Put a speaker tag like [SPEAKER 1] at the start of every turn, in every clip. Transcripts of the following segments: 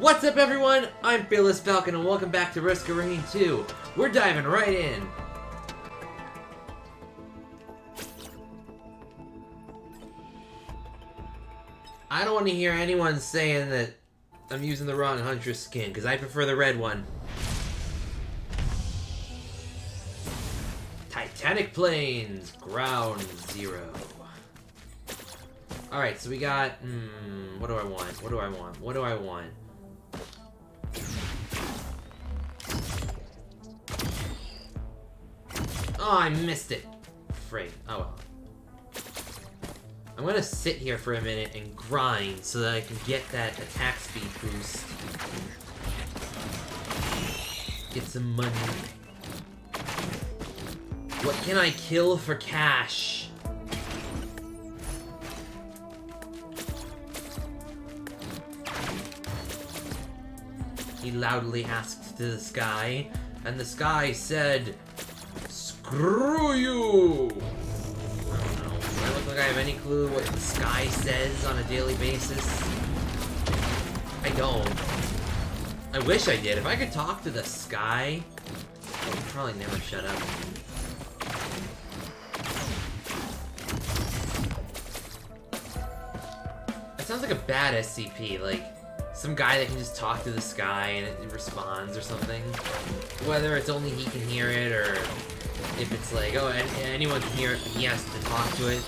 [SPEAKER 1] What's up, everyone? I'm Fearless Falcon, and welcome back to Risk of Rain 2. We're diving right in. I don't want to hear anyone saying that I'm using the wrong Huntress skin, because I prefer the red one. Titanic Plains, Ground Zero. Alright, so we got... what do I want? Oh, I missed it. Frig. Oh well. I'm gonna sit here for a minute and grind so that I can get that attack speed boost. Get some money. What can I kill for cash? He loudly asked to the sky, and the sky said, "Screw you!" I don't know. Do I look like I have any clue what the sky says on a daily basis? I don't. I wish I did. If I could talk to the sky, I would probably never shut up. It sounds like a bad SCP, like some guy that can just talk to the sky and it responds or something. Whether it's only he can hear it, or if it's like, oh, anyone can hear it, but he has to talk to it.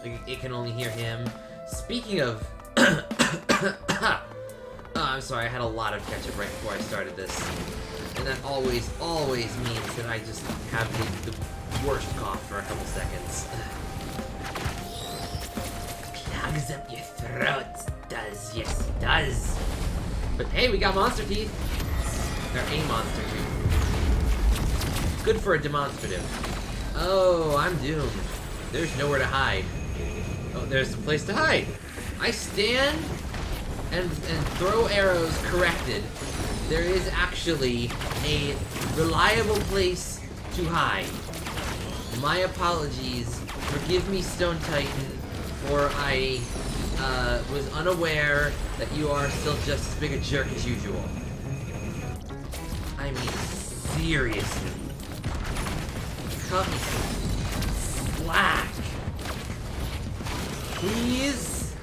[SPEAKER 1] Like, it can only hear him. Speaking of... oh, I'm sorry, I had a lot of ketchup right before I started this. And that always means that I just have the worst cough for a couple seconds. Clogs up your throats. Does, yes it does. But hey, we got monster teeth. Or a monster tooth. It's good for a demonstrative. Oh, I'm doomed. There's nowhere to hide. Oh, there's a place to hide. I stand and throw arrows corrected. There is actually a reliable place to hide. My apologies. Forgive me, Stone Titan, for I was unaware that you are still just as big a jerk as usual. I mean, seriously. Cut me some slack. Please?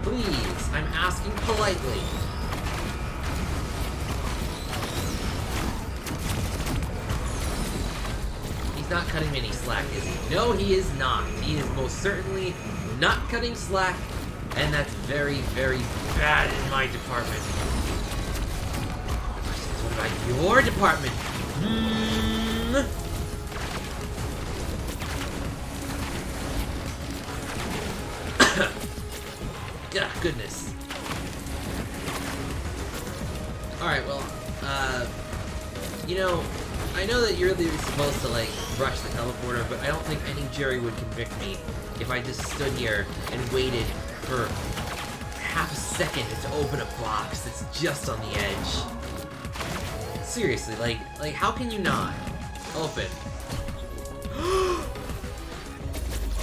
[SPEAKER 1] Please, I'm asking politely. He's not cutting me any slack, is he? No, he is not. He is most certainly not cutting slack, and that's very, very bad in my department. What about your department? Goodness. Alright, well, you know, I know that you're really supposed to, like, rush the teleporter, but I don't think any jury would convict me if I just stood here and waited for half a second to open a box that's just on the edge. Seriously, like, how can you not? Open.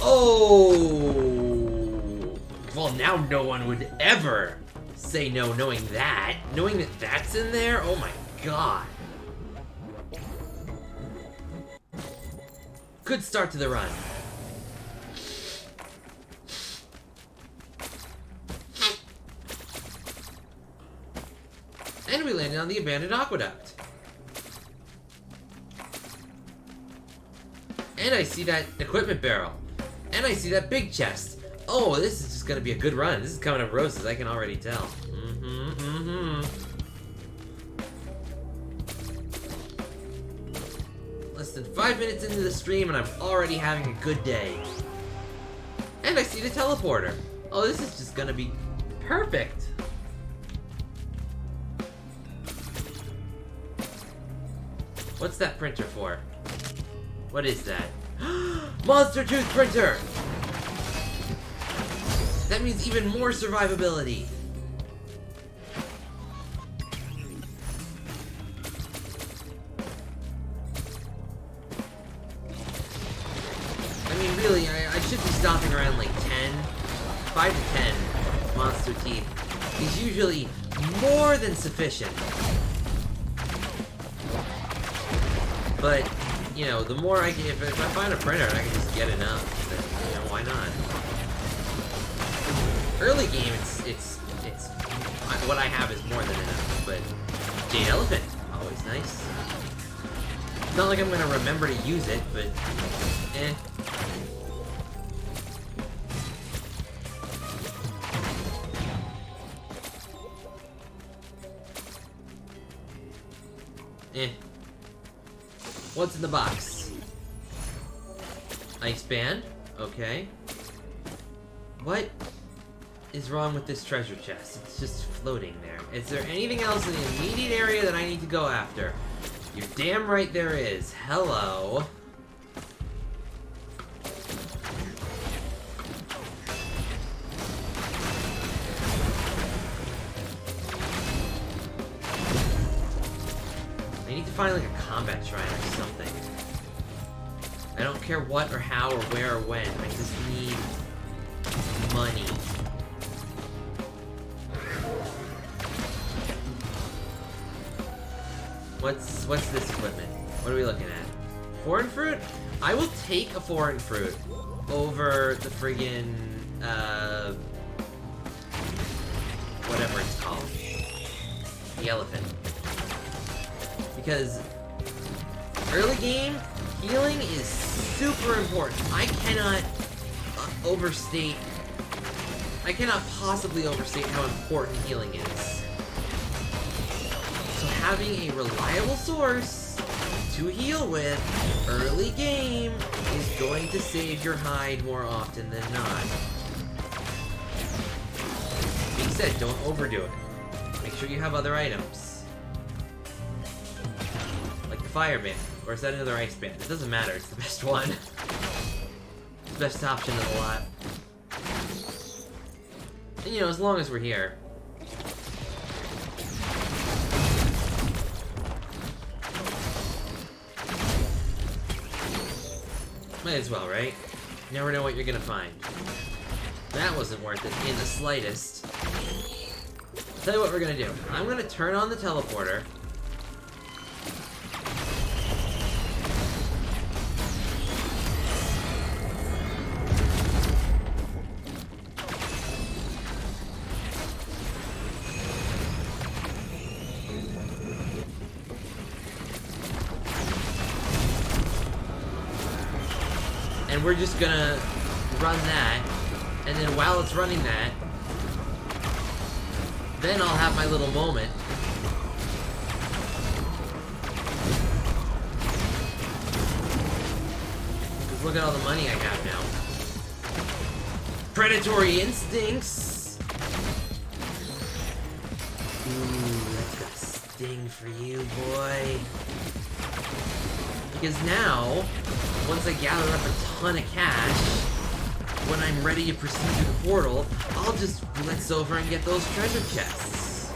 [SPEAKER 1] Oh! Well, now no one would ever say no knowing that. Knowing that that's in there? Oh my god. Good start to the run. And we landed on the abandoned aqueduct. And I see that equipment barrel. And I see that big chest. Oh, this is just gonna be a good run. This is coming up roses, I can already tell. Less than 5 minutes into the stream and I'm already having a good day. And I see the teleporter. Oh, this is just gonna be perfect. What's that printer for? What is that? Monster Tooth Printer! That means even more survivability. I mean, really, I should be stopping around like 10, 5 to 10 monster teeth is usually more than sufficient. But, you know, the more I can, if I find a printer and I can just get enough, then, you know, why not? Early game, it's what I have is more than enough, but Jade Elephant, always nice. Not like I'm gonna remember to use it, but, eh. Eh. What's in the box? Ice band? Okay. What is wrong with this treasure chest? It's just floating there. Is there anything else in the immediate area that I need to go after? You're damn right there is. Hello. I need to find like a combat shrine or something. I don't care what or how or where or when. I just need money. What's this equipment? What are we looking at? Foreign fruit? I will take a foreign fruit over the friggin' whatever it's called. The elephant. Because early game, healing is super important. I cannot possibly overstate how important healing is. So having a reliable source to heal with early game is going to save your hide more often than not. Being said, don't overdo it. Make sure you have other items. Like the fire band. Or is that another ice band? It doesn't matter, it's the best one. It's the best option of the lot. And you know, as long as we're here. Might as well, right? You never know what you're gonna find. That wasn't worth it in the slightest. I'll tell you what we're gonna do. I'm gonna turn on the teleporter. And we're just gonna run that, and then while it's running that, then I'll have my little moment. Because look at all the money I have now. Predatory instincts! Ooh, that's got a sting for you, boy. Because now, once I gather up a ton of cash, when I'm ready to proceed to the portal, I'll just blitz over and get those treasure chests.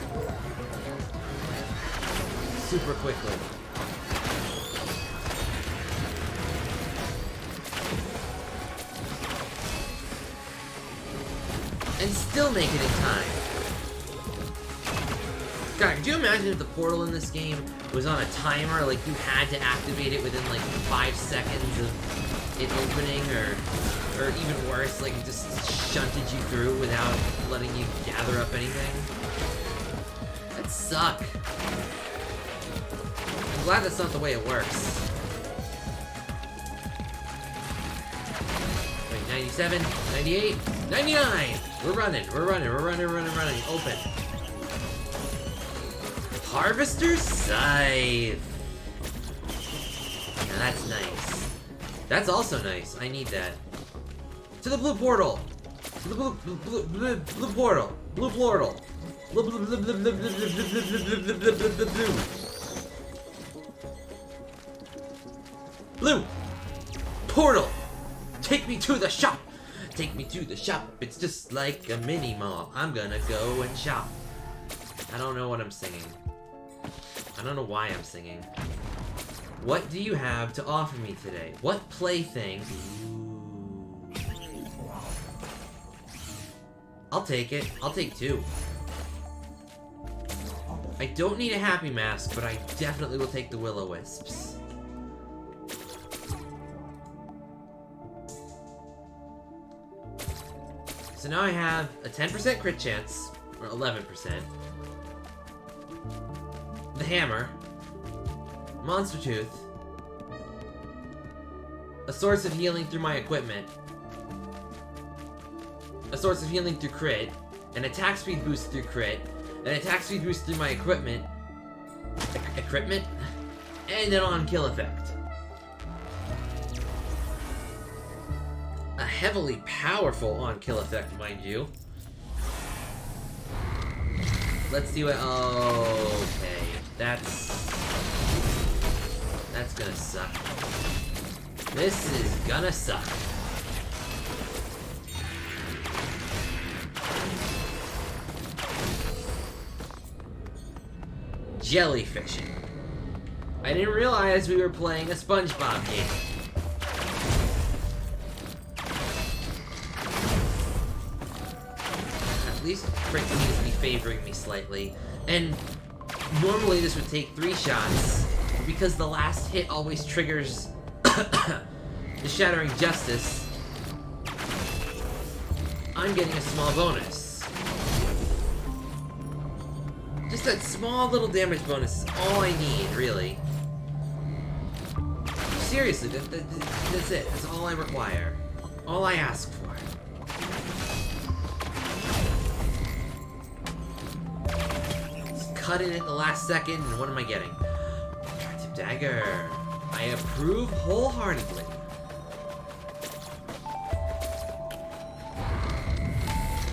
[SPEAKER 1] Super quickly. And still make it in time. God, could you imagine if the portal in this game was on a timer, like you had to activate it within like 5 seconds of it opening, or even worse, like it just shunted you through without letting you gather up anything? That'd suck. I'm glad that's not the way it works. Wait, 97, 98, 99! We're running. Open. Harvester's Scythe! Now that's nice. That's also nice. I need that. To the blue portal! To the blue portal! Blue portal! Blue! Portal! Take me to the shop! Take me to the shop. It's just like a mini mall. I'm gonna go and shop. I don't know what I'm singing. I don't know why I'm singing. What do you have to offer me today? What plaything? Ooh. I'll take it. I'll take 2. I don't need a Happy Mask, but I definitely will take the Will-O-Wisps. So now I have a 10% crit chance, or 11%. The Hammer. Monster Tooth. A source of healing through my equipment. A source of healing through crit. An attack speed boost through crit. An attack speed boost through my equipment. Equipment? And an on-kill effect. A heavily powerful on-kill effect, mind you. Let's see what... Okay. That's gonna suck. This is gonna suck. Jellyfishing. I didn't realize we were playing a SpongeBob game. At least Frick seems to be favoring me slightly. And normally this would take 3 shots, but because the last hit always triggers the Shattering Justice, I'm getting a small bonus. Just that small little damage bonus is all I need, really. Seriously, that's it. That's all I require. All I ask for. Just cut it at the last second, and what am I getting? Attractive Dagger. I approve wholeheartedly.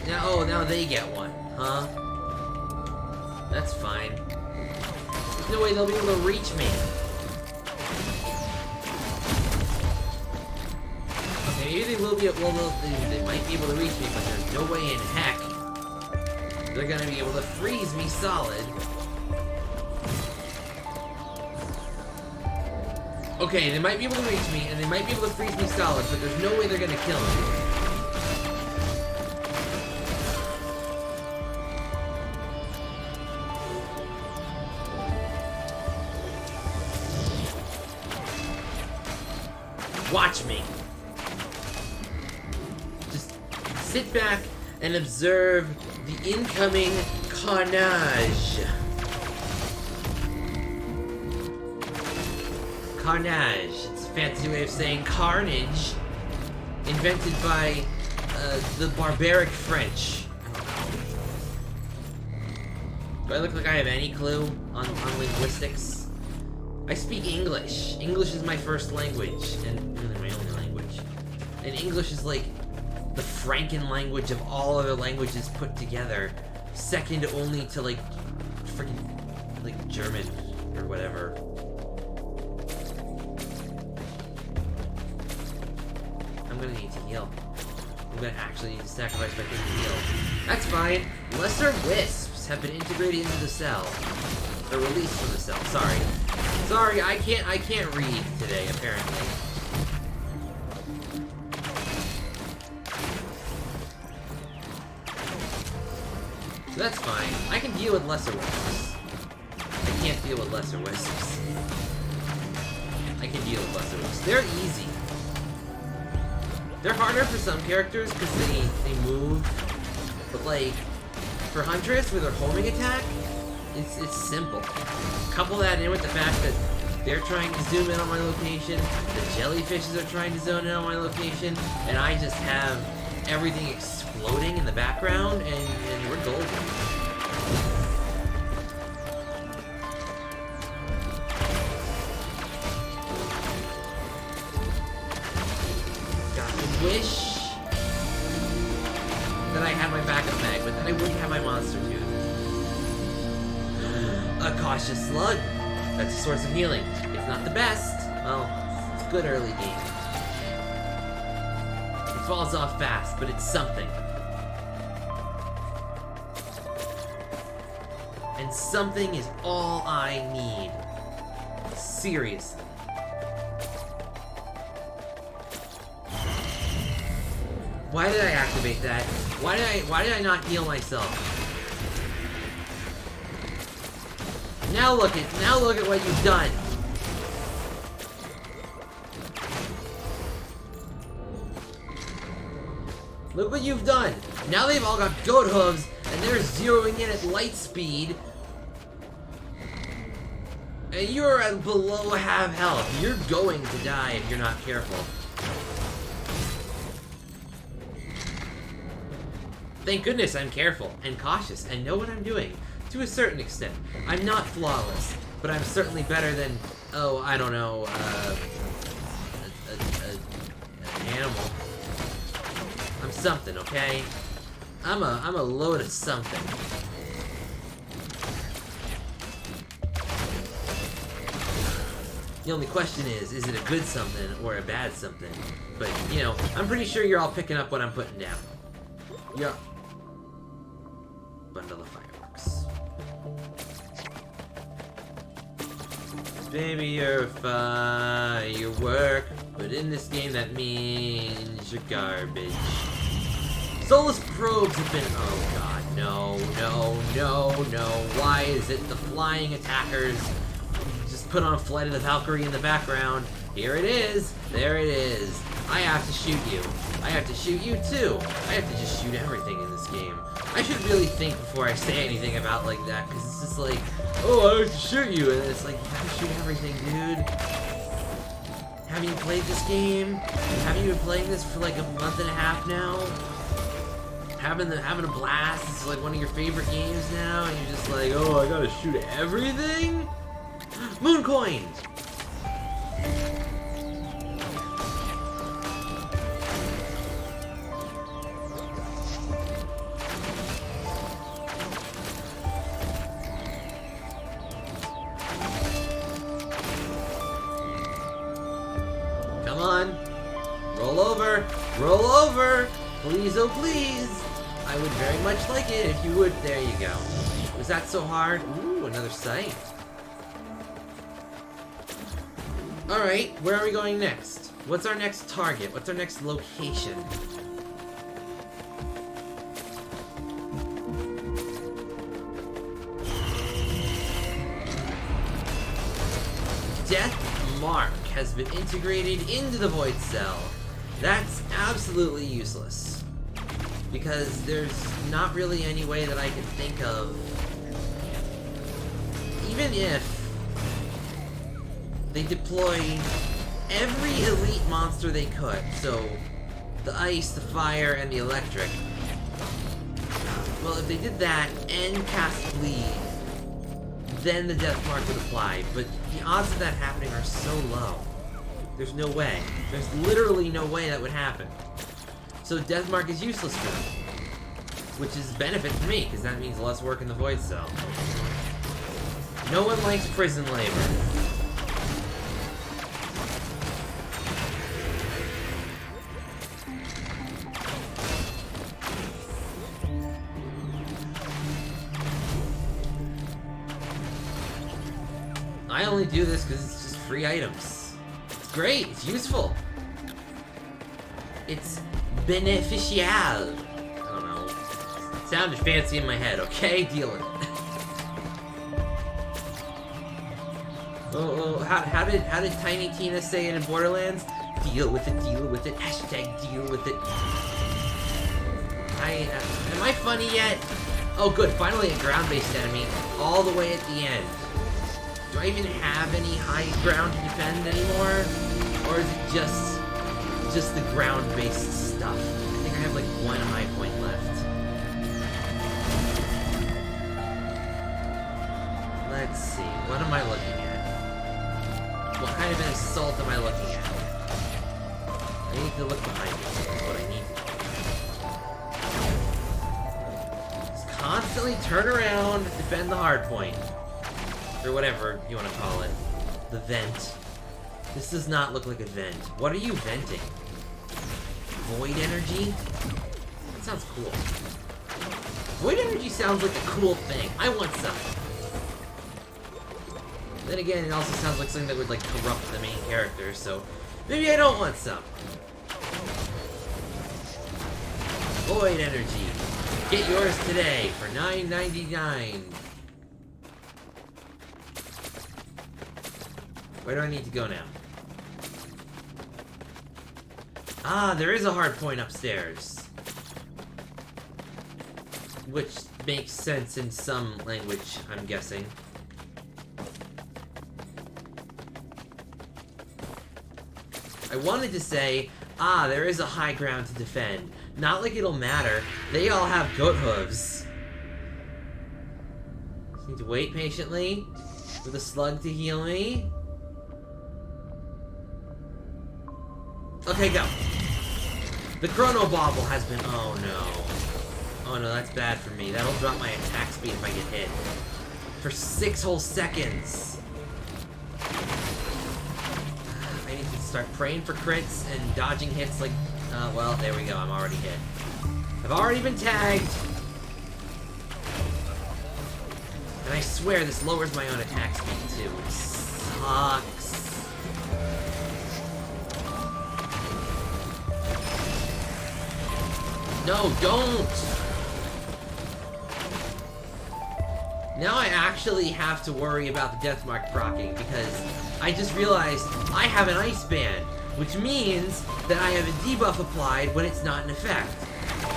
[SPEAKER 1] Now they get one, huh? That's fine. There's no way they'll be able to reach me. Okay, maybe they will be. They might be able to reach me, but there's no way in heck they're gonna be able to freeze me solid. Okay, they might be able to reach me, and they might be able to freeze me solid, but there's no way they're gonna kill me. Watch me. Just sit back and observe the incoming carnage. Carnage. It's a fancy way of saying carnage. Invented by the barbaric French. Do I look like I have any clue on linguistics? I speak English. English is my first language, and really my only language. And English is like the Franken language of all other languages put together. Second only to like freaking like German or whatever. I'm gonna need to heal. I'm gonna actually need to sacrifice my thing to heal. That's fine. Lesser wisps have been integrated into the cell. Or released from the cell, sorry. Sorry, I can't read today, apparently. So that's fine. I can deal with lesser wisps. I can't deal with lesser wisps. I can deal with lesser wisps. They're easy. They're harder for some characters because they move. But like, for Huntress with her homing attack, it's simple. Couple that in with the fact that they're trying to zoom in on my location, the jellyfishes are trying to zone in on my location, and I just have everything exploding in the background, and we're golden. God, I wish that I had my backup mag, but then I wouldn't have my monster tooth. A cautious slug. That's a source of healing. If not the best, well, it's good early game. It falls off fast, but it's something. And something is all I need. Seriously. Why did I activate that? Why did I not heal myself? Now look at what you've done. Look what you've done. Now they've all got goat hooves, and they're zeroing in at light speed. And you're at below half health. You're going to die if you're not careful. Thank goodness I'm careful and cautious and know what I'm doing. To a certain extent. I'm not flawless, but I'm certainly better than, oh, I don't know, an animal. I'm something, okay? I'm a load of something. The only question is it a good something or a bad something? But, you know, I'm pretty sure you're all picking up what I'm putting down. Yeah. Bundle of fireworks. Baby, you're a firework, but in this game that means you're garbage. Soulless probes have been... Oh god, no. Why is it the flying attackers just put on Flight of the Valkyrie in the background? Here it is. There it is. I have to shoot you. I have to shoot you too. I have to just shoot everything in this game. I should really think before I say anything about like that, because it's just like, oh, I have to shoot you, and it's like, you have to shoot everything, dude. Haven't you played this game? Haven't you been playing this for like a month and a half now? Having a blast. It's like one of your favorite games now, and you're just like, oh, I gotta shoot everything? Moon coin! Come on. Roll over. Roll over. Please, oh please. I would very much like it if you would. There you go. Was that so hard? Ooh, another sight. Alright, where are we going next? What's our next target? What's our next location? Death Mark has been integrated into the Void Cell. That's absolutely useless. Because there's not really any way that I can think of. Even if they deploy every elite monster they could, so the ice, the fire, and the electric. Well, if they did that and cast bleed, then the death mark would apply, but the odds of that happening are so low. There's no way. There's literally no way that would happen. So death mark is useless for them. Which is a benefit for me, because that means less work in the Void Cell. No one likes prison labor. I only do this because it's just free items. It's great, it's useful. It's beneficial. I don't know. It sounded fancy in my head, okay? Deal with it. How did Tiny Tina say it in Borderlands? Deal with it, hashtag deal with it. Am I funny yet? Oh good, finally a ground-based enemy, all the way at the end. Do I even have any high ground to defend anymore? Or is it just the ground-based stuff? I think I have like one high point left. Let's see, what am I looking at? What kind of an assault am I looking at? I need to look behind me, is what I need to do. Just constantly turn around, defend the hard point. Or whatever you want to call it. The vent. This does not look like a vent. What are you venting? Void energy? That sounds cool. Void energy sounds like a cool thing. I want some. Then again, it also sounds like something that would like corrupt the main character, so maybe I don't want some. Void energy. Get yours today for $9.99. Where do I need to go now? Ah, there is a hard point upstairs. Which makes sense in some language, I'm guessing. I wanted to say, ah, there is a high ground to defend. Not like it'll matter. They all have goat hooves. Just need to wait patiently for the slug to heal me. Okay, go. The chrono bauble has been... Oh, no. Oh, no, that's bad for me. That'll drop my attack speed if I get hit. For 6 whole seconds. I need to start praying for crits and dodging hits like... well, there we go. I'm already hit. I've already been tagged. And I swear this lowers my own attack speed, too. Which sucks. No, don't! Now I actually have to worry about the Deathmark proccing, because I just realized I have an Ice Band, which means that I have a debuff applied when it's not in effect.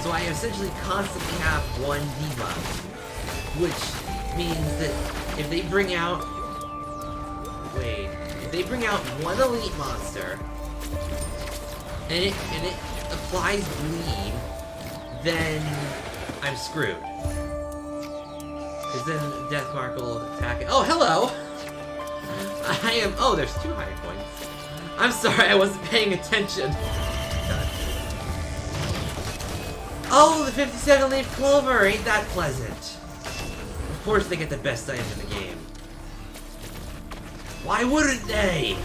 [SPEAKER 1] So I essentially constantly have one debuff, which means that if they bring out... Wait, if they bring out one elite monster, and it applies bleed, then I'm screwed. Because then Deathmark will attack it. Oh, hello! I am... Oh, there's 2 high points. I'm sorry, I wasn't paying attention. God. Oh, the 57-leaf clover! Ain't that pleasant? Of course they get the best items in the game. Why wouldn't they?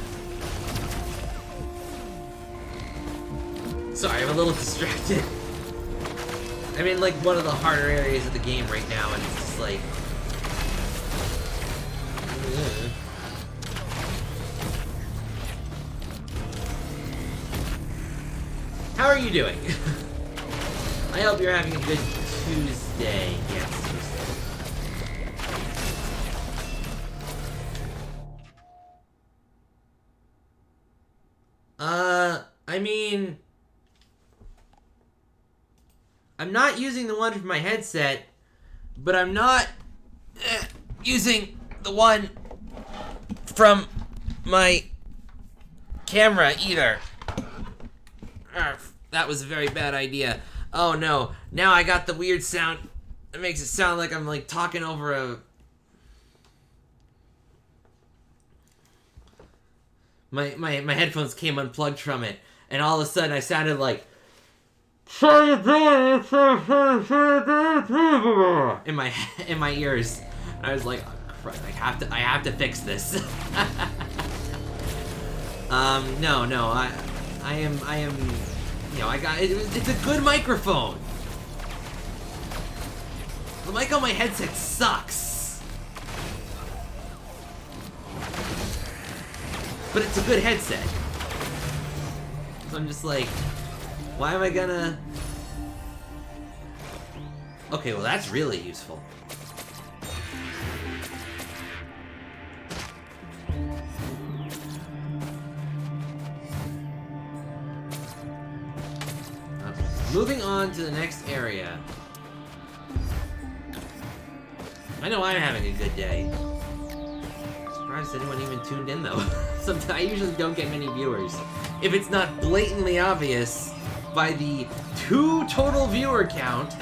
[SPEAKER 1] Sorry, I'm a little distracted. I'm in, like, one of the harder areas of the game right now, and it's just like... Ugh. How are you doing? I hope you're having a good Tuesday. Yes, I mean... I'm not using the one from my headset, but I'm not using the one from my camera either. That was a very bad idea. Oh no, now I got the weird sound. It makes it sound like I'm like talking over a... My headphones came unplugged from it, and all of a sudden I sounded like... in my ears. I was like, oh, crap, I have to fix this. No, I am, you know, it's a good microphone. The mic on my headset sucks. But it's a good headset. So I'm just like, why am I gonna... Okay, well that's really useful. Okay. Moving on to the next area. I know I'm having a good day. Surprised anyone even tuned in though. Sometimes I usually don't get many viewers. If it's not blatantly obvious by the 2 total viewer count,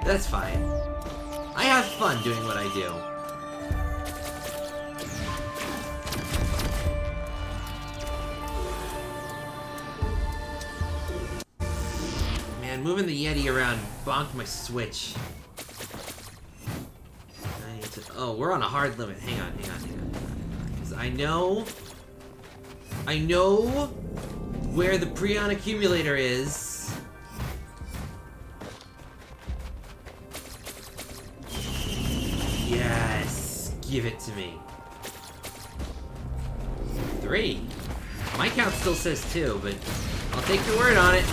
[SPEAKER 1] that's fine. I have fun doing what I do. Man, moving the Yeti around bonked my Switch. I need to... Oh, we're on a hard limit. Hang on. 'Cause I know where the Prion accumulator is. Yes, give it to me. 3. My count still says 2, but I'll take your word on it.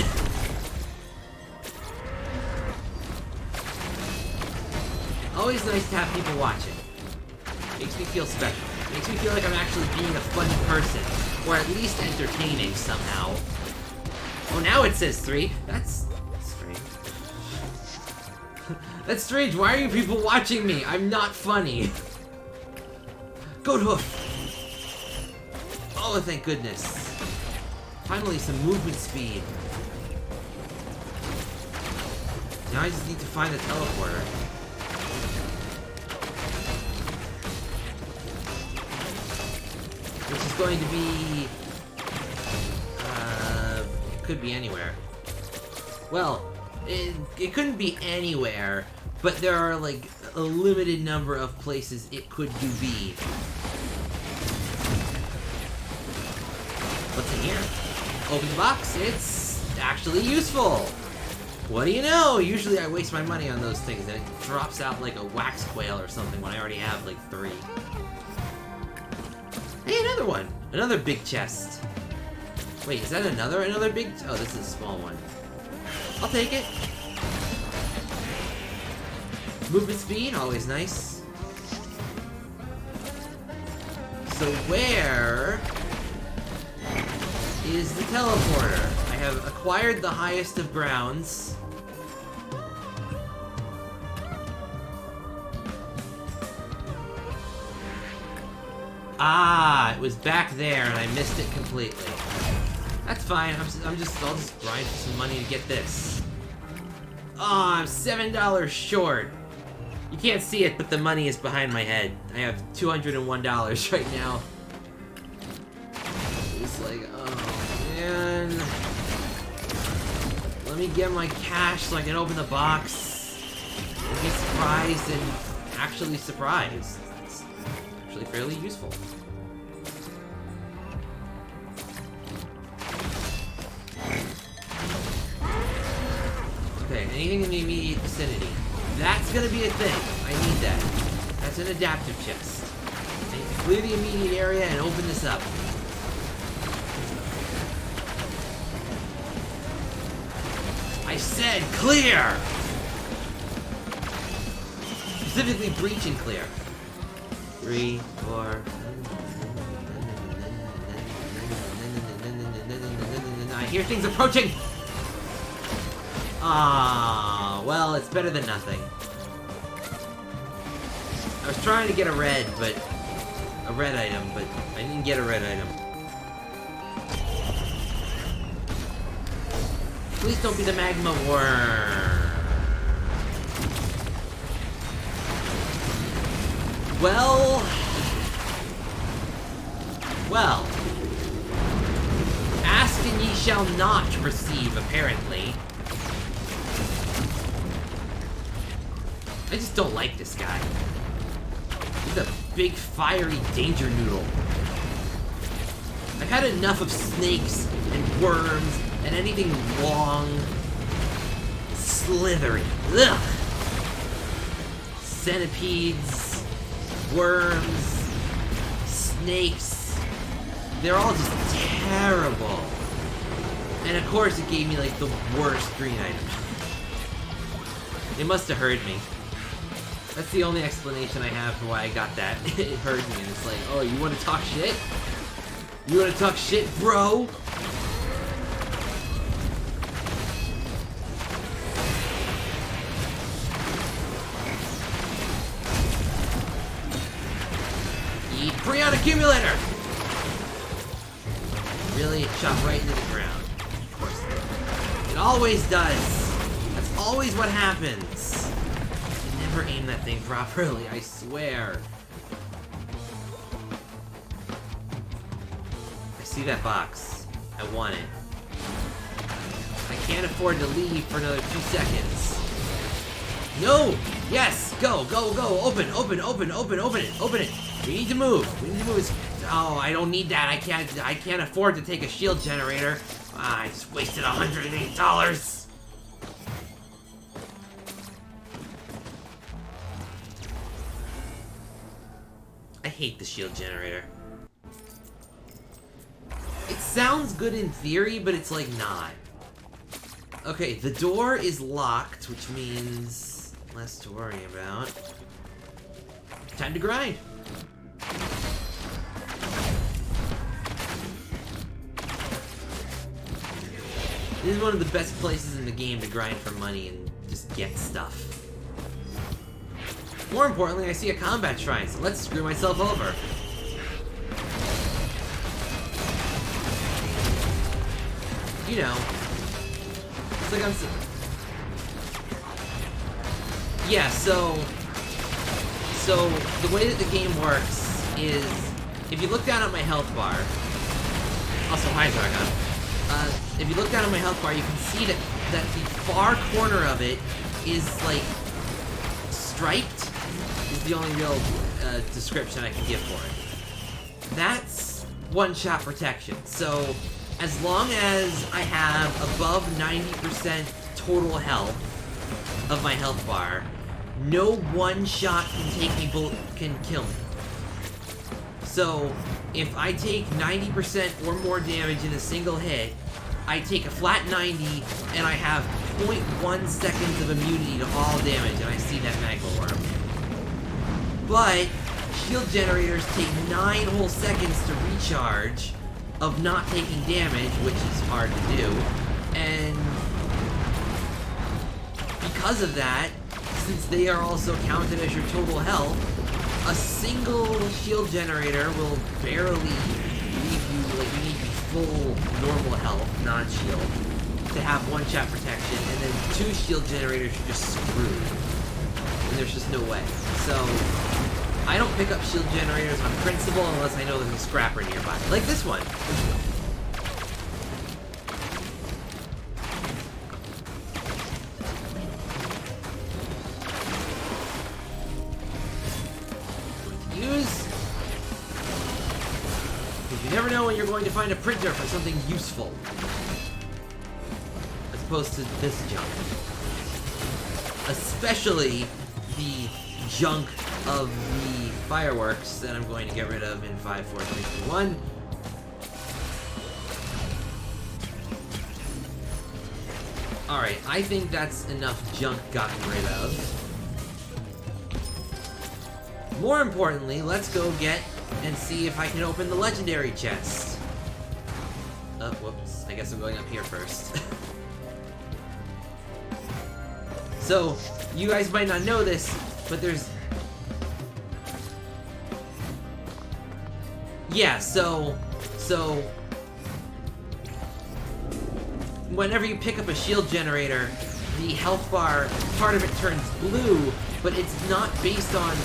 [SPEAKER 1] always nice to have people watching. Makes me feel special. Makes me feel like I'm actually being a funny person. Or at least entertaining somehow. Oh, now it says 3. That's strange. That's strange. Why are you people watching me? I'm not funny. Goat hoof. Oh, thank goodness. Finally, some movement speed. Now I just need to find the teleporter. Which is going to be... it could be anywhere. Well, it couldn't be anywhere, but there are, like, a limited number of places it could be. What's in here? Open the box. It's actually useful. What do you know? Usually I waste my money on those things and it drops out like a wax quail or something when I already have like 3. Hey, another one! Another big chest. Wait, is that another big? Oh, this is a small one. I'll take it. Movement speed, always nice. So where is the teleporter? I have acquired the highest of grounds. Ah, it was back there and I missed it completely. That's fine. I'll just grind for some money to get this. Oh, I'm $7 short. You can't see it, but the money is behind my head. I have $201 right now. It's like, oh man. Let me get my cash so I can open the box and be surprised and actually surprised. It's actually fairly useful. Okay, anything in the immediate vicinity. That's gonna be a thing. I need that. That's an adaptive chest. I need to clear the immediate area and open this up. I said clear! Specifically breach and clear. 3, 4... I hear things approaching! Ah, well, it's better than nothing. I was trying to get a red item, but I didn't get a red item. Please don't be the magma worm. Well, ask and ye shall not receive, apparently. I just don't like this guy. He's a big, fiery danger noodle. I've had enough of snakes and worms and anything long, slithery. Ugh! Centipedes, worms, snakes. They're all just terrible. And of course it gave me like the worst green item. It must have heard me. That's the only explanation I have for why I got that. It heard me and it's like, oh, you want to talk shit? You want to talk shit, bro? Eat Freon Accumulator! Really? It shot right into the ground. Of course it did. It always does. That's always what happens. I never aim that thing properly, I swear. I see that box. I want it. I can't afford to leave for another 2 seconds. No! Yes! Go, go, go! Open, open, open, open, open it! Open it! We need to move! We need to move. Oh, I don't need that. I can't afford to take a shield generator. Ah, I just wasted $108. I hate the shield generator. It sounds good in theory, but it's like not. Okay, the door is locked, which means less to worry about. Time to grind! This is one of the best places in the game to grind for money and just get stuff. More importantly, I see a combat shrine, so let's screw myself over. You know. It's like I'm... Yeah, so the way that the game works is, if you look down at my health bar, also hi Zargon, if you look down at my health bar, you can see that the far corner of it is like striped, is the only real description I can give for it. That's one-shot protection. So as long as I have above 90% total health of my health bar, no one shot can kill me. So if I take 90% or more damage in a single hit, I take a flat 90 and I have 0.1 seconds of immunity to all damage, and I see that Magma Worm. But shield generators take 9 whole seconds to recharge of not taking damage, which is hard to do, and because of that, since they are also counted as your total health, a single shield generator will barely leave you, like, you need full normal health, non-shield, to have one-shot protection, and then 2 shield generators are just screwed. And there's just no way. So, I don't pick up shield generators on principle unless I know there's a scrapper nearby. Like this one. You never know when you're going to find a printer for something useful. As opposed to this junk. Especially the junk of the fireworks that I'm going to get rid of in 5, 4, 3, 2, 1. Alright, I think that's enough junk gotten rid of. More importantly, let's go get and see if I can open the legendary chest. Oh, whoops. I guess I'm going up here first. So, you guys might not know this, but there's... Yeah, so... Whenever you pick up a shield generator, the health bar, part of it turns blue, but it's not based on...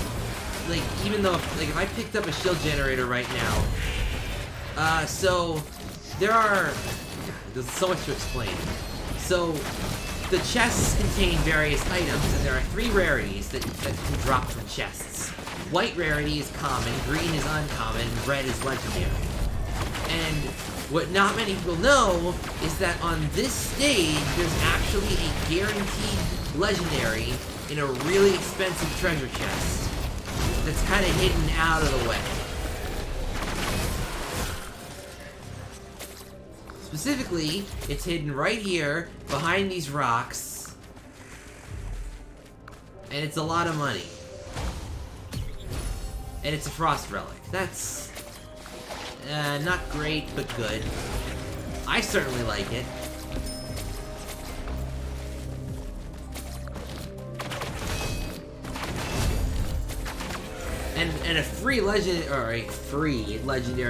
[SPEAKER 1] Like, even though, like, if I picked up a shield generator right now, so, there's so much to explain. So, the chests contain various items, and there are 3 rarities that can drop from chests. White rarity is common, green is uncommon, and red is legendary. And what not many people know is that on this stage, there's actually a guaranteed legendary in a really expensive treasure chest that's kind of hidden out of the way. Specifically, it's hidden right here, behind these rocks. And it's a lot of money. And it's a frost relic. That's... not great, but good. I certainly like it. And a free legendary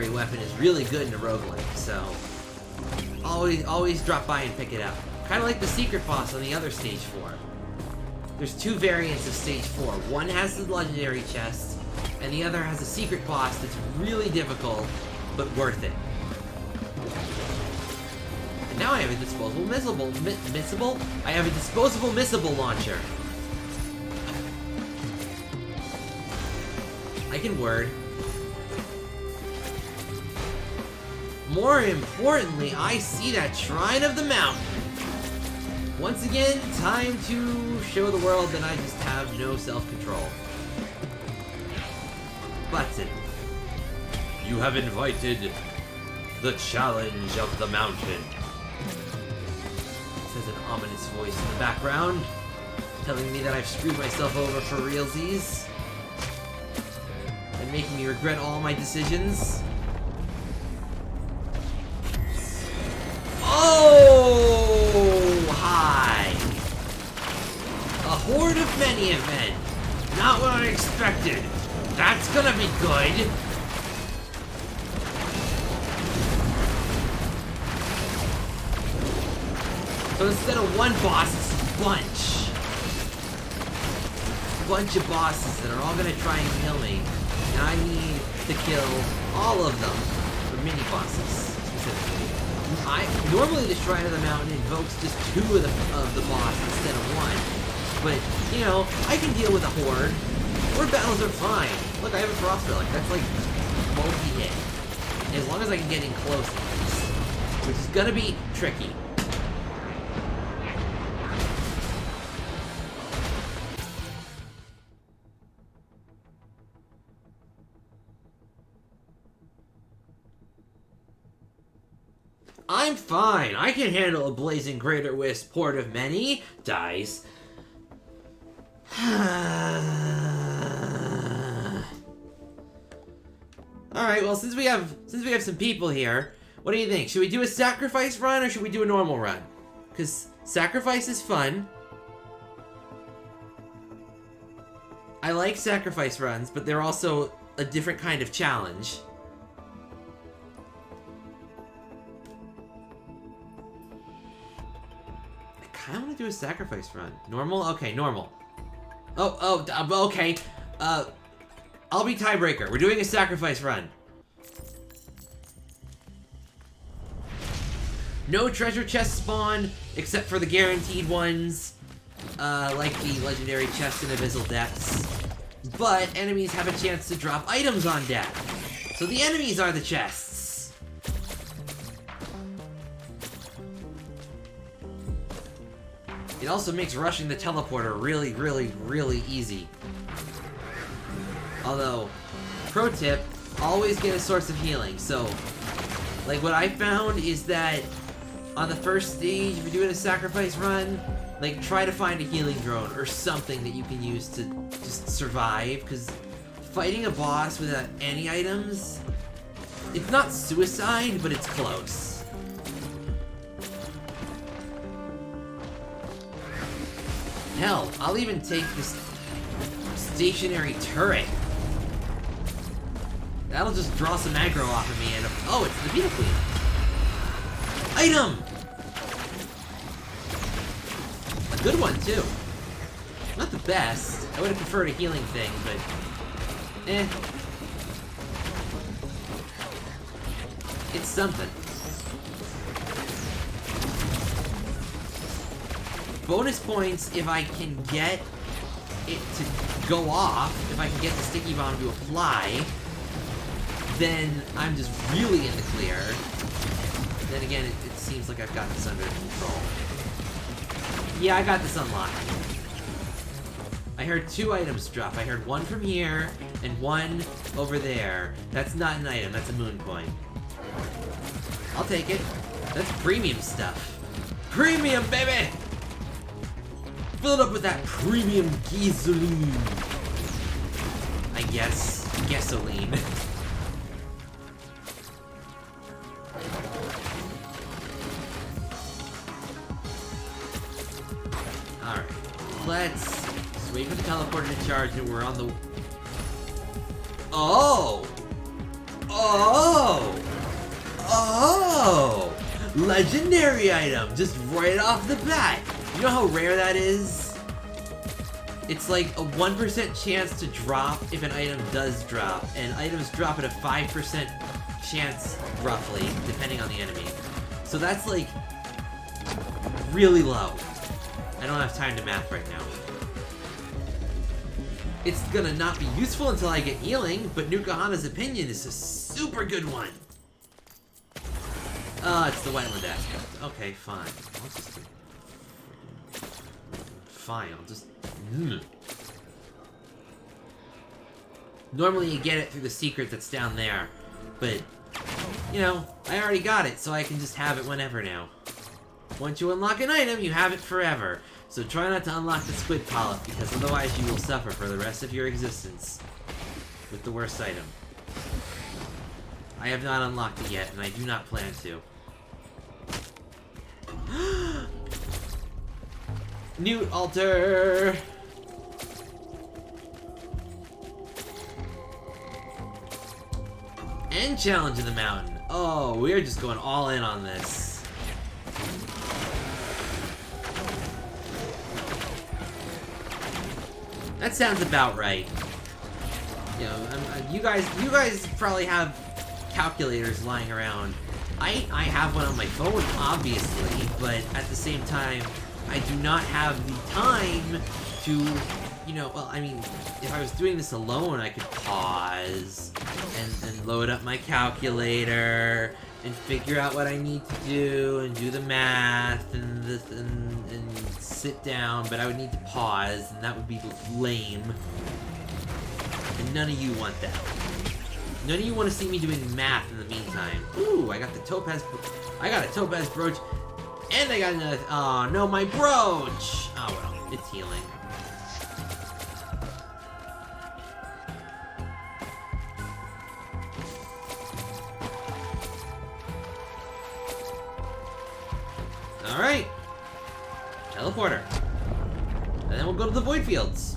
[SPEAKER 1] weapon is really good in a roguelike, so always drop by and pick it up. Kind of like the secret boss on the other stage 4. There's 2 variants of stage 4. One has the legendary chest, and the other has a secret boss that's really difficult, but worth it. And now I have a disposable missile. I have a disposable missile launcher. I can word. More importantly, I see that Shrine of the Mountain. Once again, time to show the world that I just have no self-control. Button. You have invited the challenge of the mountain. Says an ominous voice in the background. telling me that I've screwed myself over for realsies. And making me regret all my decisions. Oh, hi! A horde of many of men. Not what I expected. That's gonna be good. So instead of one boss, it's a bunch. A bunch of bosses that are all gonna try and kill me. And I need to kill all of them. The mini bosses, specifically. Normally the Shrine of the Mountain invokes just 2 of the boss instead of 1. But, you know, I can deal with a horde. Horde battles are fine. Look, I have a Frost Relic. That's like multi-hit. As long as I can get in close, which is gonna be tricky. I'm fine. I can handle a Blazing Greater Wisp, Horde of Many. Dies. Alright, well, since we have some people here, what do you think? Should we do a sacrifice run or should we do a normal run? Because sacrifice is fun. I like sacrifice runs, but they're also a different kind of challenge. I kind of want to do a sacrifice run. Normal? Okay, normal. Okay. I'll be tiebreaker. We're doing a sacrifice run. No treasure chests spawn, except for the guaranteed ones, like the legendary chest in Abyssal Depths. But enemies have a chance to drop items on death. So the enemies are the chests. It also makes rushing the teleporter really, really, really easy. Although, pro tip, always get a source of healing. So, like what I found is that on the first stage, if you're doing a sacrifice run, like try to find a healing drone or something that you can use to just survive, because fighting a boss without any items, it's not suicide, but it's close. Hell, I'll even take this stationary turret. That'll just draw some aggro off of me and... Oh, it's the Beetle Queen. Item! A good one, too. Not the best. I would have preferred a healing thing, but... eh. It's something. Bonus points if I can get it to go off, if I can get the sticky bomb to apply, then I'm just really in the clear. Then again, it seems like I've got this under control. Yeah, I got this unlocked. I heard 2 items drop. I heard one from here and one over there. That's not an item, that's a moon coin. I'll take it. That's premium stuff. Premium, baby! Fill it up with that premium gasoline. I guess. Gasoline. Alright. Let's just wait for the teleporter to charge and we're on the... Oh! Oh! Oh! Legendary item! Just right off the bat! You know how rare that is? It's like a 1% chance to drop if an item does drop, and items drop at a 5% chance, roughly, depending on the enemy. So that's like really low. I don't have time to math right now. It's gonna not be useful until I get healing, but Nuka-Hana's opinion is a super good one. Oh, it's the wetland aspect. Okay, fine. I'll just do... Fine, I'll just... Normally you get it through the secret that's down there, but, you know, I already got it, so I can just have it whenever now. Once you unlock an item, you have it forever. So try not to unlock the squid polyp, because otherwise you will suffer for the rest of your existence with the worst item. I have not unlocked it yet, and I do not plan to. Newt altar! And challenge of the mountain. Oh, we are just going all in on this. That sounds about right. You know, you guys probably have calculators lying around. I have one on my phone, obviously, but at the same time, I do not have the time to, you know, well, I mean, if I was doing this alone, I could pause and load up my calculator and figure out what I need to do the math and sit down, but I would need to pause, and that would be lame. And none of you want that. None of you want to see me doing math in the meantime. Ooh, I got the topaz. I got a topaz brooch, and I got another. Oh no, my brooch. Oh well, it's healing. All right, teleporter, and then we'll go to the void fields,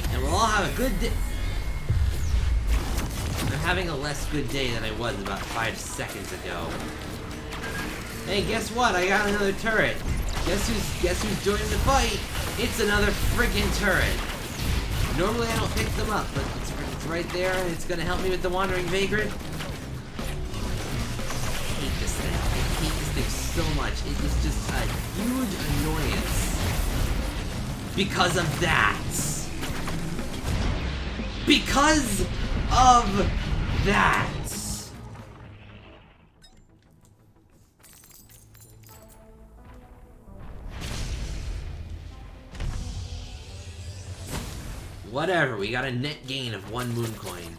[SPEAKER 1] and we'll all have a good day. I'm having a less good day than I was about 5 seconds ago. Hey, guess what? I got another turret. Guess who's joining the fight? It's another friggin' turret. Normally I don't pick them up, but it's right there, and it's gonna help me with the Wandering Vagrant. I hate this thing. I hate this thing so much. It is just a huge annoyance. Because of that. Because of that. Whatever, we got a net gain of 1 moon coin.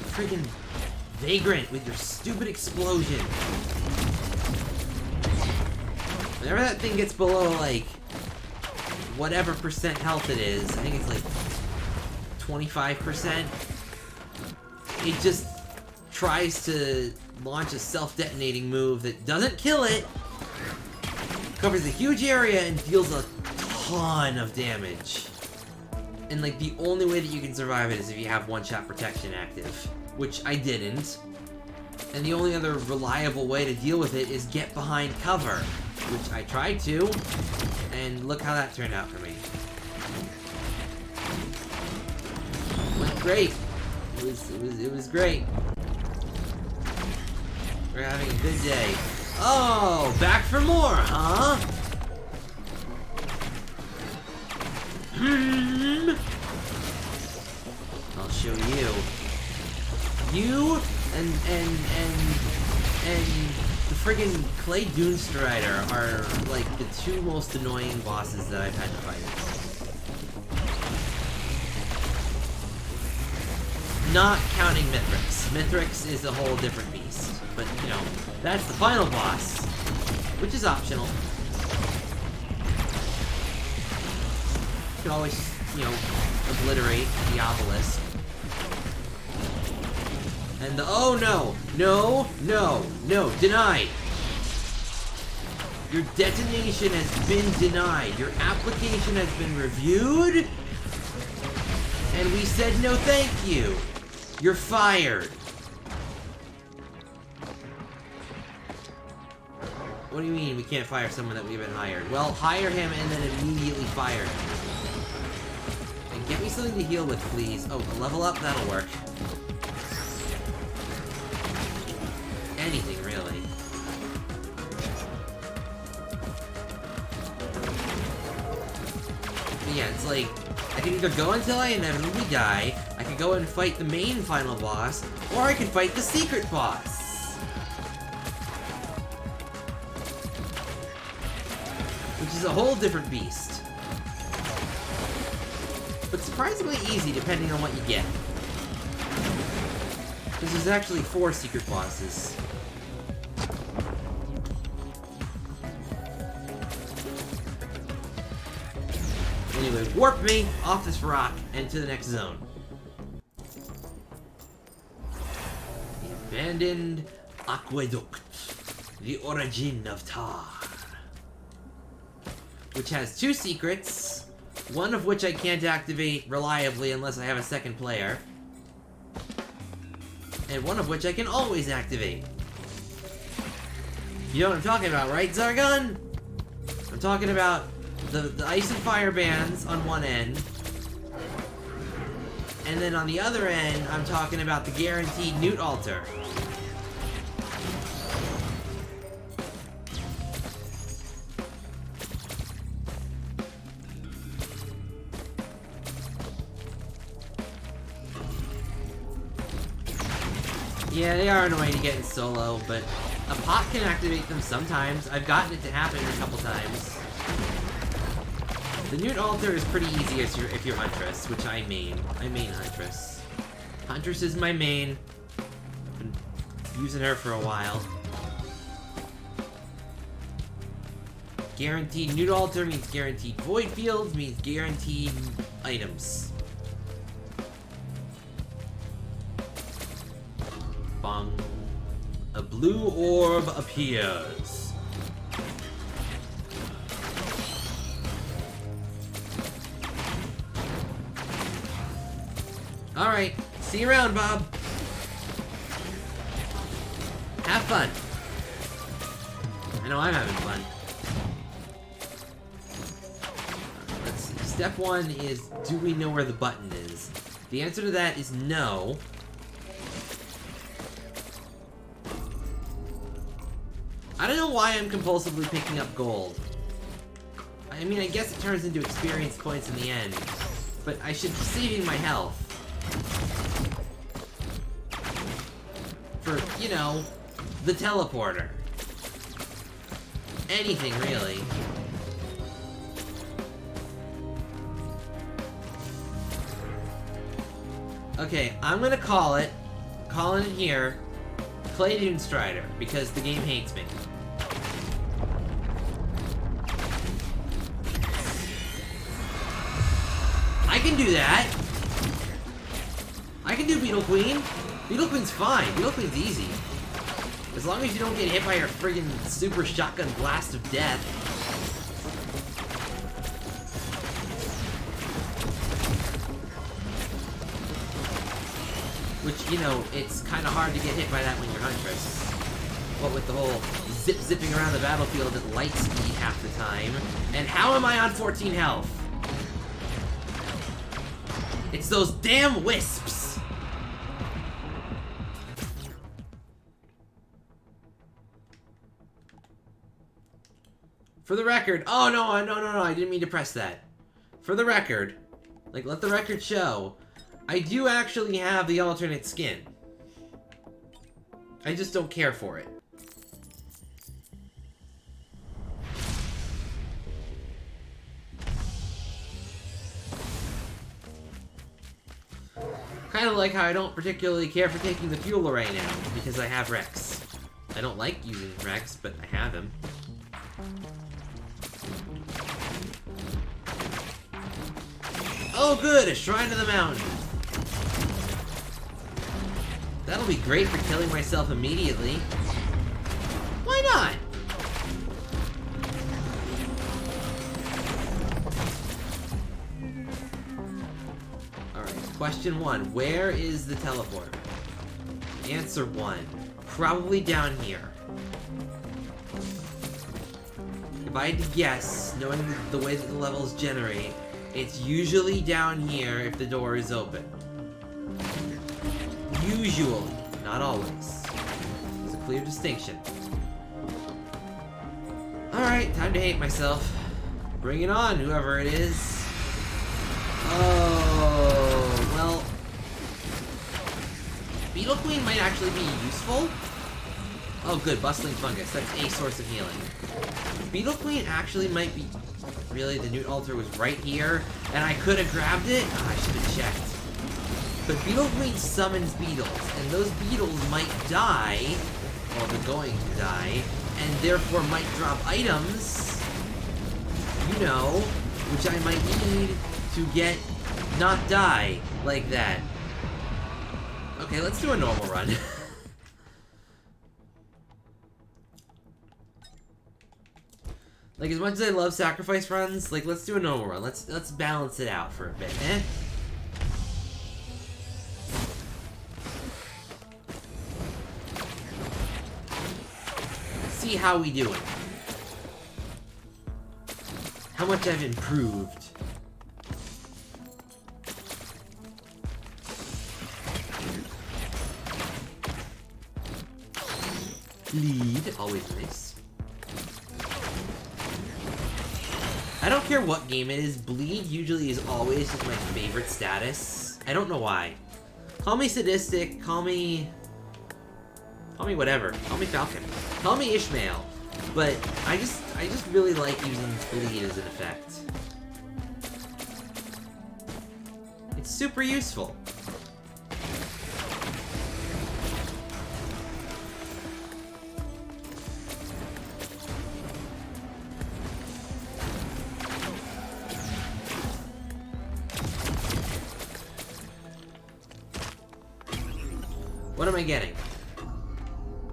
[SPEAKER 1] Freaking Vagrant with your stupid explosion. Whenever that thing gets below, like, whatever percent health it is, I think it's like 25%, it just tries to launch a self-detonating move that doesn't kill it, covers a huge area, and deals a ton of damage. And like the only way that you can survive it is if you have one-shot protection active, which I didn't. And the only other reliable way to deal with it is get behind cover, which I tried to, and look how that turned out for me. It went great. It was great. We're having a good day. Oh, back for more, huh? I'll show you. You and the friggin' Clay Doomstrider are like the 2 most annoying bosses that I've had to fight. Not counting Mithrix. Mithrix is a whole different beast. But, you know, that's the final boss, which is optional. You can always, you know, obliterate the obelisk. And the— oh no! No! No! No! Denied! Your detonation has been denied. Your application has been reviewed. And we said no thank you. You're fired. What do you mean we can't fire someone that we've been hired? Well, hire him and then immediately fire him. And get me something to heal with, please. Oh, a level up? That'll work. Anything, really. But yeah, it's like, I can either go until I inevitably die, I could go and fight the main final boss, or I could fight the secret boss. Which is a whole different beast. But surprisingly easy depending on what you get. Because there's actually 4 secret bosses. Anyway, warp me off this rock and to the next zone. The Abandoned Aqueduct. The Origin of Tar. Which has 2 secrets, one of which I can't activate reliably unless I have a second player. And one of which I can always activate. You know what I'm talking about, right, Zargon? I'm talking about the Ice and Fire bands on one end. And then on the other end, I'm talking about the guaranteed Newt Altar. Yeah, they are annoying to get in solo, but a pot can activate them sometimes. I've gotten it to happen a couple times. The Newt Altar is pretty easy if you're Huntress, which I main. I main Huntress. Huntress is my main. I've been using her for a while. Guaranteed Newt Altar means guaranteed Void Fields, means guaranteed items. Bong. A blue orb appears. Alright, see you around, Bob. Have fun. I know I'm having fun. Let's see. Step 1 is, do we know where the button is? The answer to that is no. I don't know why I'm compulsively picking up gold. I mean, I guess it turns into experience points in the end, but I should be saving my health. For, you know, the teleporter. Anything, really. Okay, I'm gonna call it, calling it here, Claydune Strider, because the game hates me. I can do that! I can do Beetle Queen! Beetle Queen's fine, Beetle Queen's easy. As long as you don't get hit by your friggin' super shotgun blast of death. Which, you know, it's kind of hard to get hit by that when you're Huntress. What with the whole zipping around the battlefield at light speed half the time. And how am I on 14 health? It's those damn wisps! For the record, oh no, I didn't mean to press that. For the record, like, let the record show, I do actually have the alternate skin. I just don't care for it. Kind of like how I don't particularly care for taking the fuel array now, because I have Rex. I don't like using Rex, but I have him. Oh good, a Shrine to the Mountain. That'll be great for killing myself immediately. Why not? Alright, question 1. Where is the teleporter? Answer 1. Probably down here. If I had to guess, knowing the way that the levels generate, it's usually down here if the door is open. Usually, not always. There's a clear distinction. Alright, time to hate myself. Bring it on, whoever it is. Oh, well... Beetle Queen might actually be useful. Oh good, Bustling Fungus. That's a source of healing. Beetle Queen actually might be... Really, the Newt Altar was right here, and I could have grabbed it? Oh, I should have checked. But Beetle Queen summons beetles, and those beetles might die, well, they're going to die, and therefore might drop items, you know, which I might need to get not die like that. Okay, let's do a normal run. Like, as much as I love sacrifice runs, like, let's do a normal run. Let's balance it out for a bit, eh? See how we doing. How much I've improved. Lead, always nice. I don't care what game it is, bleed usually is always just my favorite status. I don't know why. Call me sadistic, call me whatever. Call me Falcon. Call me Ishmael. But I just really like using bleed as an effect. It's super useful. What am I getting?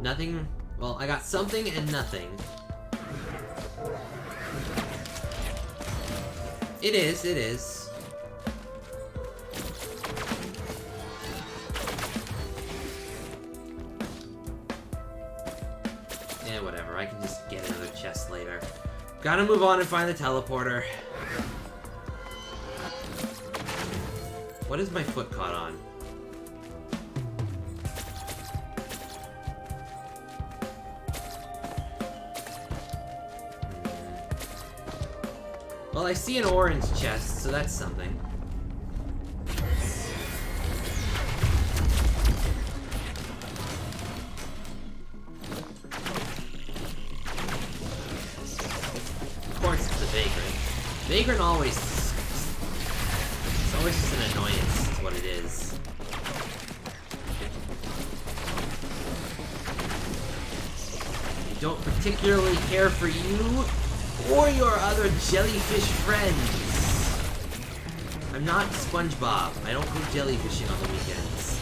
[SPEAKER 1] Nothing? Well, I got something and nothing. It is, it is. Yeah, whatever. I can just get another chest later. Gotta move on and find the teleporter. What is my foot caught on? Well, I see an orange chest, so that's something. Of course, it's the Vagrant. Vagrant always... It's always just an annoyance, is what it is. I don't particularly care for you or your other jellyfish friends. I'm not SpongeBob. I don't go jellyfishing on the weekends.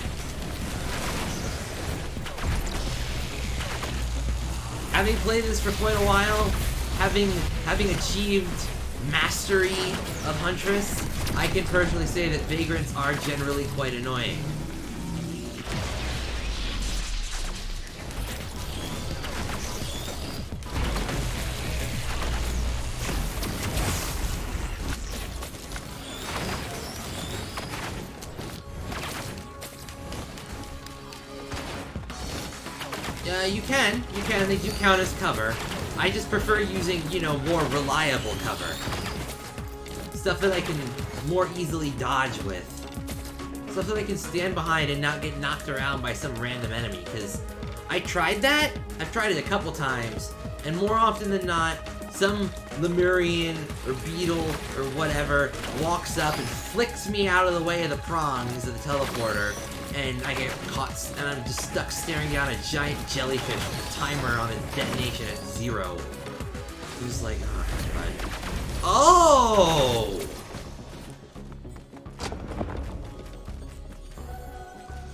[SPEAKER 1] Having played this for quite a while, having achieved mastery of Huntress, I can personally say that Vagrants are generally quite annoying. You can, they do count as cover. I just prefer using, you know, more reliable cover. Stuff that I can more easily dodge with. Stuff that I can stand behind and not get knocked around by some random enemy, because I tried that, I've tried it a couple times, and more often than not, some Lemurian or beetle or whatever walks up and flicks me out of the way of the prongs of the teleporter, and I get caught, and I'm just stuck staring down a giant jellyfish with a timer on its detonation at 0. Who's like, oh,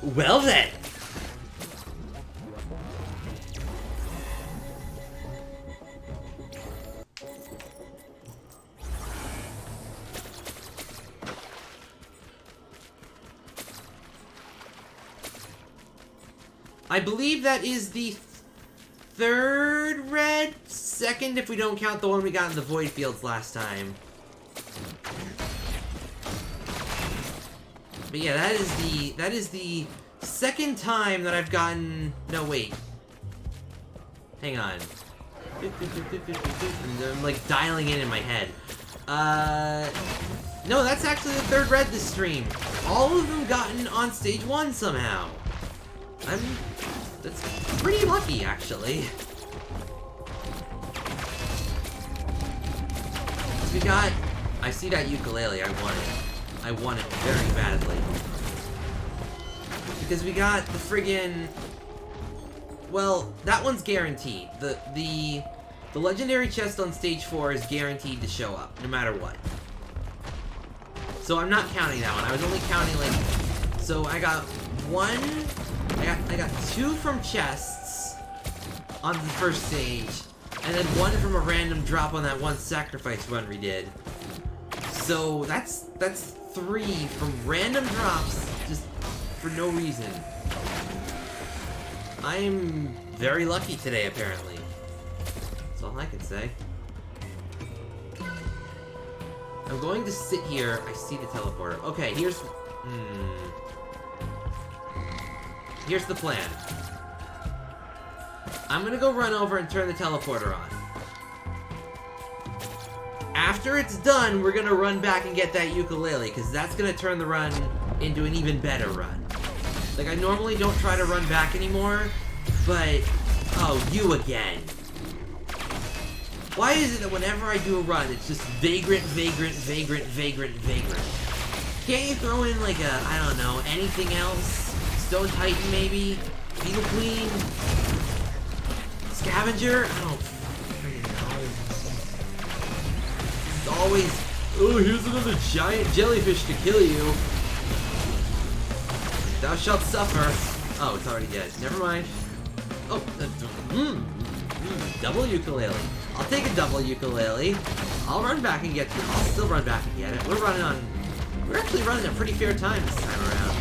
[SPEAKER 1] well then. I believe that is the third red, second if we don't count the one we got in the Void Fields last time. But yeah, that is the second time that I've gotten, no wait. Hang on. I'm like dialing in my head. No, that's actually the third red this stream. All of them gotten on stage 1 somehow. That's pretty lucky, actually. We got... I see that ukulele, I want it. I want it very badly. Because we got the friggin... Well, that one's guaranteed. The legendary chest on stage 4 is guaranteed to show up, no matter what. So I'm not counting that one. I was only counting, like... So I got one... I got 2 from chests on the first stage, and then 1 from a random drop on that one sacrifice run we did. So that's 3 from random drops, just for no reason. I'm very lucky today, apparently. That's all I can say. I'm going to sit here. I see the teleporter. Okay, here's the plan. I'm gonna go run over and turn the teleporter on. After it's done, we're gonna run back and get that ukulele, because that's gonna turn the run into an even better run. Like, I normally don't try to run back anymore, but... Oh, you again. Why is it that whenever I do a run, it's just vagrant, vagrant, vagrant, vagrant, vagrant? Can't you throw in, like, a, I don't know, anything else? Stone Titan, maybe? Beetle Queen? Scavenger? I don't freaking know. It's always, oh, here's another giant jellyfish to kill you. Thou shalt suffer. Oh, it's already dead. Never mind. Oh, double ukulele. I'll take a double ukulele. I'll run back and get it. I'll still run back and get it. We're actually running a pretty fair time this time around.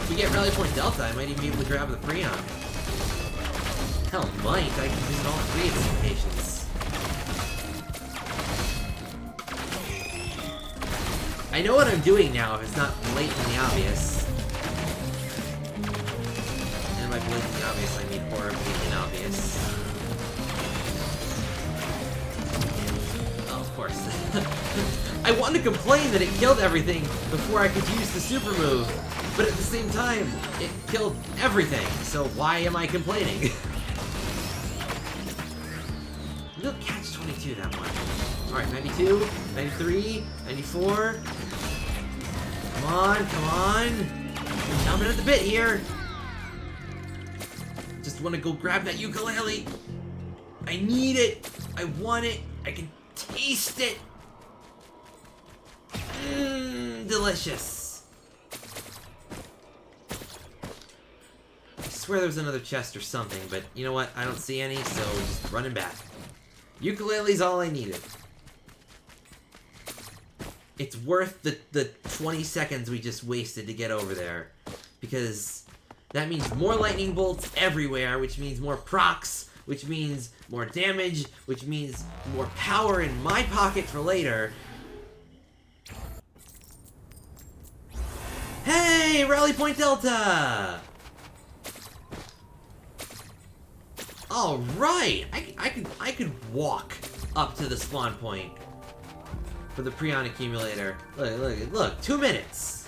[SPEAKER 1] If we get Rally Point Delta, I might even be able to grab the Prion. Hell, might. I can visit all 3 of these locations. I know what I'm doing now if it's not blatantly obvious. And by blatantly obvious, I mean horribly inobvious. Oh, of course. I want to complain that it killed everything before I could use the super move, but at the same time, it killed everything, so why am I complaining? You don't catch 22 that much. Alright, 92, 93, 94. Come on, come on. I'm jumping at the bit here. Just want to go grab that ukulele. I need it. I want it. I can taste it. Delicious. I swear there was another chest or something, but you know what? I don't see any, so just running back. Ukulele's all I needed. It's worth the 20 seconds we just wasted to get over there. Because that means more lightning bolts everywhere, which means more procs, which means more damage, which means more power in my pocket for later. Hey, Rally Point Delta! All right, I could walk up to the spawn point for the Prion accumulator. Look, 2 minutes.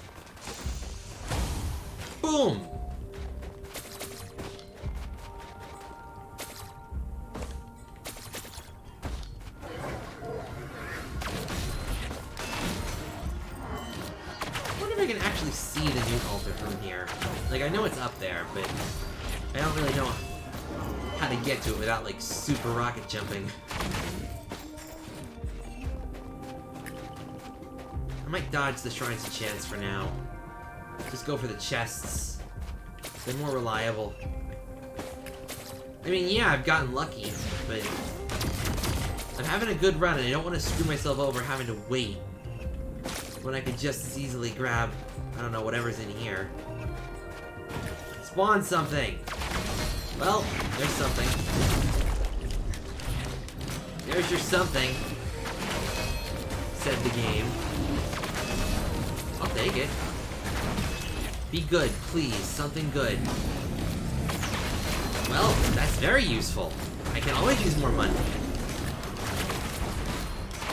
[SPEAKER 1] Boom. I wonder if I can actually see the new altar from here. Like, I know it's up there, but I don't really know how to get to it without, like, super rocket jumping. I might dodge the Shrines of Chance for now. Just go for the chests. They're more reliable. I mean, yeah, I've gotten lucky, but I'm having a good run and I don't want to screw myself over having to wait when I could just as easily grab, I don't know, whatever's in here. Spawn something! Well, there's something. There's your something, said the game. I'll take it. Be good, please. Something good. Well, that's very useful. I can always use more money.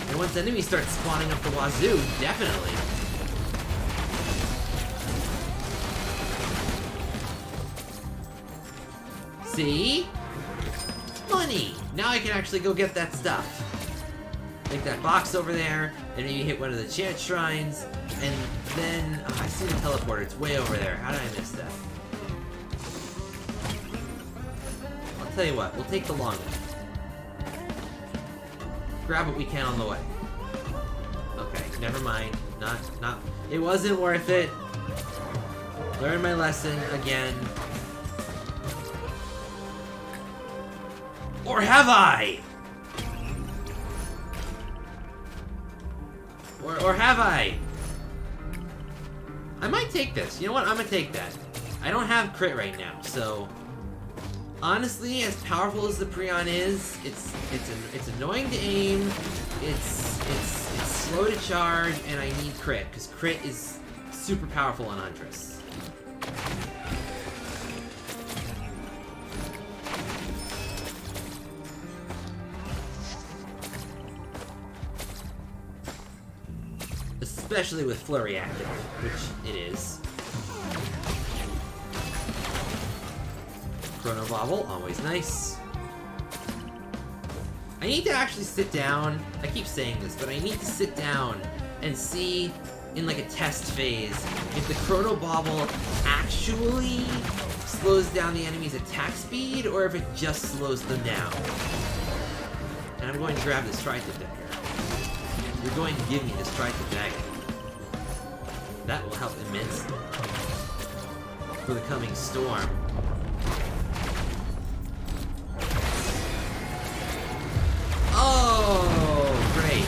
[SPEAKER 1] And once enemies start spawning up the wazoo, definitely. See? Money! Now I can actually go get that stuff. Like that box over there, and then you hit one of the chant shrines, and then... Oh, I see the teleporter. It's way over there. How did I miss that? I'll tell you what. We'll take the long one. Grab what we can on the way. Okay, never mind. Not. It wasn't worth it. Learn my lesson again. Or have I? Or have I? I might take this. You know what? I'm gonna take that. I don't have crit right now, so honestly, as powerful as the Prion is, it's annoying to aim. It's slow to charge, and I need crit because crit is super powerful on Huntress. Especially with Flurry active, which it is. Chrono Bobble, always nice. I need to actually sit down. I keep saying this, but I need to sit down and see in like a test phase if the Chrono Bobble actually slows down the enemy's attack speed or if it just slows them down. And I'm going to grab the Strike-It Dagger. You're going to give me the Strike-It Dagger. That will help immensely for the coming storm. Oh, great.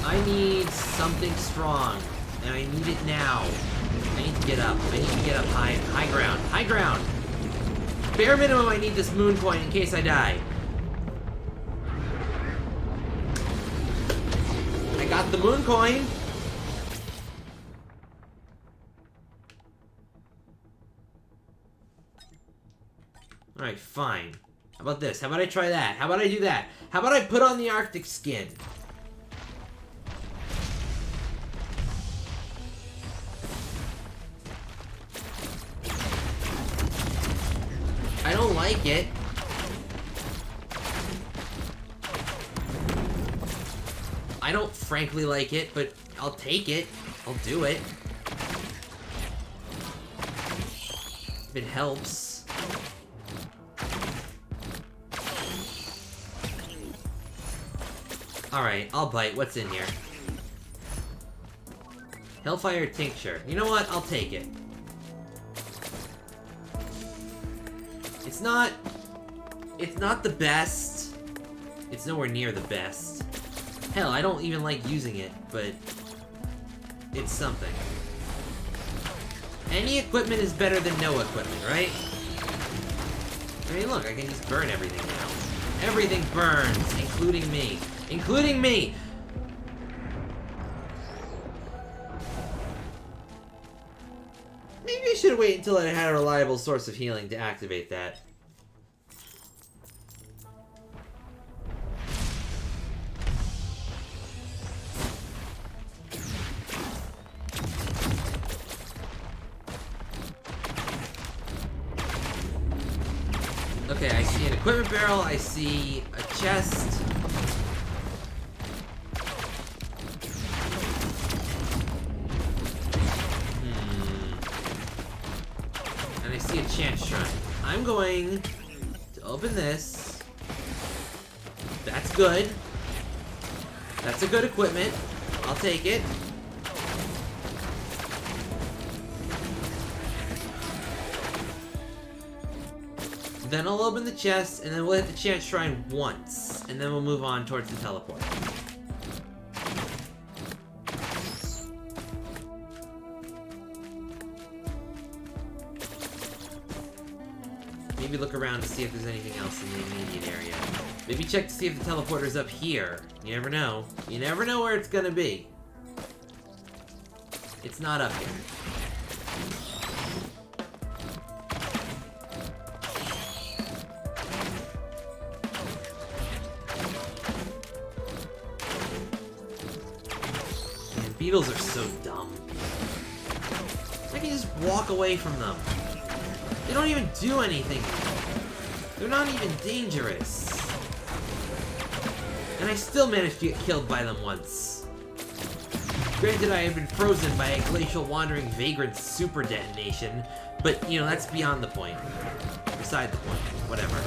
[SPEAKER 1] I need something strong, and I need it now. I need to get up. I need to get up high. High ground. High ground! Bare minimum, I need this moon coin in case I die. I got the moon coin! Alright, fine. How about this? How about I try that? How about I do that? How about I put on the Arctic skin? I don't like it. I don't frankly like it, but I'll take it. I'll do it. If it helps. Alright, I'll bite. What's in here? Hellfire Tincture. You know what? I'll take it. It's not the best. It's nowhere near the best. Hell, I don't even like using it, but it's something. Any equipment is better than no equipment, right? I mean, look, I can just burn everything now. Everything burns, including me. Including me! Maybe I should wait until I had a reliable source of healing to activate that. Okay, I see an equipment barrel, I see a chest. And I see a chance shrine. I'm going to open this. That's good. That's a good equipment. I'll take it. Then I'll open the chest, and then we'll hit the chance shrine once, and then we'll move on towards the teleport. Maybe look around to see if there's anything else in the immediate area. Maybe check to see if the teleporter's up here. You never know. You never know where it's gonna be. It's not up here. Beetles are so dumb. I can just walk away from them. They don't even do anything. They're not even dangerous. And I still managed to get killed by them once. Granted, I have been frozen by a glacial wandering vagrant super detonation, but, you know, that's beyond the point. Beside the point. Whatever.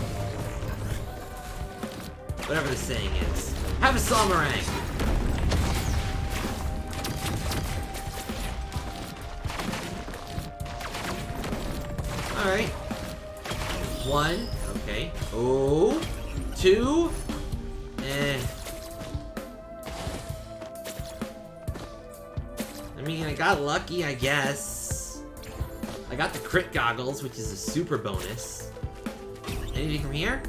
[SPEAKER 1] Whatever the saying is. Have a Salmarang! Alright. 1. Okay. Oh. 2. I mean, I got lucky, I guess. I got the crit goggles, which is a super bonus. Anything from here?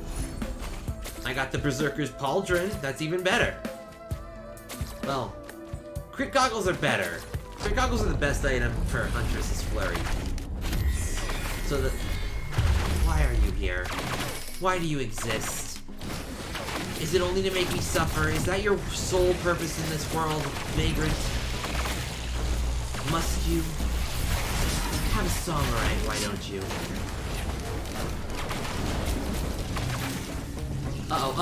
[SPEAKER 1] I got the Berserker's Pauldron. That's even better. Well, crit goggles are better. Crit goggles are the best item for Huntress's Flurry. So the... Why are you here? Why do you exist? Is it only to make me suffer? Is that your sole purpose in this world, Vagrant? Must you? Have a Salmarang, why don't you? Oh.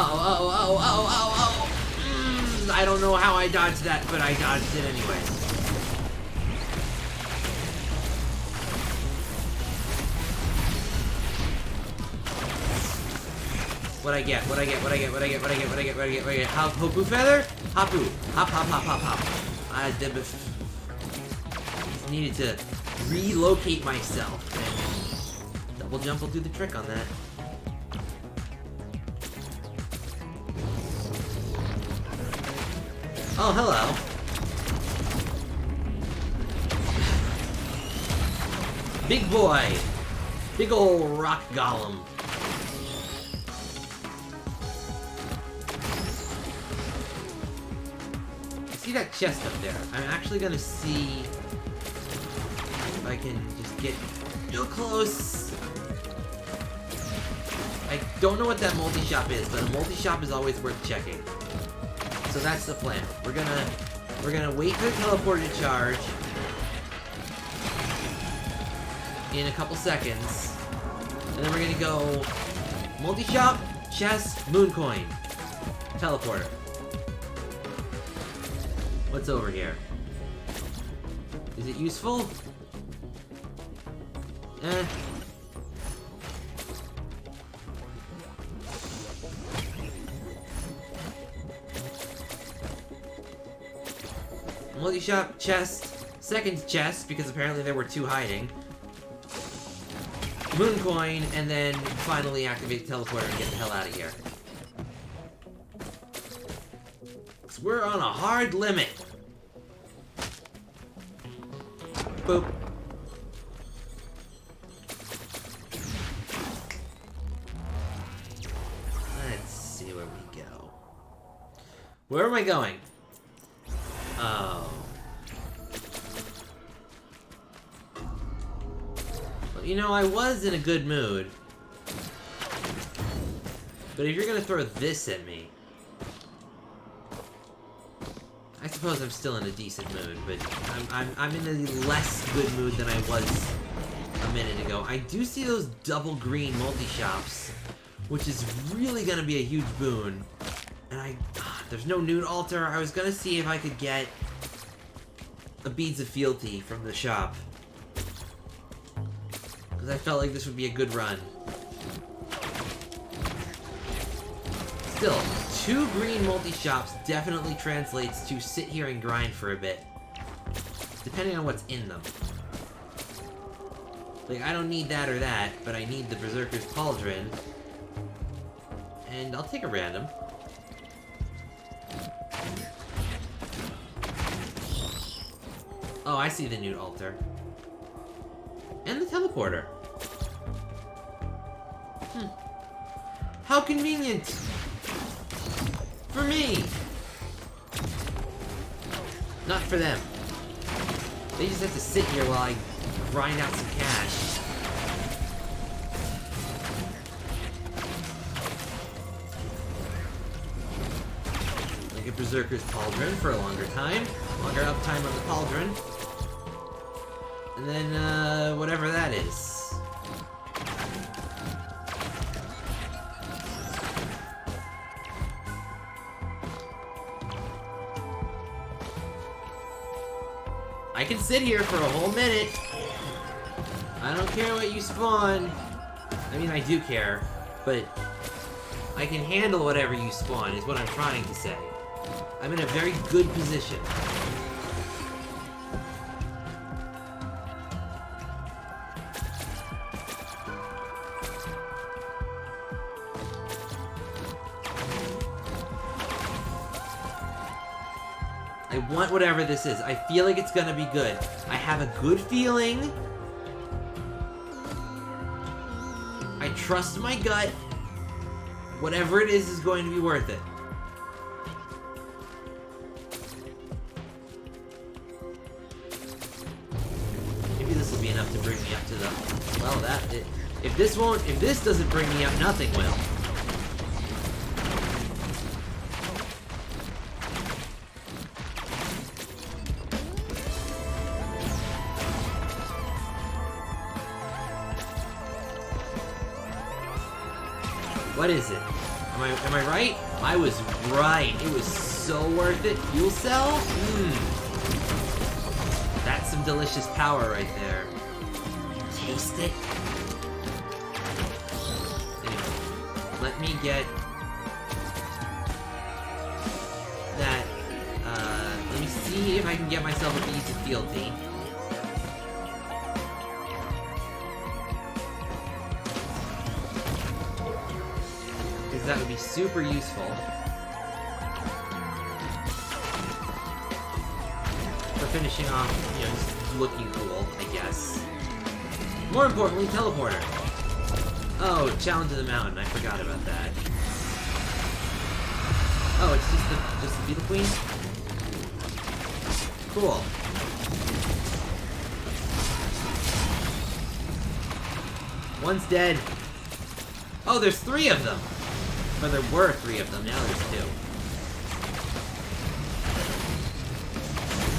[SPEAKER 1] I don't know how I dodged that, but I dodged it anyways. What I get? Hopu feather? Hapu. Hop. I needed to relocate myself. And double jump will do the trick on that. Oh, hello. Big boy. Big ol' rock golem. See that chest up there? I'm actually gonna see if I can just get real close. I don't know what that multi-shop is, but a multi-shop is always worth checking. So that's the plan. We're gonna wait for the teleporter to charge in a couple seconds, and then we're gonna go multi-shop, chest, moon coin, teleporter. What's over here? Is it useful? Multi-shop, chest, second chest, because apparently there were two hiding. Moon coin, and then finally activate the teleporter and get the hell out of here. So we're on a hard limit. Boop. Let's see where we go. Where am I going? Oh. Well, you know, I was in a good mood. But if you're gonna throw this at me... I suppose I'm still in a decent mood, but I'm in a less good mood than I was a minute ago. I do see those double green multi-shops, which is really gonna be a huge boon. And there's no nude altar. I was gonna see if I could get a Beads of Fealty from the shop, because I felt like this would be a good run. Still, 2 green multi-shops definitely translates to sit here and grind for a bit, depending on what's in them. Like, I don't need that or that, but I need the Berserker's Pauldron, and I'll take a random. Oh, I see the nude altar. And the teleporter. How convenient! For me! Not for them. They just have to sit here while I grind out some cash. Like a Berserker's Pauldron for a longer time. Longer uptime on the Pauldron. And then, whatever that is. I can sit here for a whole minute. I don't care what you spawn. I mean, I do care, but I can handle whatever you spawn, is what I'm trying to say. I'm in a very good position. I want whatever this is. I feel like it's gonna be good. I have a good feeling. I trust my gut. Whatever it is going to be worth it. Maybe this will be enough to bring me up to the... Well, if this doesn't bring me up, nothing will. What is it? Am I right? I was right. It was so worth it. Fuel cell? That's some delicious power right there. Taste it. Anyway, let me get that. Let me see if I can get myself a Beads of Fealty. That would be super useful for finishing off, you know, just looking cool, I guess. More importantly, teleporter. Oh, Challenge of the Mountain. I forgot about that. Oh, it's just the Beetle Queen? Cool. One's dead. Oh, there's 3 of them. But there were 3 of them, now there's 2.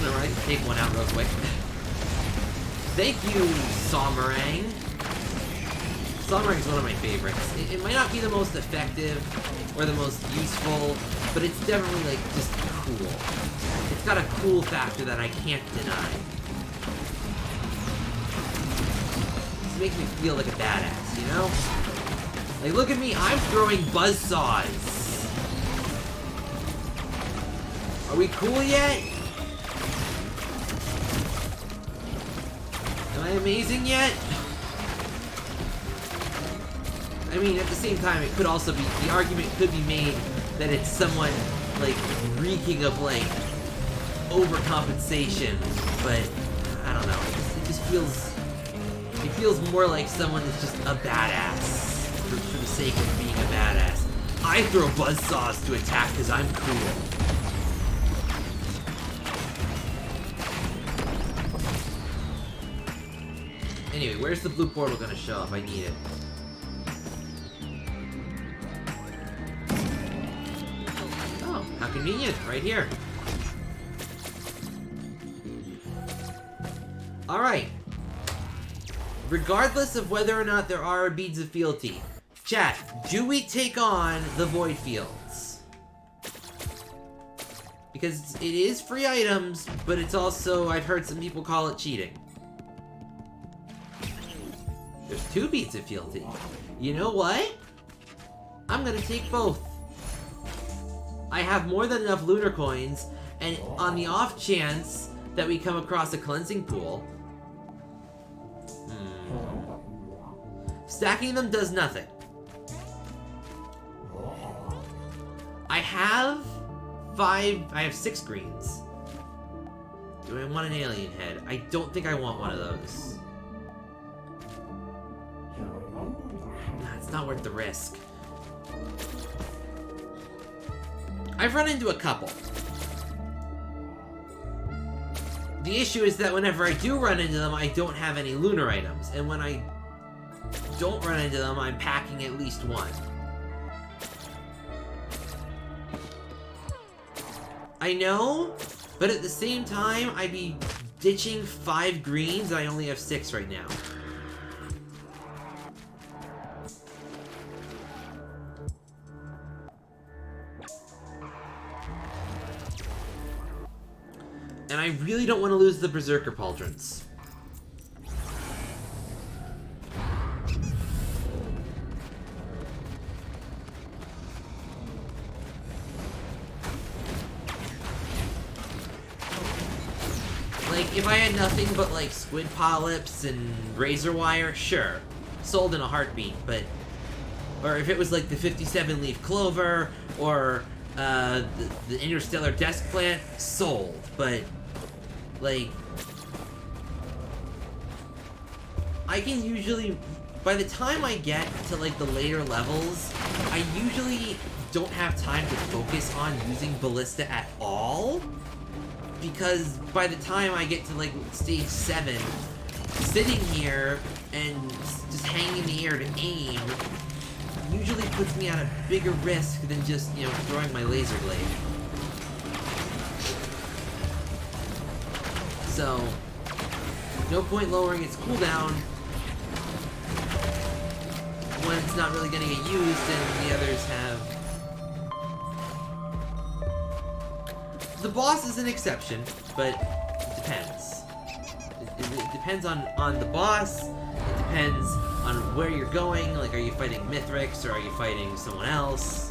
[SPEAKER 1] Alright, take one out real quick. Thank you, Somerang. Somerang's one of my favorites. It might not be the most effective or the most useful, but it's definitely, like, just cool. It's got a cool factor that I can't deny. It makes me feel like a badass, you know? Like, look at me, I'm throwing buzzsaws. Are we cool yet? Am I amazing yet? I mean, at the same time, it could also be, the argument could be made that it's someone, like, reeking of, like, overcompensation, but, I don't know, it just feels more like someone that's just a badass. For the sake of being a badass. I throw buzzsaws to attack because I'm cool. Anyway, where's the blue portal gonna show up? I need it. Oh, how convenient. Right here. Alright. Regardless of whether or not there are Beads of Fealty, chat, do we take on the Void Fields? Because it is free items, but it's also, I've heard some people call it cheating. There's 2 Beads of Fealty. You know what? I'm gonna take both. I have more than enough lunar coins, and on the off chance that we come across a cleansing pool, stacking them does nothing. I have 6 greens. Do I want an alien head? I don't think I want one of those. Nah, it's not worth the risk. I've run into a couple. The issue is that whenever I do run into them, I don't have any lunar items, and when I don't run into them, I'm packing at least one. I know, but at the same time, I'd be ditching 5 greens, and I only have 6 right now. And I really don't want to lose the Berserker Pauldrons. Like, if I had nothing but, like, squid polyps and razor wire, sure. Sold in a heartbeat, but... Or if it was, like, the 57-leaf clover, or, the interstellar desk plant, sold. But, like... I can usually... By the time I get to, like, the later levels, I usually don't have time to focus on using Ballista at all. Because by the time I get to, like, stage 7, sitting here and just hanging in the air to aim usually puts me at a bigger risk than just, you know, throwing my laser blade. So, no point lowering its cooldown when it's not really gonna get used and the others have... The boss is an exception, but it depends. It depends on the boss, it depends on where you're going, like are you fighting Mithrix or are you fighting someone else?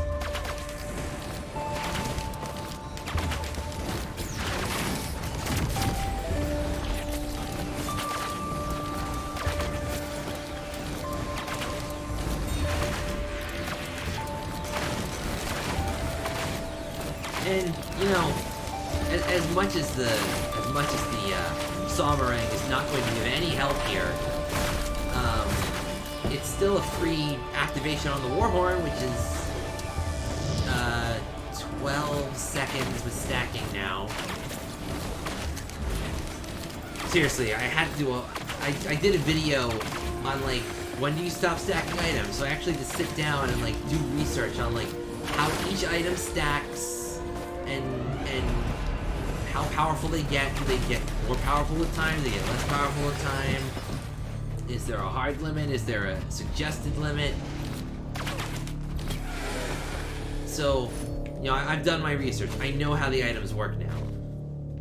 [SPEAKER 1] And, you know, as much as the Somerang is not going to give any help here, it's still a free activation on the Warhorn, which is 12 seconds with stacking now. Seriously, I had to do I did a video on, like, when do you stop stacking items? So I actually had to sit down and, like, do research on, like, how each item stacks and how powerful they get. Do they get more powerful with time? Do they get less powerful with time? Is there a hard limit? Is there a suggested limit? So, you know, I've done my research. I know how the items work now.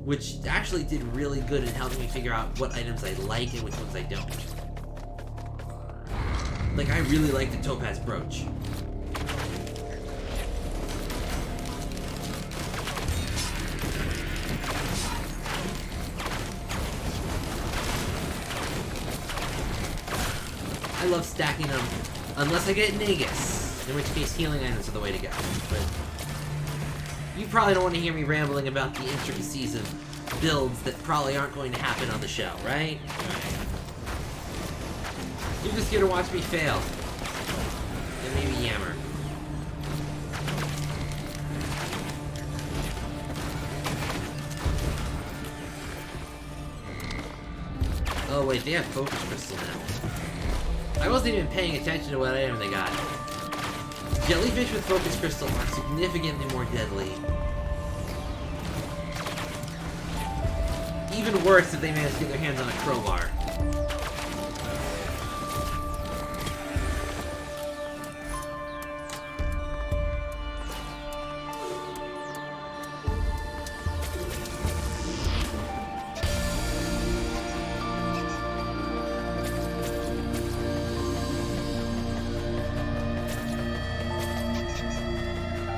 [SPEAKER 1] Which actually did really good in helping me figure out what items I like and which ones I don't. Like, I really like the Topaz Brooch. I love stacking them, unless I get Nagus, in which case healing items are the way to go. But you probably don't want to hear me rambling about the intricacies of builds that probably aren't going to happen on the show, right? You're just here to watch me fail. And maybe yammer. Oh wait, they have Focus Crystal now. I wasn't even paying attention to what item they got. Jellyfish with Focus Crystal are significantly more deadly. Even worse if they manage to get their hands on a crowbar.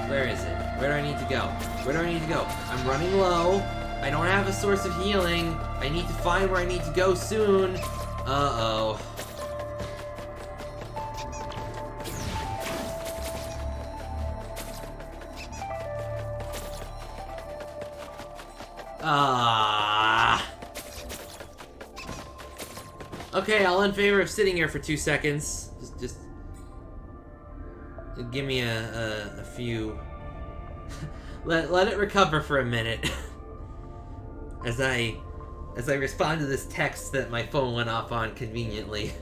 [SPEAKER 1] Where is it? Where do I need to go? Where do I need to go? I'm running low. I don't have a source of healing. I need to find where I need to go soon. Uh-oh. Okay, I'll in favor of sitting here for 2 seconds. Just give me a few. let it recover for a minute. as I respond to this text that my phone went off on conveniently.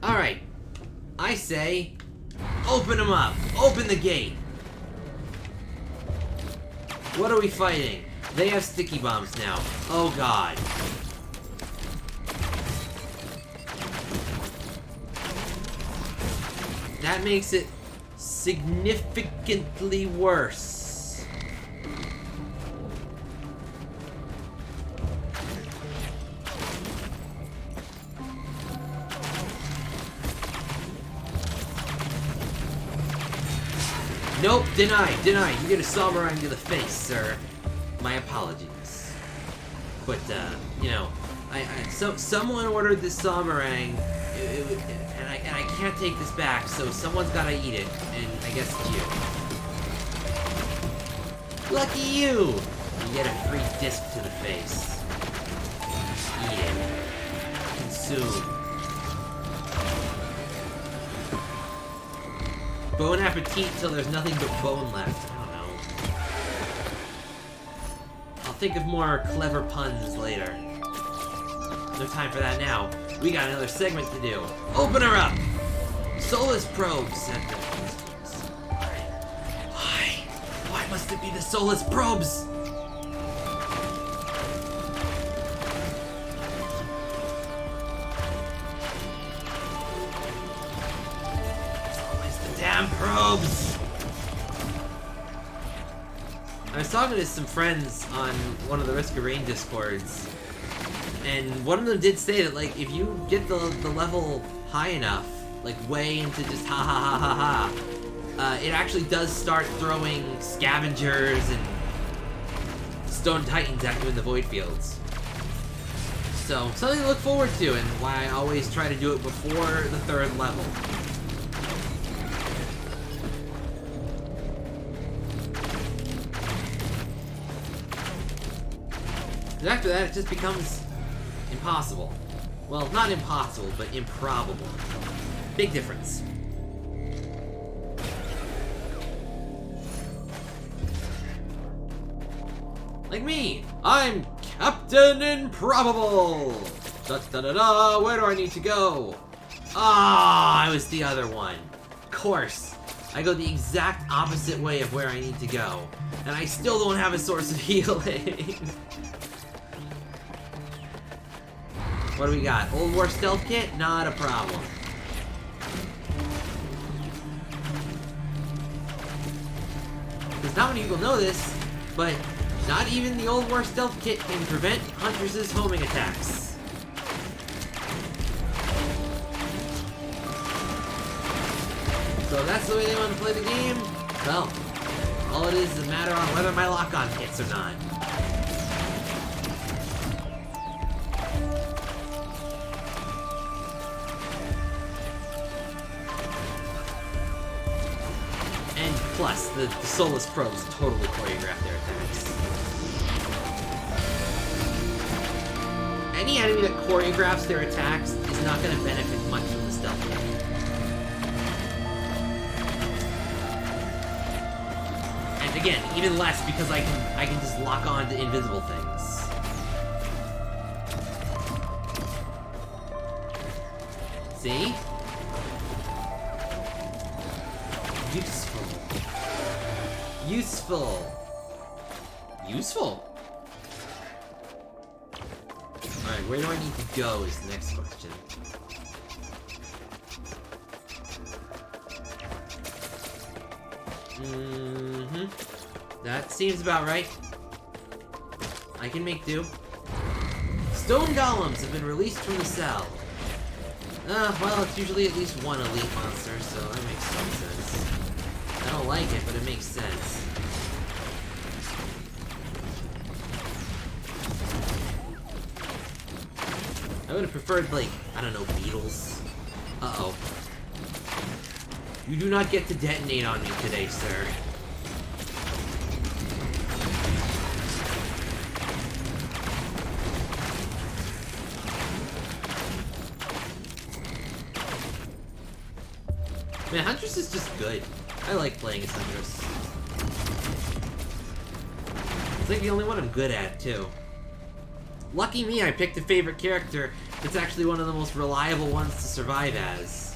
[SPEAKER 1] Alright. I say, open them up. Open the gate. What are we fighting? They have sticky bombs now. Oh god. That makes it significantly worse. Nope, denied. You get a Samurai to the face, sir. My apologies. But, you know, someone ordered this Samurai, and I can't take this back, so someone's gotta eat it, and I guess it's you. Lucky you! You get a free disc to the face. Eat it. Consume. Bon appetit till there's nothing but bone left. I don't know. I'll think of more clever puns later. No time for that now. We got another segment to do. Open her up! Solus probes sent them. Why? Why must it be the Solus probes? Damn probes! I was talking to some friends on one of the Risk of Rain discords, and one of them did say that, like, if you get the level high enough, like way into just ha ha ha ha ha, it actually does start throwing scavengers and stone titans at you in the void fields. So, something to look forward to, and why I always try to do it before the 3rd level. After that, it just becomes impossible. Well, not impossible, but improbable. Big difference. Like me, I'm Captain Improbable! Da-da-da-da, where do I need to go? Ah, I was the other one. Of course. I go the exact opposite way of where I need to go. And I still don't have a source of healing. What do we got? Old War Stealth Kit? Not a problem. Because not many people know this, but not even the Old War Stealth Kit can prevent Huntress's homing attacks. So if that's the way they want to play the game, well, all it is a matter on whether my lock-on hits or not. Plus, the Solus probes totally choreograph their attacks. Any enemy that choreographs their attacks is not going to benefit much from the stealth kit. And again, even less because I can just lock on to invisible things. See? Useful. Alright, where do I need to go is the next question. That seems about right. I can make do. Stone golems have been released from the cell. Well, it's usually at least one elite monster, so that makes some sense. I don't like it, but it makes sense. I would have preferred, like, I don't know, beetles. Uh-oh. You do not get to detonate on me today, sir. Man, Huntress is just good. I like playing as Huntress. It's like the only one I'm good at, too. Lucky me, I picked a favorite character that's actually one of the most reliable ones to survive as.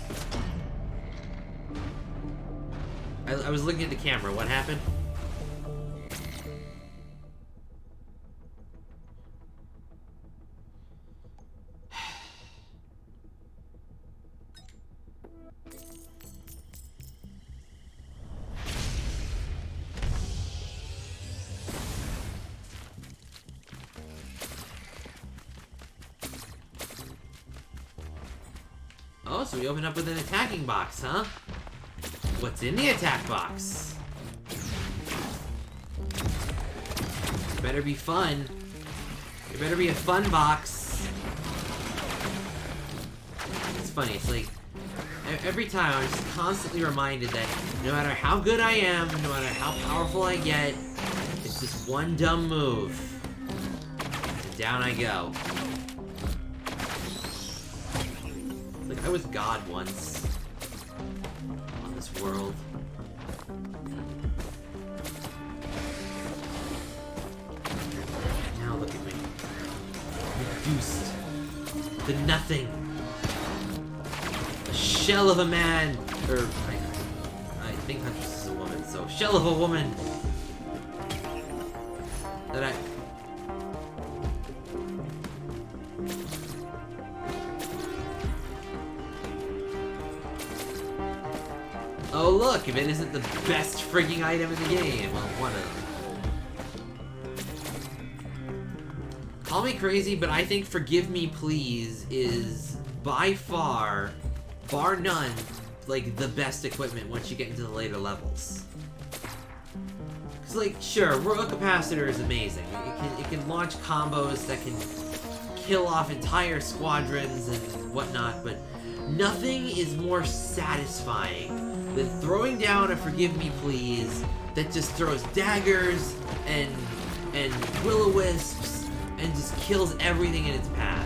[SPEAKER 1] I was looking at the camera. What happened? Oh, so we open up with an attacking box, huh? What's in the attack box? It better be fun. It better be a fun box. It's funny, it's like, every time I'm just constantly reminded that no matter how good I am, no matter how powerful I get, it's just one dumb move. And down I go. Like, I was God once. On this world. Now look at me. Reduced to nothing. A shell of a man. Or, I think Huntress is a woman, so shell of a woman. That I... Oh look, if it isn't the best frigging item in the game. Well, one of them. Call me crazy, but I think Forgive Me Please is by far, bar none, like the best equipment once you get into the later levels. Cause like, sure, Royal Capacitor is amazing. It can launch combos that can kill off entire squadrons and whatnot, but nothing is more satisfying than throwing down a Forgive Me Please that just throws daggers and will-o-wisps and just kills everything in its path.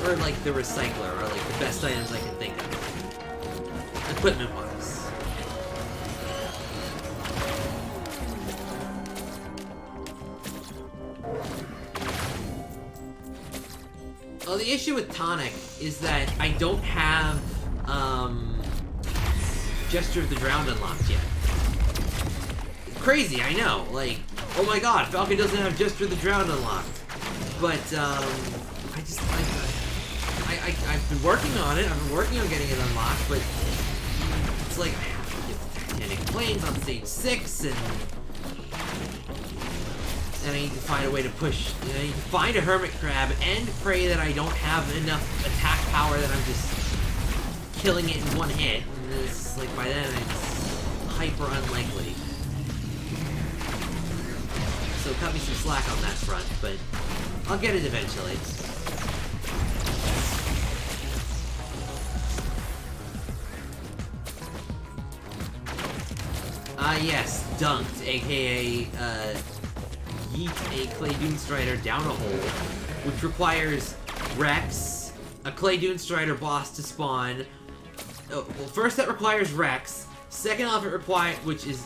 [SPEAKER 1] Or like the recycler are like the best items I can think of. Equipment wise. Well, the issue with Tonic is that I don't have Gesture of the Drowned unlocked yet. Crazy, I know. Like, oh my god, Falcon doesn't have Gesture of the Drowned unlocked. But I've been working on it. I've been working on getting it unlocked, but it's like I have to get the Titanic Plains on stage 6, and I need to find a way to push. You know, I need to find a Hermit Crab and pray that I don't have enough attack power that I'm just killing it in one hit. And it's like by then it's hyper unlikely. So cut me some slack on that front, but I'll get it eventually. Yes, Dunked, aka, yeet a Clay Dunestrider down a hole, which requires Rex, a Clay Dunestrider boss to spawn. Oh, well, first that requires Rex, second off it requires, which is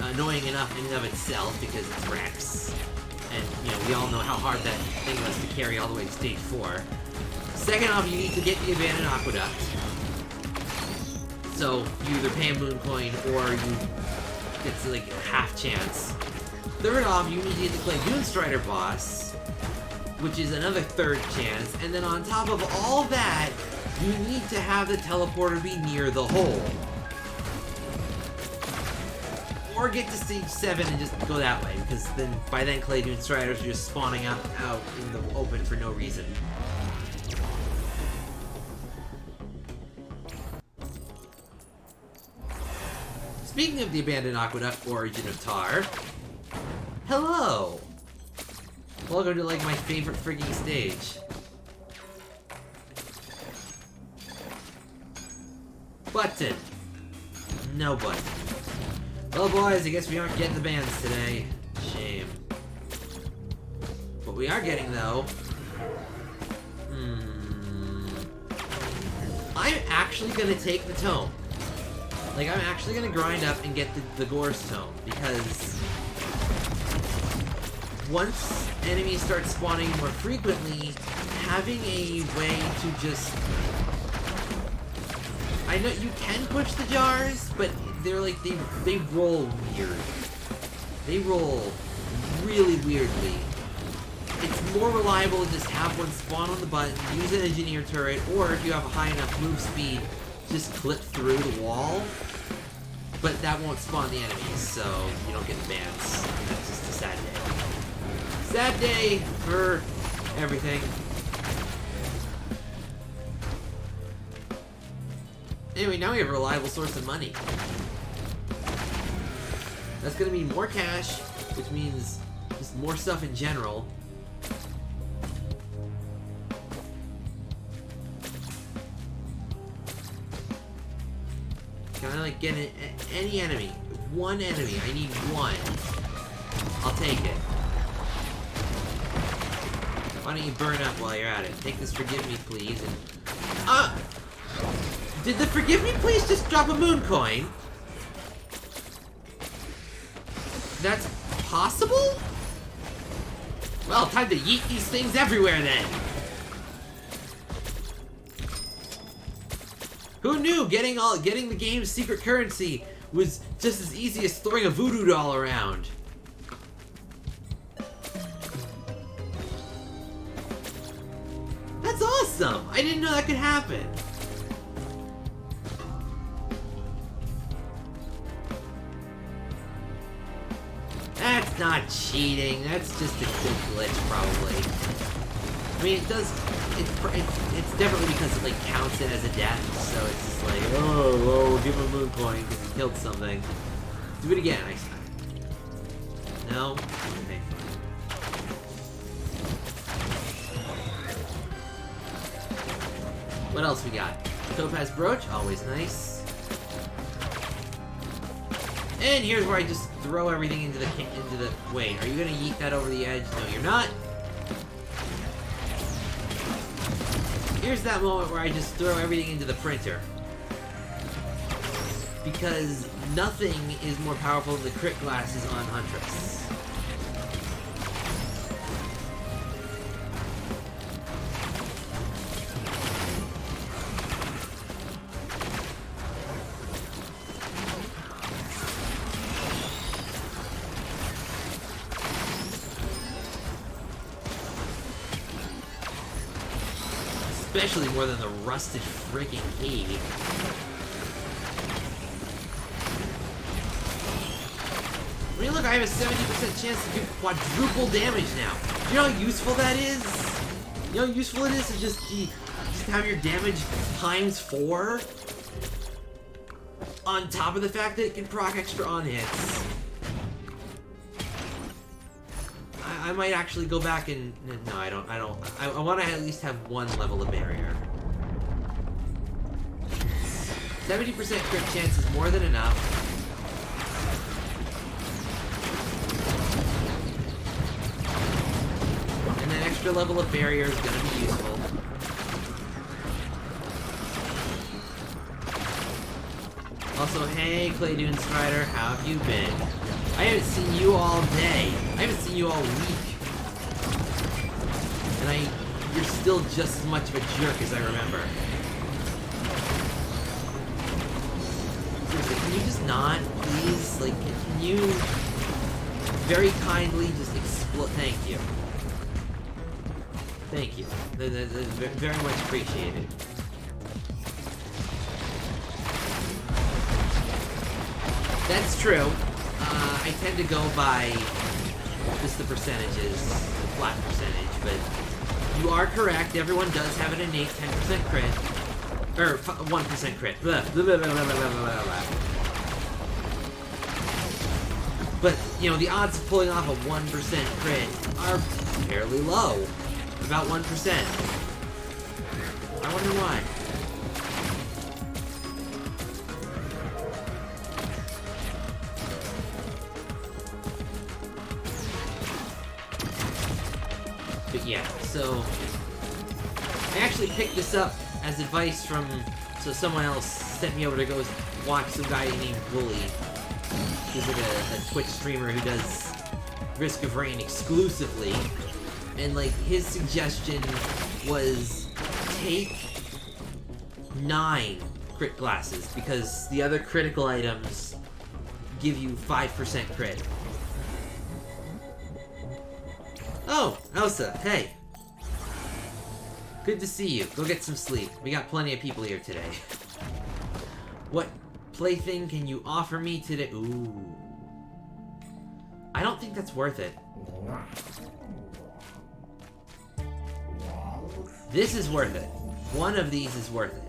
[SPEAKER 1] annoying enough in and of itself, because it's Rex. And, you know, we all know how hard that thing was to carry all the way to stage 4. Second off, you need to get the Abandoned Aqueduct. So, you either pay a moon coin, or you get to, like, a half chance. Third off, you need to get the Clay Dunestrider boss, which is another third chance. And then on top of all that, you need to have the teleporter be near the hole. Or get to stage 7 and just go that way, because then by then Clay Dunestriders are just spawning out in the open for no reason. Speaking of the Abandoned Aqueduct, Origin of Tar, hello! Welcome to, like, my favorite frigging stage. Button. No button. Well, boys, I guess we aren't getting the bands today. Shame. What we are getting, though... I'm actually gonna take the tome. Like, I'm actually gonna grind up and get the Gorz tome, because... once enemies start spawning more frequently, having a way to just... I know you can push the jars, but they're like, they roll weird. They roll really weirdly. It's more reliable to just have one spawn on the button, use an engineer turret, or if you have a high enough move speed, just clip through the wall. But that won't spawn the enemies, so you don't get the bans. That's just a sad day. Sad day for everything. Anyway, now we have a reliable source of money. That's gonna mean more cash, which means just more stuff in general. Can I, like, get any enemy? One enemy. I need one. I'll take it. Why don't you burn up while you're at it? Take this forgive me please and... Did the forgive me please just drop a moon coin? That's possible? Well, time to yeet these things everywhere then. Who knew getting the game's secret currency was just as easy as throwing a voodoo doll around? That's awesome! I didn't know that could happen. That's not cheating. That's just a good glitch, probably. I mean, it does. It's definitely because it like counts it as a death, so it's just like, oh, give him a moon coin because he killed something. Do it again. No. Okay, fine. What else we got? Topaz brooch, always nice. And here's where I just throw everything into the... Wait, are you gonna yeet that over the edge? No, you're not. Here's that moment where I just throw everything into the printer. Because nothing is more powerful than the crit glasses on Huntress. Especially more than the rusted freaking cave. I mean, look, I have a 70% chance to do quadruple damage now. You know how useful that is? You know how useful it is to just have your damage times 4? On top of the fact that it can proc extra on hits. I might actually go back and... No, I don't. I want to at least have one level of barrier. 70% crit chance is more than enough. And an extra level of barrier is going to be useful. Also, hey, Claydoon Strider, how have you been? I haven't seen you all day. I haven't seen you all week. And you're still just as much of a jerk as I remember. Seriously, can you just not, please? Like, can you very kindly just explode? Thank you. Thank you. That's very much appreciated. That's true. I tend to go by just the percentages, the flat percentage, but you are correct. Everyone does have an innate 10% crit. Or 1% crit. Blah, blah, blah, blah, blah, blah, blah. But, you know, the odds of pulling off a 1% crit are fairly low. About 1%. I wonder why. But yeah, so I actually picked this up as advice from, so someone else sent me over to go watch some guy named Wooly. He's like a Twitch streamer who does Risk of Rain exclusively. And like, his suggestion was take 9 crit glasses, because the other critical items give you 5% crit. Oh, Elsa, hey. Good to see you. Go get some sleep. We got plenty of people here today. What plaything can you offer me today? Ooh. I don't think that's worth it. This is worth it. One of these is worth it.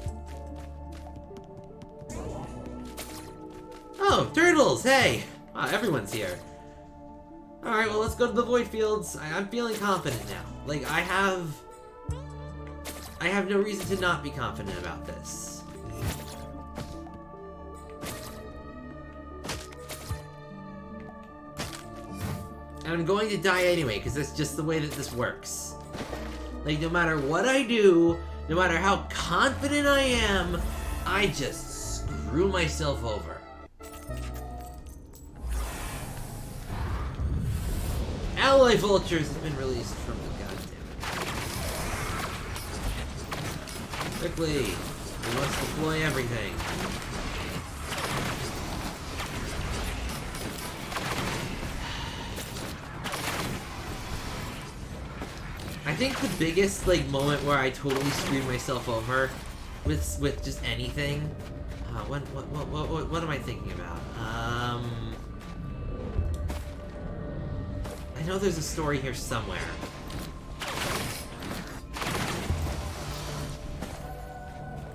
[SPEAKER 1] Oh, turtles! Hey! Wow, everyone's here. Alright, well, let's go to the Void Fields. I'm feeling confident now. Like, I have no reason to not be confident about this. And I'm going to die anyway, because that's just the way that this works. Like, no matter what I do, no matter how confident I am, I just screw myself over. Alloy Vultures has been released from the goddamn. Quickly, we must deploy everything. I think the biggest like moment where I totally screwed myself over with just anything. What am I thinking about? I know there's a story here somewhere.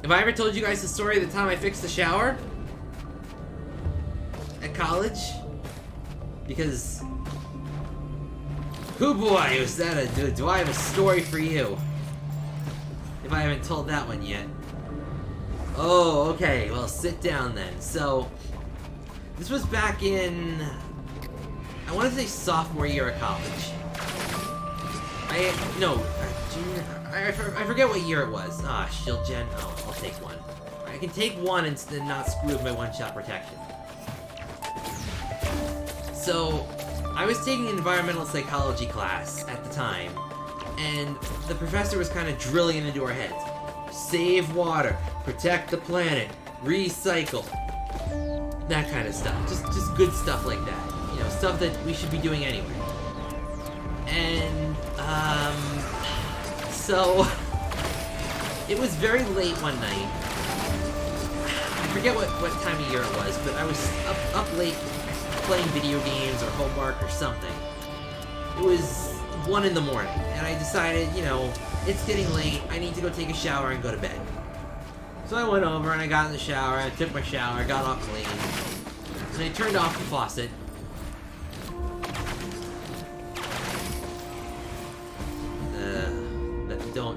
[SPEAKER 1] Have I ever told you guys the story of the time I fixed the shower? At college? Because... hoo boy, was that a... do I have a story for you? If I haven't told that one yet. Oh, okay, well sit down then. So, this was back in... I want to say sophomore year of college. Junior... I forget what year it was. Ah, shield gen. Oh, I'll take one. I can take one and then not screw with my one-shot protection. So, I was taking an environmental psychology class at the time, and the professor was kind of drilling it into our heads. Save water, protect the planet, recycle. That kind of stuff. Just good stuff like that. You know, stuff that we should be doing anyway. And, so, it was very late one night. I forget what time of year it was, but I was up late playing video games or homework or something. It was 1 in the morning, and I decided, you know, it's getting late, I need to go take a shower and go to bed. So I went over and I got in the shower, I took my shower, got all clean, and I turned off the faucet.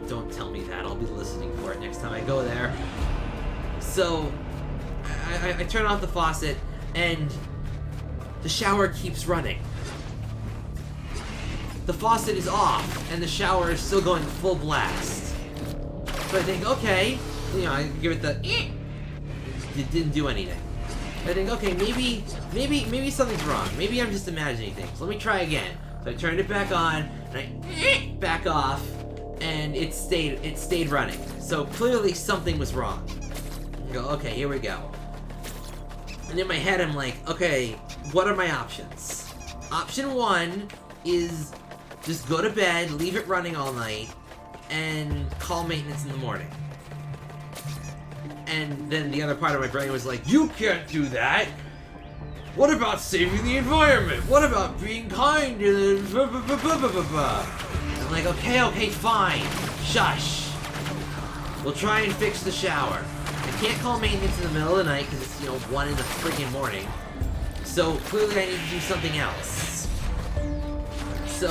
[SPEAKER 1] Don't tell me that. I'll be listening for it next time I go there. So, I turn off the faucet, and the shower keeps running. The faucet is off, and the shower is still going full blast. So I think, okay, you know, I give it the it didn't do anything. I think, okay, maybe something's wrong. Maybe I'm just imagining things. Let me try again. So I turned it back on, and I back off. And it stayed running. So clearly something was wrong. I go, okay, here we go. And in my head I'm like, okay, what are my options? Option 1 is just go to bed, leave it running all night, and call maintenance in the morning. And then the other part of my brain was like, you can't do that! What about saving the environment? What about being kind and blah, blah, blah, blah, blah, blah. I'm like, okay, fine. Shush. We'll try and fix the shower. I can't call maintenance in the middle of the night because it's, you know, 1 in the freaking morning. So clearly I need to do something else. So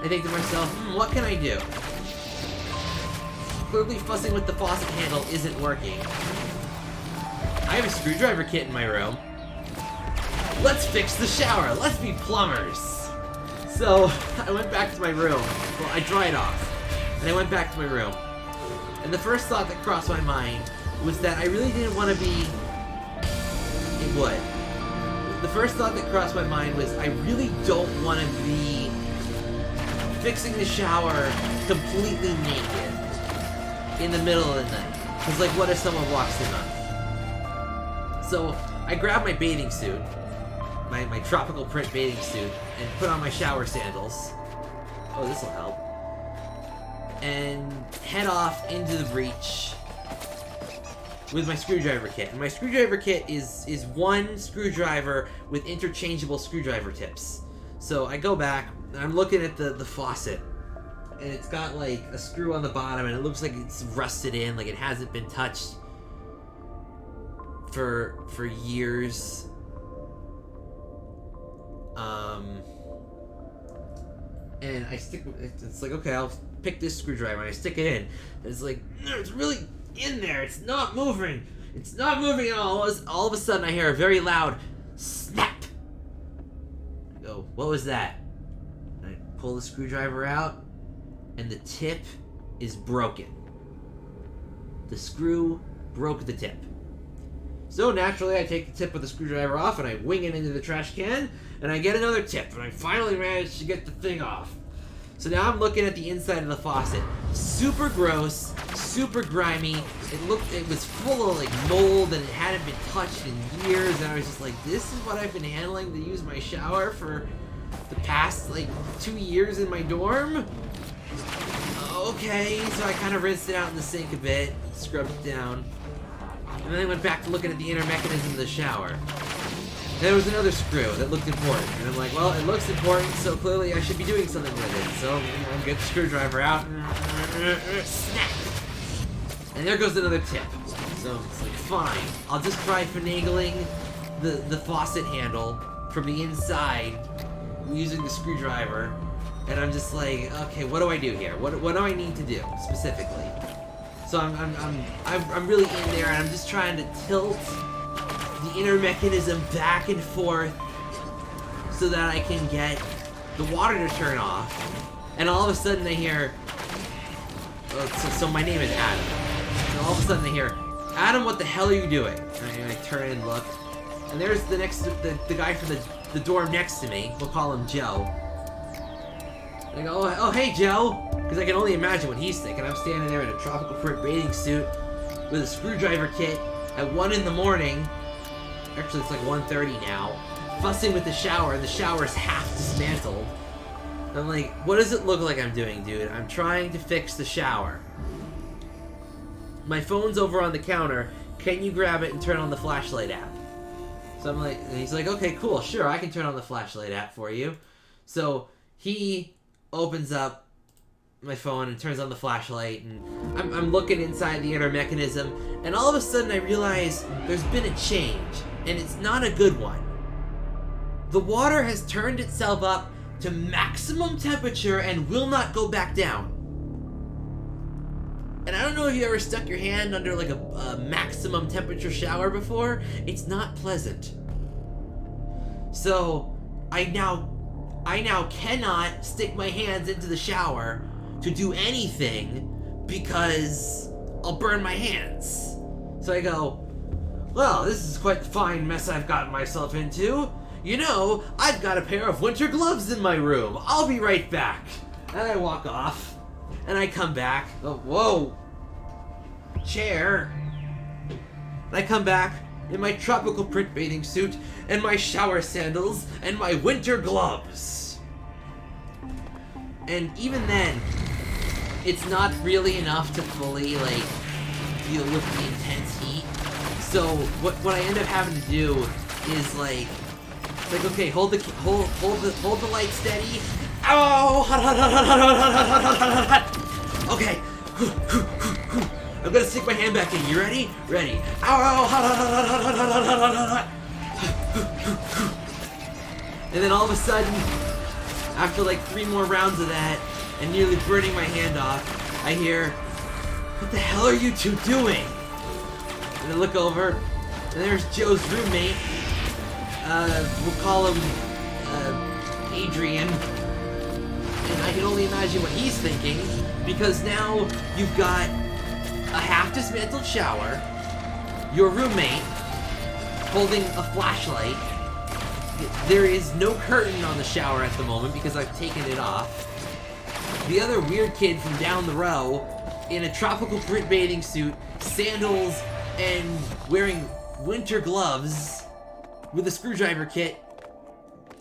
[SPEAKER 1] I think to myself, what can I do? Clearly fussing with the faucet handle isn't working. I have a screwdriver kit in my room. Let's fix the shower. Let's be plumbers. So, I went back to my room. Well, I dried off. And I went back to my room. And the first thought that crossed my mind was that I really didn't want to be... It would. The first thought that crossed my mind was I really don't want to be fixing the shower completely naked in the middle of the night. Because, like, what if someone walks in on me? So, I grabbed my bathing suit, my tropical print bathing suit, and put on my shower sandals. Oh, this'll help. And head off into the breach with my screwdriver kit. And my screwdriver kit is one screwdriver with interchangeable screwdriver tips. So I go back, and I'm looking at the faucet, and it's got like a screw on the bottom, and it looks like it's rusted in, like it hasn't been touched for years. And I stick, it's like, okay, I'll pick this screwdriver, and I stick it in, and it's like, no, it's really in there, it's not moving, it's not moving at all. All of a sudden I hear a very loud snap. I go, what was that? And I pull the screwdriver out, and the tip is broken. The screw broke the tip. So naturally I take the tip of the screwdriver off, and I wing it into the trash can, and I get another tip, and I finally managed to get the thing off. So now I'm looking at the inside of the faucet. Super gross, super grimy. It was full of like mold, and it hadn't been touched in years, and I was just like, this is what I've been handling to use my shower for the past like 2 years in my dorm? Okay, so I kind of rinsed it out in the sink a bit, scrubbed it down, and then I went back to looking at the inner mechanism of the shower. There was another screw that looked important, and I'm like, well, it looks important, so clearly I should be doing something with it. So I get the screwdriver out, snap, and there goes another tip. So it's like, fine, I'll just try finagling the faucet handle from the inside using the screwdriver, and I'm just like, okay, what do I do here? What do I need to do specifically? So I'm really in there, and I'm just trying to tilt the inner mechanism back and forth so that I can get the water to turn off. And all of a sudden I hear, so my name is Adam. And all of a sudden I hear, Adam, what the hell are you doing? And I turn and look, and there's the guy from the dorm next to me. We'll call him Joe. And I go, oh hey Joe, because I can only imagine what he's thinking. I'm standing there in a tropical print bathing suit with a screwdriver kit at 1 in the morning. Actually, it's like 1:30 now. Fussing with the shower, and the shower's half dismantled. I'm like, what does it look like I'm doing, dude? I'm trying to fix the shower. My phone's over on the counter. Can you grab it and turn on the flashlight app? So I'm like, and he's like, okay, cool, sure, I can turn on the flashlight app for you. So he opens up my phone and turns on the flashlight, and I'm looking inside the inner mechanism, and all of a sudden I realize there's been a change, and it's not a good one. The water has turned itself up to maximum temperature and will not go back down. And I don't know if you ever stuck your hand under like a maximum temperature shower before. It's not pleasant. So I now cannot stick my hands into the shower to do anything because I'll burn my hands. So I go, well, this is quite the fine mess I've gotten myself into. You know, I've got a pair of winter gloves in my room. I'll be right back. And I walk off, and I come back. Oh, whoa. Chair. And I come back in my tropical print bathing suit, and my shower sandals, and my winter gloves. And even then, it's not really enough to fully, like, deal with the intense heat. So what I end up having to do is like okay, hold the light steady. Ow! Hot. Okay. I'm gonna stick my hand back in. You ready? Ready. Ow! Hot. And then all of a sudden, after like 3 more rounds of that, and nearly burning my hand off, I hear, "What the hell are you two doing?" And I look over, and there's Joe's roommate. We'll call him Adrian. I can only imagine what he's thinking, because now you've got a half-dismantled shower, your roommate holding a flashlight. There is no curtain on the shower at the moment because I've taken it off. The other weird kid from down the row in a tropical print bathing suit, sandals, and wearing winter gloves with a screwdriver kit,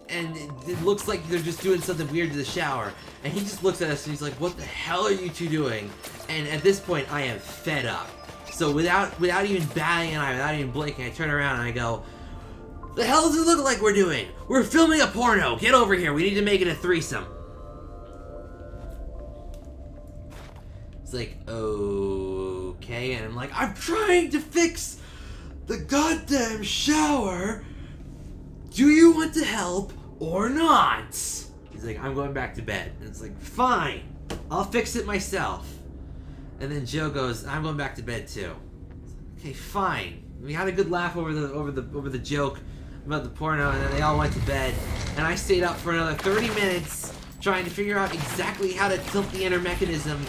[SPEAKER 1] and it looks like they're just doing something weird to the shower. And he just looks at us and he's like, "What the hell are you two doing?" And at this point, I am fed up. So without even batting an eye, without even blinking, I turn around and I go, "The hell does it look like we're doing? We're filming a porno. Get over here. We need to make it a threesome." It's like, okay. And I'm like, "I'm trying to fix the goddamn shower. Do you want to help or not?" He's like, "I'm going back to bed." And it's like, "Fine. I'll fix it myself." And then Joe goes, "I'm going back to bed too." Okay, fine. We had a good laugh over the joke about the porno, and then they all went to bed. And I stayed up for another 30 minutes trying to figure out exactly how to tilt the inner mechanism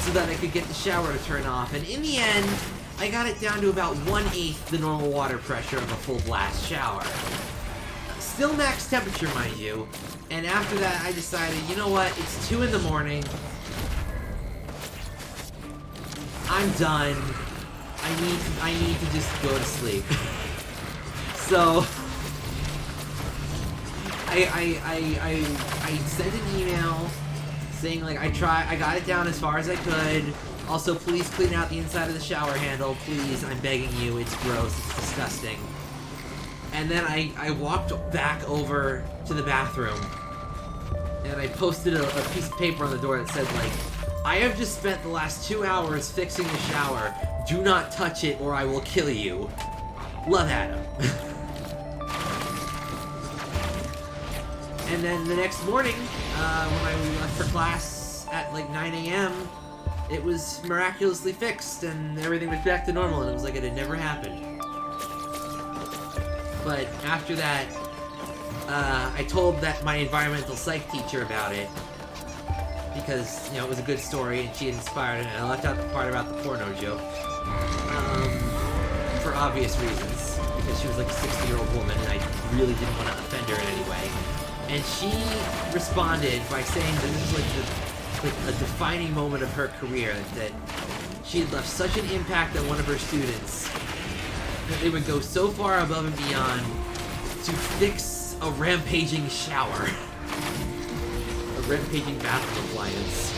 [SPEAKER 1] so that I could get the shower to turn off. And in the end, I got it down to about 1/8 the normal water pressure of a full blast shower. Still max temperature, mind you. And after that, I decided, you know what? It's 2 in the morning. I'm done. I need to just go to sleep. So I sent an email saying, like, I got it down as far as I could. Also, please clean out the inside of the shower handle. Please, I'm begging you. It's gross. It's disgusting. And then I walked back over to the bathroom, and I posted a piece of paper on the door that said, like, "I have just spent the last 2 hours fixing the shower. Do not touch it or I will kill you. Love, Adam." And then the next morning, when I left for class at like 9 a.m., it was miraculously fixed and everything was back to normal, and it was like it had never happened. But after that, I told my environmental psych teacher about it because, you know, it was a good story and she had inspired it, and I left out the part about the porno joke for obvious reasons, because she was like a 60-year-old woman and I really didn't want to offend her in any way. And she responded by saying that this was like a defining moment of her career, that she had left such an impact on one of her students that they would go so far above and beyond to fix a rampaging shower. A rampaging bathroom appliance.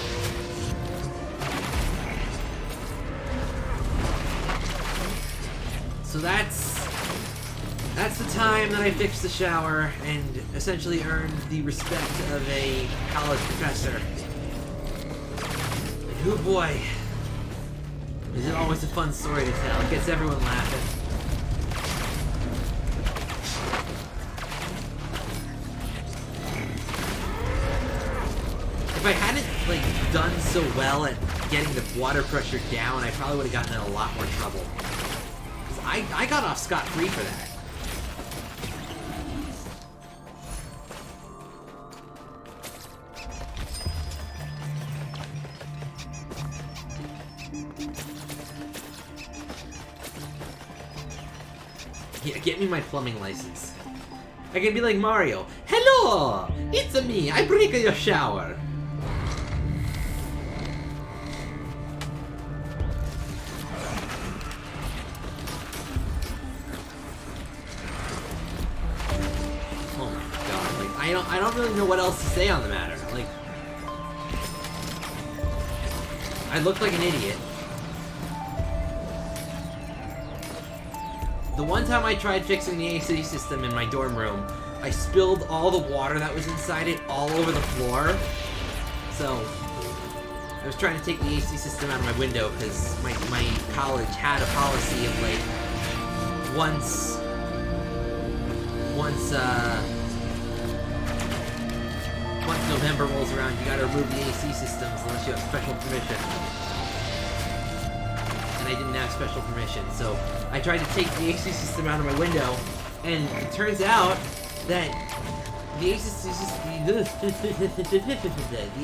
[SPEAKER 1] So that's the time that I fixed the shower and essentially earned the respect of a college professor. And oh boy, is it always a fun story to tell. It gets everyone laughing. If I hadn't, like, done so well at getting the water pressure down, I probably would have gotten in a lot more trouble. Because I got off scot-free for that. Yeah, get me my plumbing license. I can be like Mario. "Hello! It's me! I break your shower!" Oh my god, like, I don't really know what else to say on the matter. Like, I look like an idiot. The one time I tried fixing the AC system in my dorm room, I spilled all the water that was inside it all over the floor. So I was trying to take the AC system out of my window because my college had a policy of, like, once November rolls around, you gotta remove the AC systems unless you have special permission. And I didn't have special permission, so I tried to take the AC system out of my window, and it turns out that The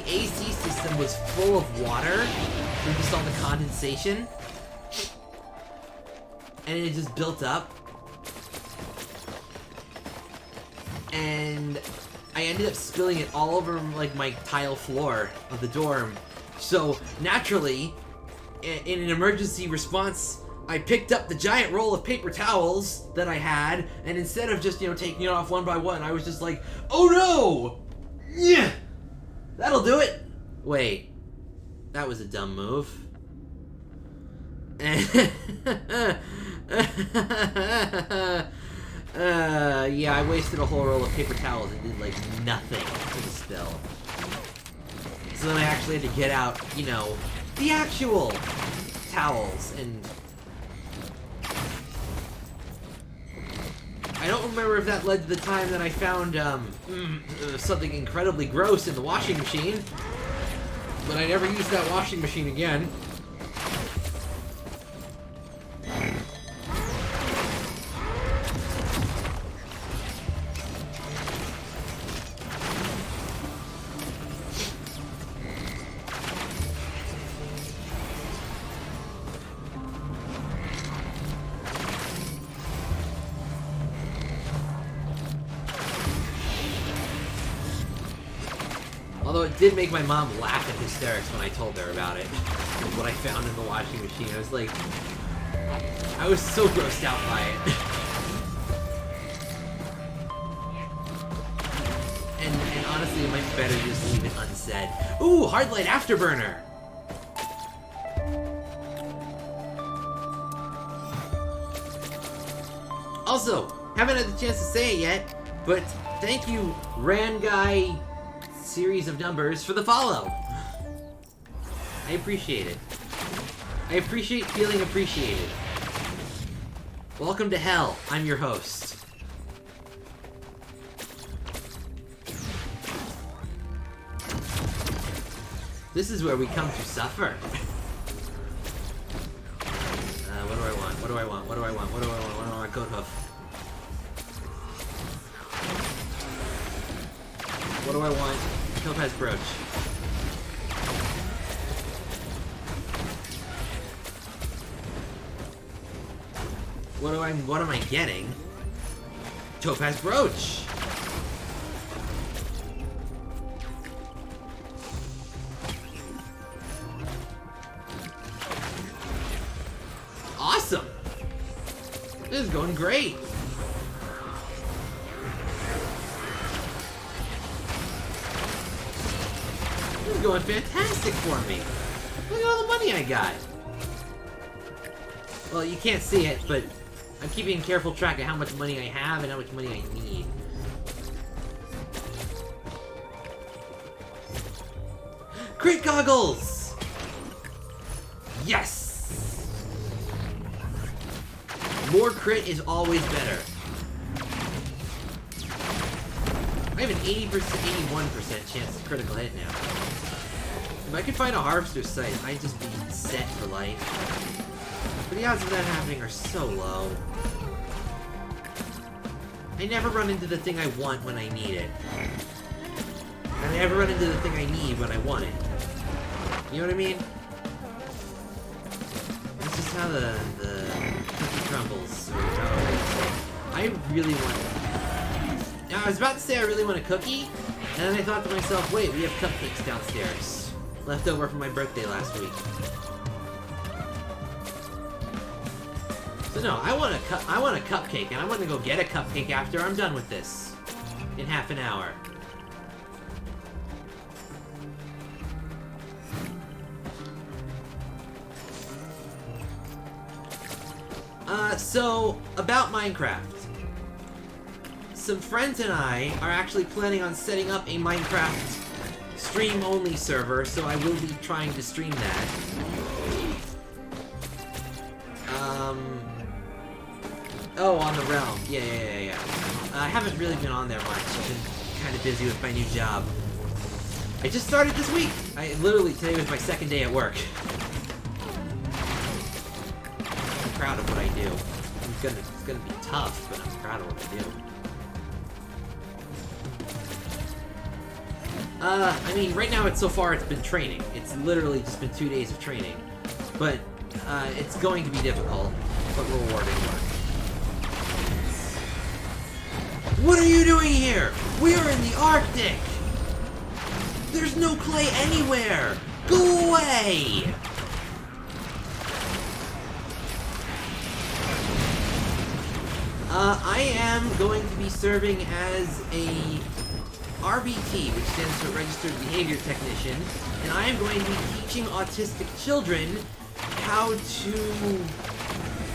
[SPEAKER 1] AC system was full of water from just all the condensation, and it just built up. And I ended up spilling it all over like my tile floor of the dorm. So naturally, in an emergency response, I picked up the giant roll of paper towels that I had, and instead of just, taking it off one by one, I was just like, oh no! Yeah! That'll do it! Wait. That was a dumb move. Yeah, I wasted a whole roll of paper towels and did, like, nothing to the spill. So then I actually had to get out, the actual towels, and I don't remember if that led to the time that I found, something incredibly gross in the washing machine, but I never used that washing machine again. Although it did make my mom laugh in hysterics when I told her about it. What I found in the washing machine. I was like... I was so grossed out by it. and honestly, it might be better to just leave it unsaid. Ooh, Hardlight Afterburner! Also, haven't had the chance to say it yet, but thank you, Ranguy series of numbers, for the follow. I appreciate it. I appreciate feeling appreciated. Welcome to hell. I'm your host. This is where we come to suffer. What do I want? What do I want? What do I want? What do I want? What do I want? Goat hoof. What do I want? Topaz brooch. What am I getting? Topaz brooch. Awesome. This is going great. This is going fantastic for me. Look at all the money I got. Well, you can't see it, but I'm keeping careful track of how much money I have and how much money I need. Crit goggles! Yes! More crit is always better. I have an 80%, 81% chance of critical hit now. If I could find a harvester site, I'd just be set for life. But the odds of that happening are so low. I never run into the thing I want when I need it. And I never run into the thing I need when I want it. You know what I mean? That's just how the cookie crumbles. Or I really want... Now, I was about to say I really want a cookie, and then I thought to myself, wait, we have cupcakes downstairs. Left over from my birthday last week. So no, I want a cupcake, and I want to go get a cupcake after I'm done with this. In half an hour. So, about Minecraft. Some friends and I are actually planning on setting up a Minecraft stream-only server, so I will be trying to stream that. Oh, on the Realm. Yeah. I haven't really been on there much. I've been kind of busy with my new job. I just started this week. Today was my second day at work. I'm proud of what I do. It's gonna be tough, but I'm proud of what I do. I mean, right now so far it's been training. It's literally just been 2 days of training. But, it's going to be difficult, but rewarding work. What are you doing here? We are in the Arctic! There's no clay anywhere! Go away! I am going to be serving as a RBT, which stands for Registered Behavior Technician, and I am going to be teaching autistic children how to...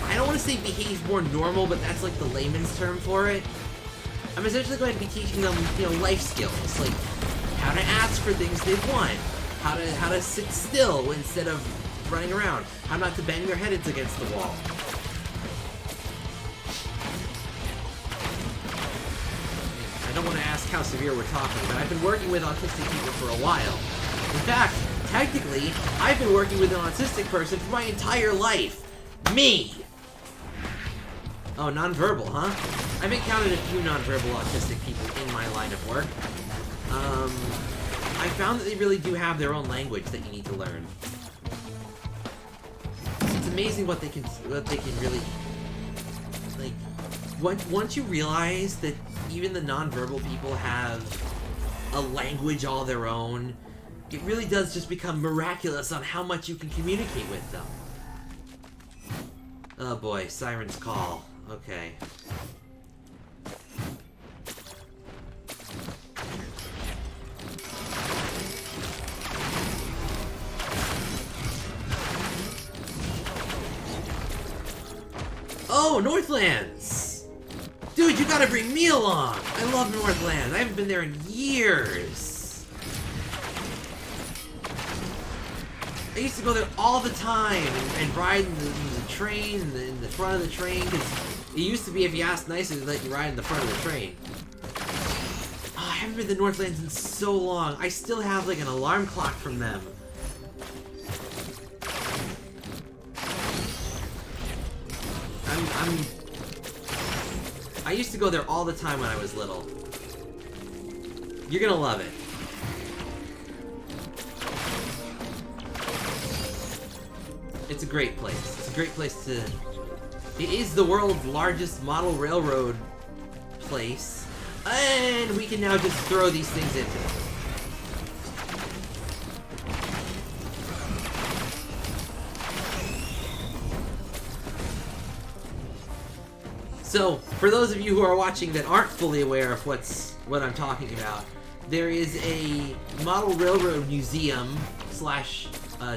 [SPEAKER 1] I don't want to say behave more normal, but that's like the layman's term for it. I'm essentially going to be teaching them, life skills, like how to ask for things they want, how to sit still instead of running around, how not to bang their heads against the wall. I don't want to ask how severe we're talking, but I've been working with autistic people for a while. In fact, technically, I've been working with an autistic person for my entire life. Me! Oh, nonverbal, huh? I've encountered a few nonverbal autistic people in my line of work. I found that they really do have their own language that you need to learn. It's amazing what they can really... Like, once you realize that even the nonverbal people have a language all their own, it really does just become miraculous on how much you can communicate with them. Oh boy, Siren's Call. Okay. Oh, Northlands! Dude, you gotta bring me along! I love Northlands. I haven't been there in years. I used to go there all the time and ride in the train, in the front of the train, because it used to be if you asked nicely, they'd let you ride in the front of the train. Oh, I haven't been to Northlands in so long. I still have like an alarm clock from them. I used to go there all the time when I was little. You're gonna love it. It's a great place. It's a great place to... It is the world's largest model railroad place. And we can now just throw these things into it. So, for those of you who are watching that aren't fully aware of what I'm talking about, there is a model railroad museum slash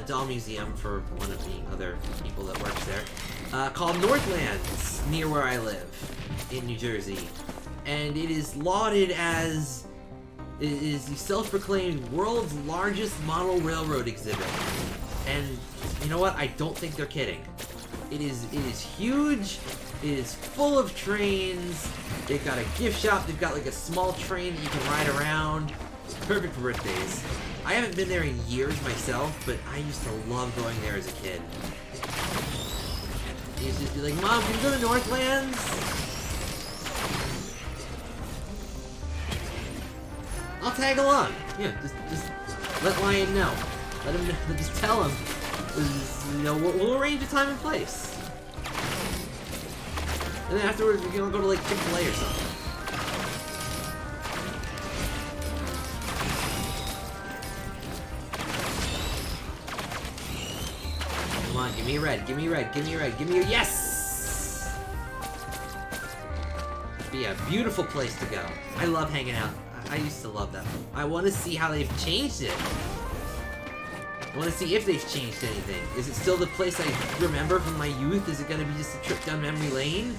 [SPEAKER 1] doll museum for one of the other people that works there, called Northlands, near where I live, in New Jersey. And it is lauded as, it is the self-proclaimed world's largest model railroad exhibit. And you know what? I don't think they're kidding. It is huge. It is full of trains. They've got a gift shop. They've got like a small train that you can ride around. It's perfect for birthdays. I haven't been there in years myself, but I used to love going there as a kid. I used to just be like, Mom, can we go to Northlands? I'll tag along. Yeah, just let Lion know. Let him know. Just tell him. You know, we'll arrange a time and place. And then afterwards, we're gonna go to like Chick-fil-A or something. Come on, give me a red, give me a red, give me a red, give me a yes! It'd be a beautiful place to go. I love hanging out. I used to love that. I want to see how they've changed it. I want to see if they've changed anything. Is it still the place I remember from my youth? Is it going to be just a trip down memory lane?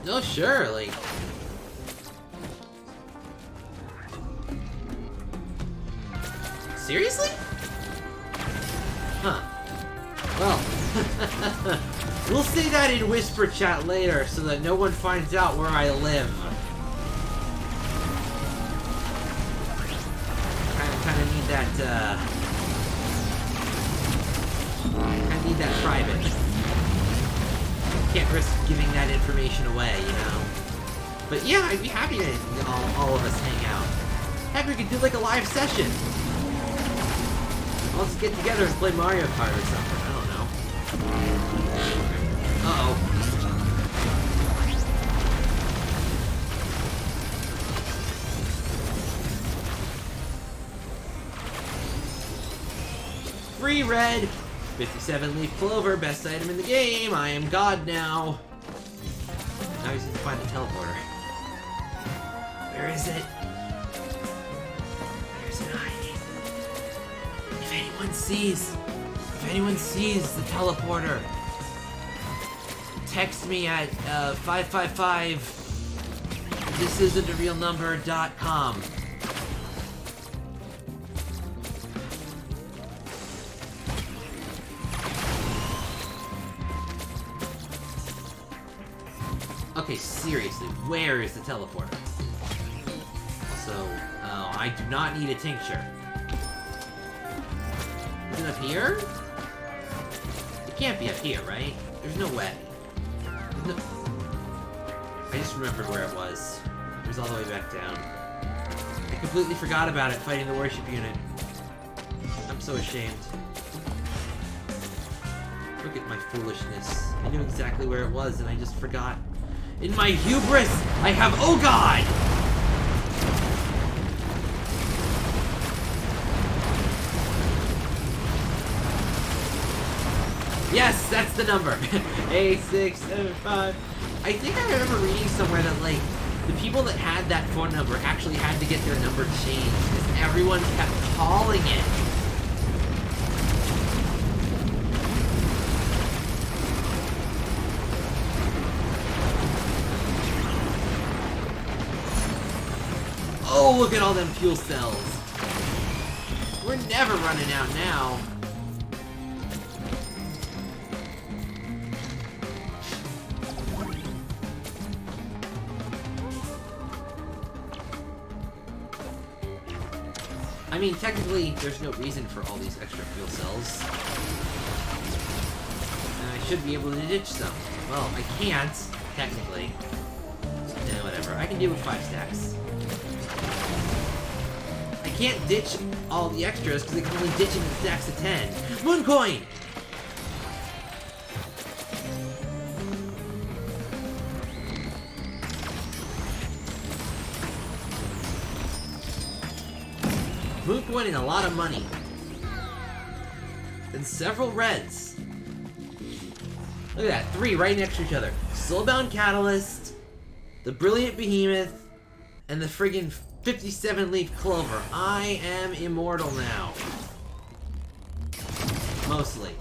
[SPEAKER 1] No, sure, like... Seriously? Huh. Well... We'll say that in whisper chat later, so that no one finds out where I live. Kinda need that, I need that private. Can't risk giving that information away, you know? But yeah, I'd be happy to all of us hang out. Heck, we could do like a live session. I'll just get together and play Mario Kart or something. I don't know. Uh-oh. Free red! 57 leaf clover, best item in the game. I am God now. Now we just need to find the teleporter. Where is it? There's an hiding. If anyone sees the teleporter, text me at 555 thisisn'tarealnumber.com. Okay, seriously, where is the teleporter? So, I do not need a tincture. Is it up here? It can't be up here, right? There's no way. No... I just remembered where it was. It was all the way back down. I completely forgot about it fighting the worship unit. I'm so ashamed. Look at my foolishness. I knew exactly where it was and I just forgot. In my hubris, I have... Oh God! Yes, that's the number. 8675. I think I remember reading somewhere that, like, the people that had that phone number actually had to get their number changed because everyone kept calling it. Oh, look at all them fuel cells. We're never running out now. I mean, technically, there's no reason for all these extra fuel cells. And I should be able to ditch some. Well, I can't, technically. Yeah, whatever. I can deal with 5 stacks. I can't ditch all the extras because I can only ditch them in stacks of 10. Moon coin! Moon coin and a lot of money. Then several reds. Look at that, 3 right next to each other. Soulbound Catalyst, the Brilliant Behemoth, and the friggin' 57 leaf clover. I am immortal now. Mostly.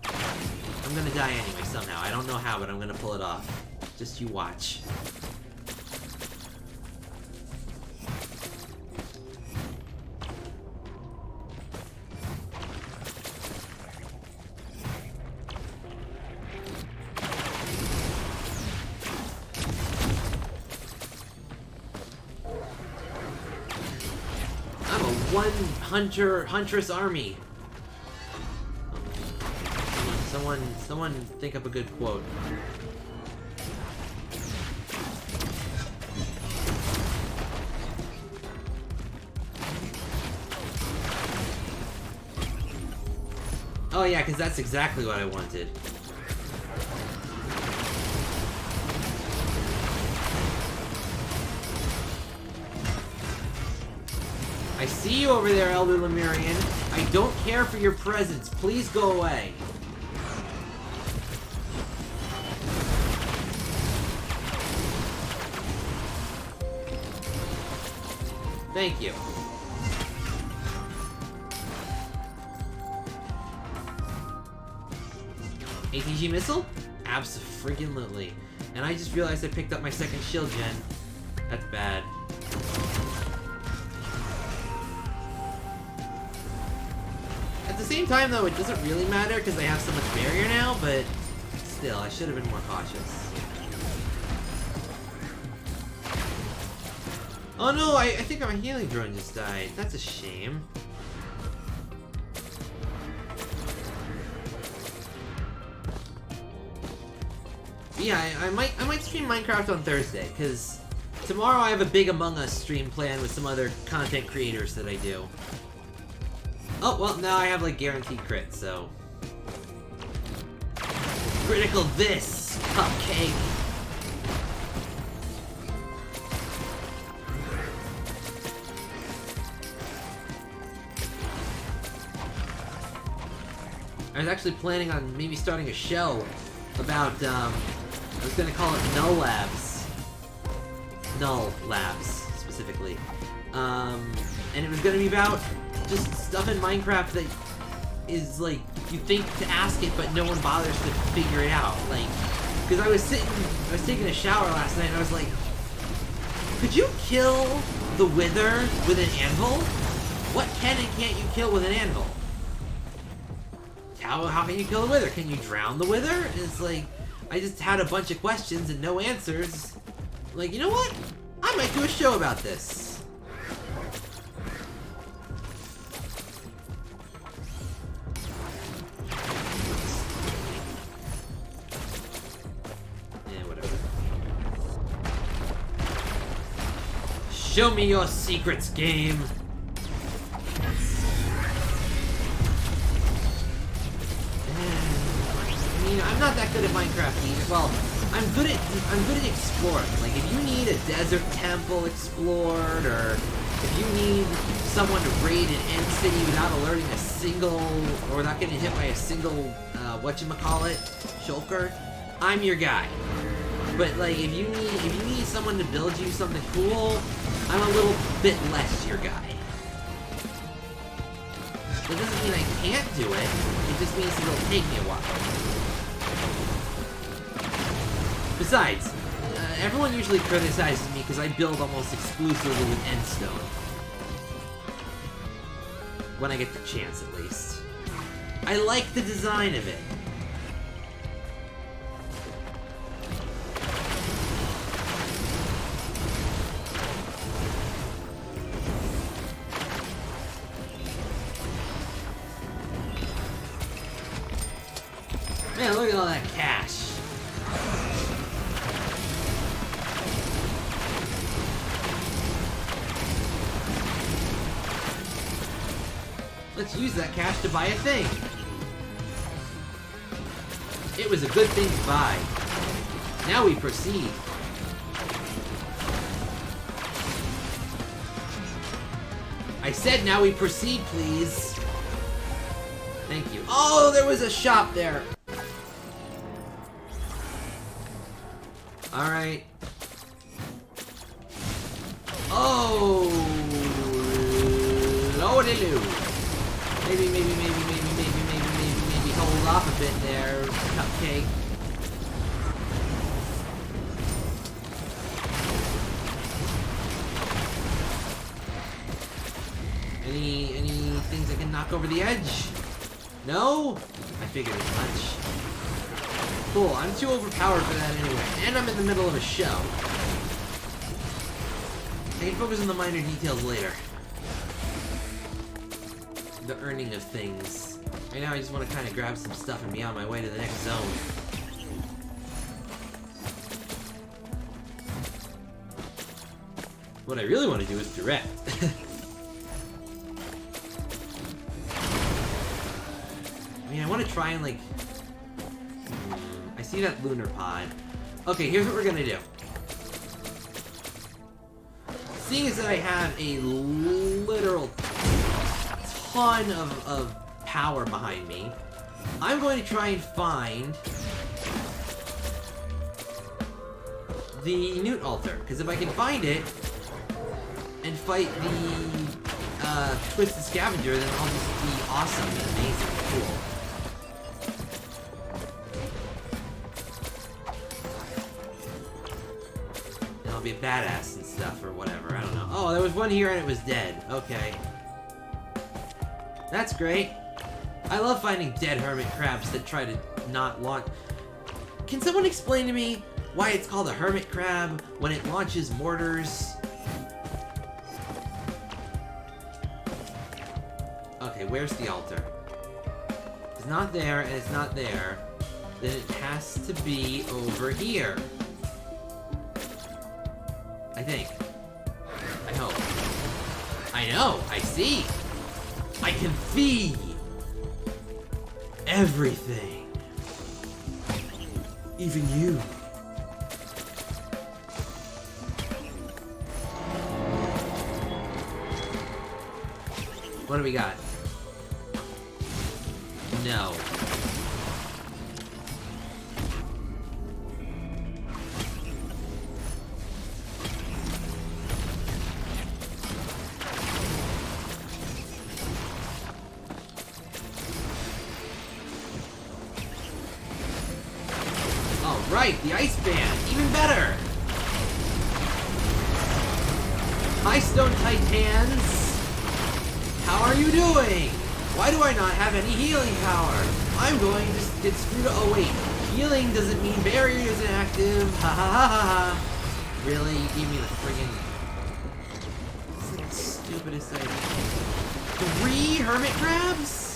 [SPEAKER 1] I'm gonna die anyway somehow. I don't know how, but I'm gonna pull it off. Just you watch. Huntress army. Someone think up a good quote. Oh yeah, because that's exactly what I wanted. I see you over there, Elder Lemurian. I don't care for your presence. Please go away. Thank you. ATG missile? Abso-friggin-lutely. And I just realized I picked up my second shield gen. That's bad. At the same time, though, it doesn't really matter because I have so much barrier now, but still, I should have been more cautious. Oh no, I think my healing drone just died. That's a shame. Yeah, I might stream Minecraft on Thursday, because tomorrow I have a big Among Us stream planned with some other content creators that I do. Oh, well, now I have, like, guaranteed crit, so... Critical this, cupcake! I was actually planning on maybe starting a show about, I was gonna call it Null Labs. Null Labs, specifically. And it was gonna be about just stuff in Minecraft that is, like, you think to ask it, but no one bothers to figure it out. Like, because I was taking a shower last night, and I was like, could you kill the Wither with an anvil? What can and can't you kill with an anvil? How can you kill the Wither? Can you drown the Wither? And it's like, I just had a bunch of questions and no answers. Like, you know what? I might do a show about this. Yeah, whatever. Show me your secrets, game. I'm not that good at Minecraft either. Well, I'm good at exploring. Like, if you need a desert temple explored, or if you need someone to raid an end city without alerting a single, or without getting hit by a single, whatchamacallit, shulker, I'm your guy. But, like, if you need someone to build you something cool, I'm a little bit less your guy. That doesn't mean I can't do it, it just means it'll take me a while. Besides, everyone usually criticizes me because I build almost exclusively with endstone. When I get the chance, at least. I like the design of it. Man, look at all that cash. Let's use that cash to buy a thing. It was a good thing to buy. Now we proceed. I said now we proceed, please. Thank you. Oh, there was a shop there. Alright. Oh, lordy-loo. Maybe hold off a bit there, cupcake. Any things that can knock over the edge? No? I figured as much. Cool, I'm too overpowered for that anyway, and I'm in the middle of a show. I can focus on the minor details later. The earning of things. Right now I just want to kind of grab some stuff and be on my way to the next zone. What I really want to do is direct. I mean, I want to try and, like... I see that lunar pod. Okay, here's what we're gonna do. Seeing as that I have a literal ton of power behind me, I'm going to try and find the Newt altar. Because if I can find it and fight the Twisted Scavenger, then I'll just be awesome and amazing and cool. And I'll be a badass and stuff or whatever, I don't know. Oh, there was one here and it was dead. Okay. That's great. I love finding dead hermit crabs that try to not launch. Can someone explain to me why it's called a hermit crab when it launches mortars? Okay, where's the altar? It's not there, and it's not there. then it has to be over here. I think. I hope. I know! I see! I can see! Everything. Even you. What do we got? No. Right, the ice band, even better! Hi, Stone Titans! How are you doing? Why do I not have any healing power? I'm going to get screwed up. Oh wait, healing doesn't mean barrier isn't active. Ha ha ha ha ha. Really? You gave me the friggin'... This is like the stupidest thing. 3 hermit crabs?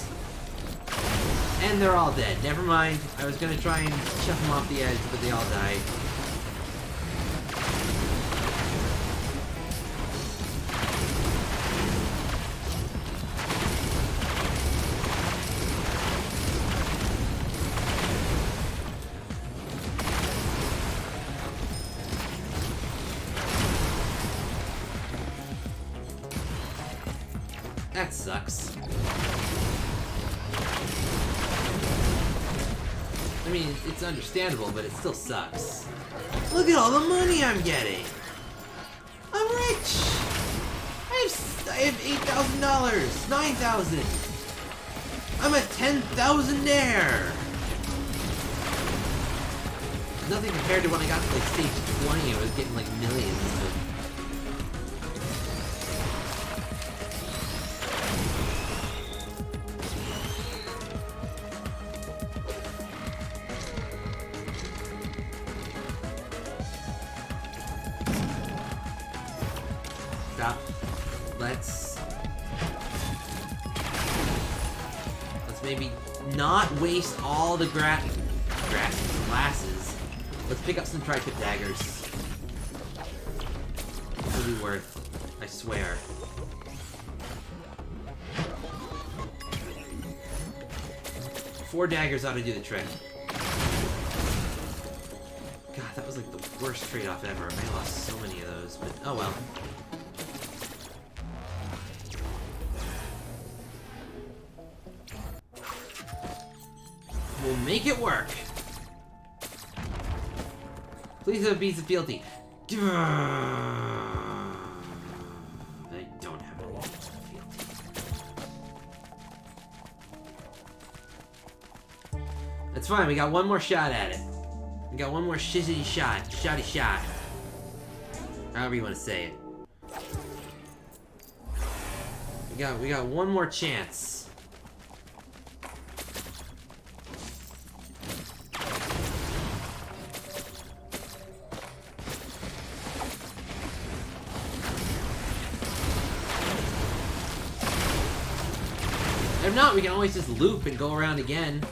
[SPEAKER 1] And they're all dead. Never mind. I was gonna try and shove them off the edge, but they all died. That sucks. I mean, it's understandable, but it still sucks. Look at all the money I'm getting! I'm rich! I have $8,000! $9,000! I'm a 10,000-aire! Nothing compared to when I got to like stage 20, I was getting like millions of... Stop. Let's maybe not waste all the glasses. Let's pick up some tri-tip daggers. It'll be worth, I swear. Four daggers ought to do the trick. God, that was like the worst trade-off ever. I lost so many of those, but oh well. We'll make it work. Please have a piece of fealty. I don't have a piece of fealty. That's fine, we got one more shot at it. We got one more shitty shot. Shotty shot. However you want to say it. We got one more chance. If not, we can always just loop and go around again.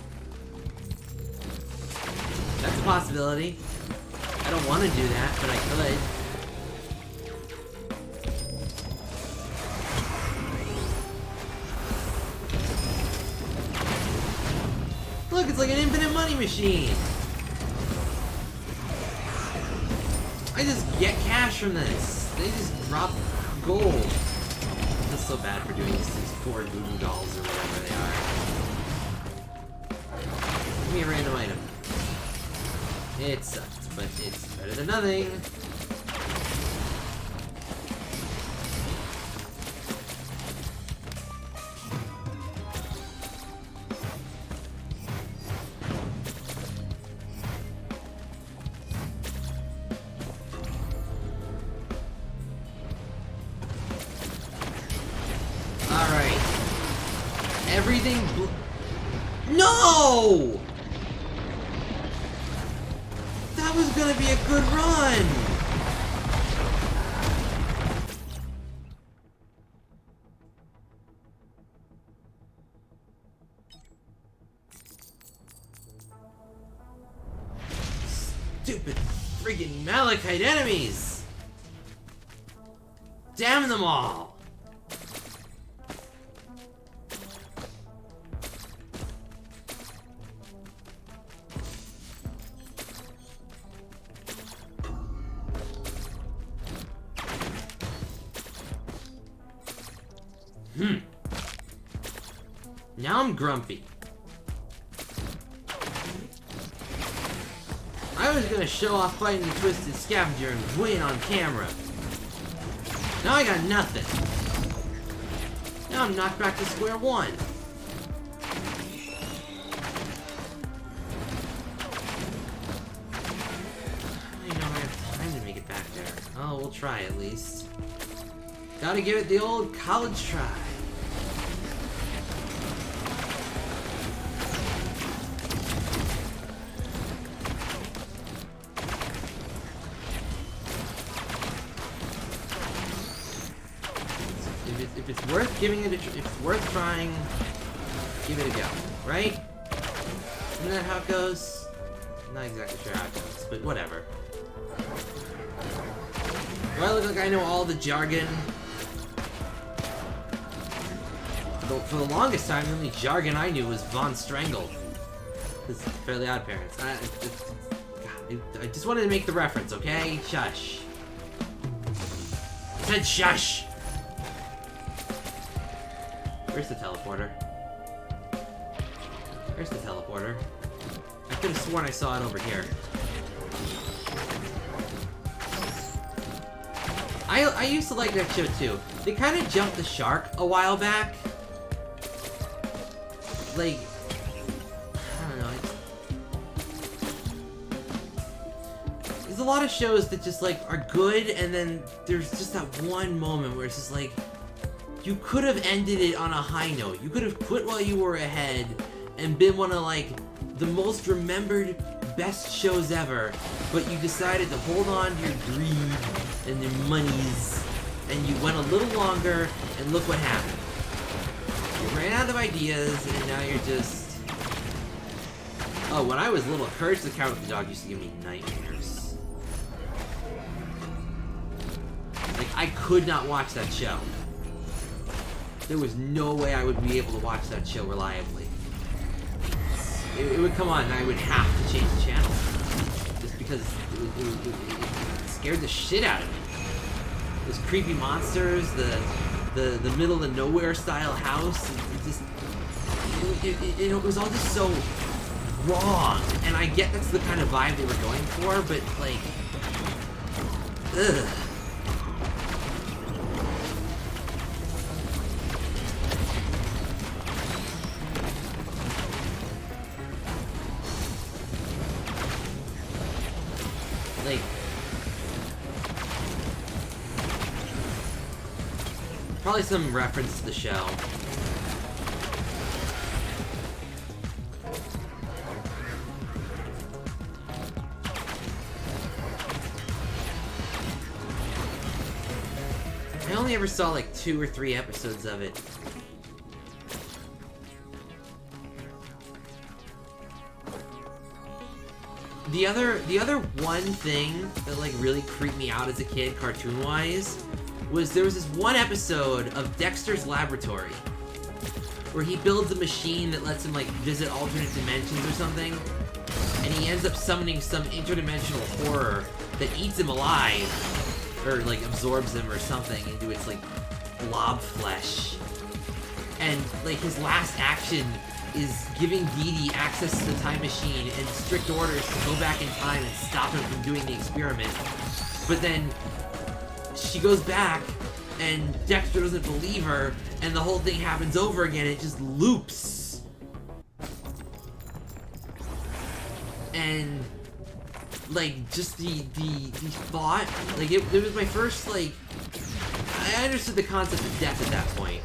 [SPEAKER 1] That's a possibility. I don't want to do that, but I could. Look, it's like an infinite money machine! I just get cash from this. They just drop gold. I feel so bad for doing these 4 voodoo dolls or whatever they are. Give me a random item. It sucks, but it's better than nothing. Alright. Everything No! That was gonna be a good run! Stupid friggin' Malachite enemies! Damn them all! Now I'm grumpy. I was gonna show off fighting the Twisted Scavenger and win on camera. Now I got nothing. Now I'm knocked back to square one. I don't know I have time to make it back there. Oh, we'll try at least. Gotta give it the old college try. If it's worth giving it if it's worth trying, give it a go, right? Isn't that how it goes? I'm not exactly sure how it goes, but whatever. Do I look like I know all the jargon? For the longest time, the only jargon I knew was Von Strangle. This is Fairly Odd Parents. I just wanted to make the reference, okay? Shush. I said shush! Where's the teleporter? Where's the teleporter? I could have sworn I saw it over here. I used to like that show too. They kind of jumped the shark a while back. Like, I don't know. There's a lot of shows that just like are good, and then there's just that one moment where it's just like, you could have ended it on a high note. You could have quit while you were ahead and been one of like the most remembered best shows ever, but you decided to hold on to your greed and your monies, and you went a little longer, and look what happened. You ran out of ideas, and now you're just... Oh, when I was little, Courage the Cowardly Dog used to give me nightmares. Like, I could not watch that show. There was no way I would be able to watch that show reliably. It would come on and I would have to change the channel. Just because it scared the shit out of me. Those creepy monsters, the middle of nowhere style house, it was all just so wrong. And I get that's the kind of vibe they were going for, but like, ugh. Like, probably some reference to the show. I only ever saw like 2 or 3 episodes of it. The other one thing that like really creeped me out as a kid, cartoon-wise, was there was this one episode of Dexter's Laboratory where he builds a machine that lets him like visit alternate dimensions or something, and he ends up summoning some interdimensional horror that eats him alive, or like absorbs him or something into its like blob flesh. And like his last action is giving Dee Dee access to the time machine and strict orders to go back in time and stop him from doing the experiment. But then she goes back and Dexter doesn't believe her, and the whole thing happens over again. It just loops. And like just the thought, like it was my first, like, I understood the concept of death at that point.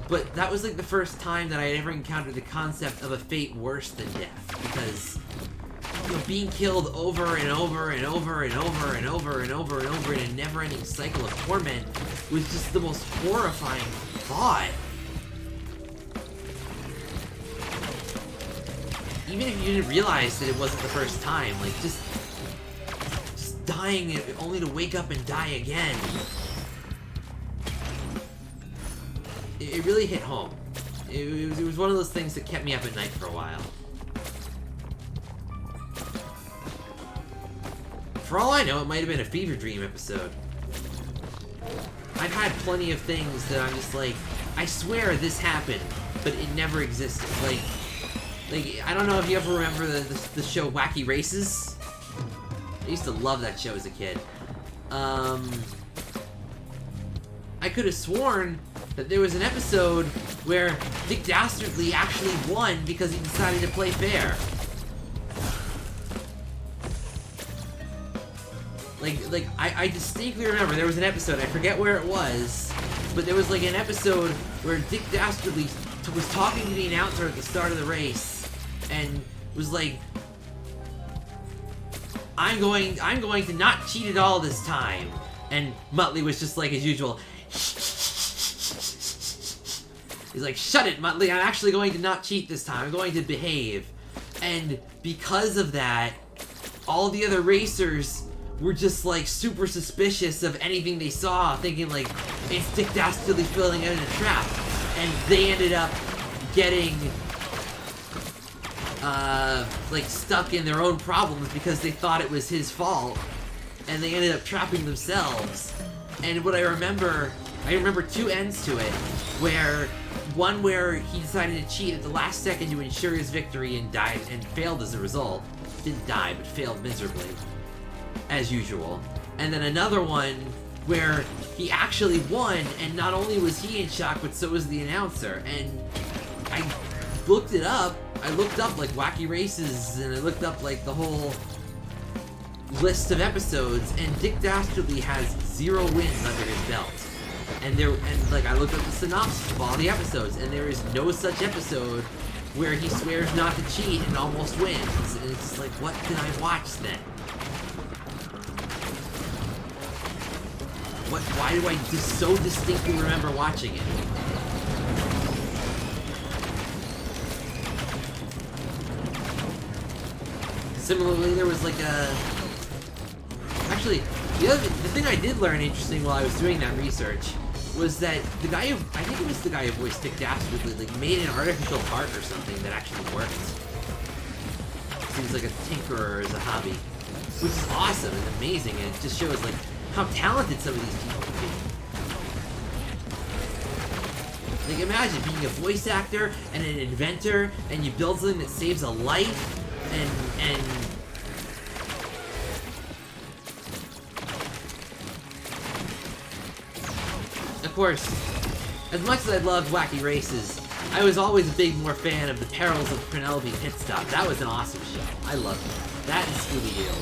[SPEAKER 1] But that was like the first time that I had ever encountered the concept of a fate worse than death, because, you know, being killed over and over and over and over and over and over and over in a never-ending cycle of torment was just the most horrifying thought. Even if you didn't realize that it wasn't the first time, like, just dying only to wake up and die again. It really hit home. It was one of those things that kept me up at night for a while. For all I know, it might have been a fever dream episode. I've had plenty of things that I'm just like, I swear this happened, but it never existed. Like I don't know if you ever remember the show Wacky Races? I used to love that show as a kid. I could have sworn that there was an episode where Dick Dastardly actually won because he decided to play fair. I distinctly remember there was an episode, I forget where it was, but there was like an episode where Dick Dastardly was talking to the announcer at the start of the race, and was like, I'm going to not cheat at all this time. And Muttley was just like, as usual, he's like, shut it, Muttley, I'm actually going to not cheat this time, I'm going to behave. And because of that, all the other racers were just like super suspicious of anything they saw, thinking like, it's Dick Dastardly filling in a trap. And they ended up getting like stuck in their own problems because they thought it was his fault, and they ended up trapping themselves. And what I remember two ends to it, where one where he decided to cheat at the last second to ensure his victory and died and failed as a result. Didn't die, but failed miserably, as usual. And then another one where he actually won, and not only was he in shock, but so was the announcer. And I looked it up. I looked up like Wacky Races, and I looked up like the whole list of episodes, and Dick Dastardly has 0 wins under his belt. And I looked up the synopsis of all the episodes, and there is no such episode where he swears not to cheat and almost wins. And it's just like, what can I watch then? Why do I just so distinctly remember watching it? Similarly, there was like actually, the thing I did learn interesting while I was doing that research was that the guy who, I think it was the guy who voiced Dick Dastardly, like made an artificial heart or something that actually worked. Seems like a tinkerer as a hobby, which is awesome and amazing, and it just shows like how talented some of these people can be. Like, imagine being a voice actor and an inventor, and you build something that saves a life, and of course, as much as I loved Wacky Races, I was always a more fan of The Perils of Penelope Pitstop. That was an awesome show. I loved it. That and Scooby-Doo.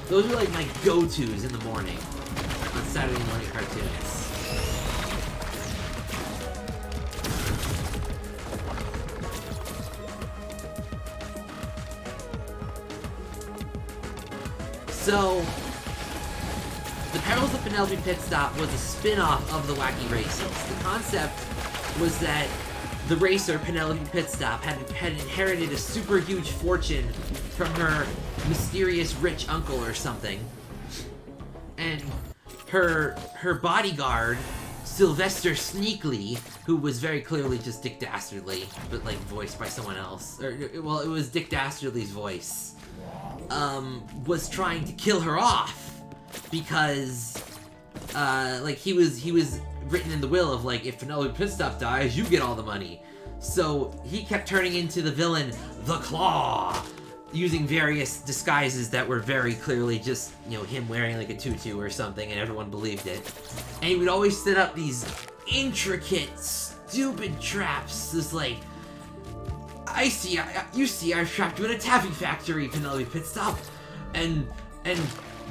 [SPEAKER 1] Those were like my go-tos in the morning on Saturday morning cartoons. So, The Perils of Penelope Pitstop was a spin-off of the Wacky Races. The concept was that the racer, Penelope Pitstop, had inherited a super huge fortune from her mysterious rich uncle or something. And her bodyguard, Sylvester Sneakley, who was very clearly just Dick Dastardly, but like voiced by someone else. Well, it was Dick Dastardly's voice. Was trying to kill her off because like he was written in the will of like, if Penelope Pitstop dies, you get all the money. So he kept turning into the villain, the Claw, using various disguises that were very clearly just, you know, him wearing like a tutu or something, and everyone believed it. And he would always set up these intricate, stupid traps. This like, you see, I've trapped you in a taffy factory, Penelope Pitstop, and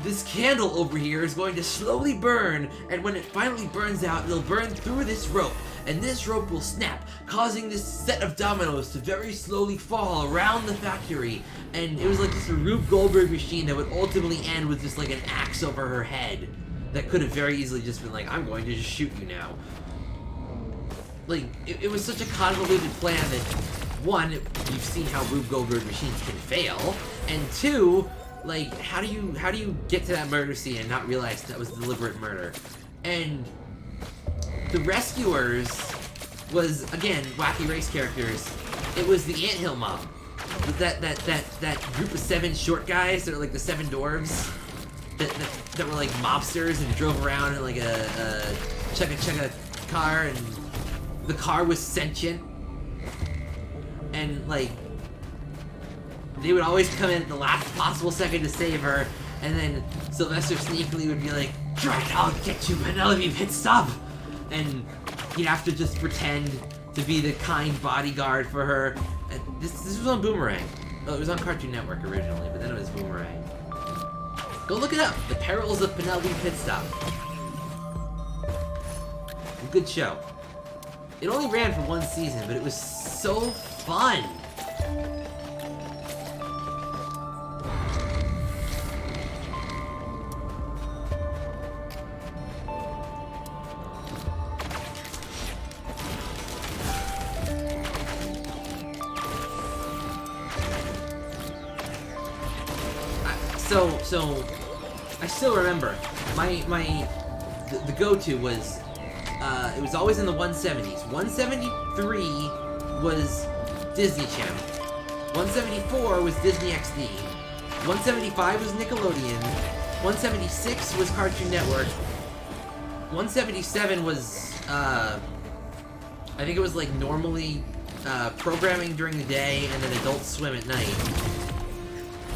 [SPEAKER 1] this candle over here is going to slowly burn, and when it finally burns out, it'll burn through this rope, and this rope will snap, causing this set of dominoes to very slowly fall around the factory. And it was like just a Rube Goldberg machine that would ultimately end with just like an axe over her head that could have very easily just been like, I'm going to just shoot you now. Like, it was such a convoluted plan that, one, you've seen how Rube Goldberg machines can fail, and two, Like, how do you get to that murder scene and not realize that was deliberate murder? And the rescuers was, again, wacky race characters. It was the Anthill Mob. That group of 7 short guys that are like the 7 dwarves that were like mobsters and drove around in like a chugga car, and the car was sentient, and like they would always come in at the last possible second to save her, and then Sylvester sneakily would be like, "Drake, I'll get you, Penelope Pitstop," and he'd have to just pretend to be the kind bodyguard for her. And this was on Boomerang. Oh, it was on Cartoon Network originally, but then it was Boomerang. Go look it up. The Perils of Penelope Pitstop. A good show. It only ran for 1 season, but it was so fun. So I still remember the go-to was it was always in the 170s. 173 was Disney Channel. 174 was Disney XD. 175 was Nickelodeon. 176 was Cartoon Network. 177 was I think it was like normally programming during the day and then Adult Swim at night,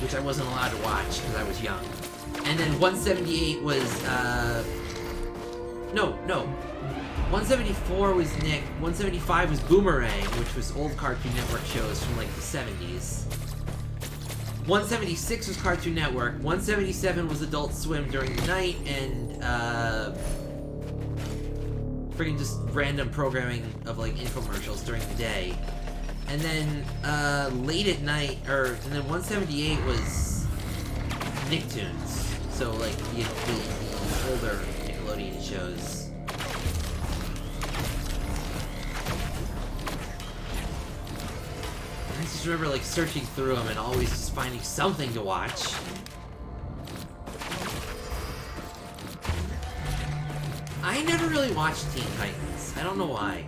[SPEAKER 1] which I wasn't allowed to watch because I was young. And then 178 was, no. 174 was Nick, 175 was Boomerang, which was old Cartoon Network shows from like the 70s. 176 was Cartoon Network, 177 was Adult Swim during the night, and, friggin' just random programming of like infomercials during the day. And then, late at night, and then 178 was Nicktoons. So, like, the older Nickelodeon shows. I just remember, like, searching through them and always just finding something to watch. I never really watched Teen Titans. I don't know why.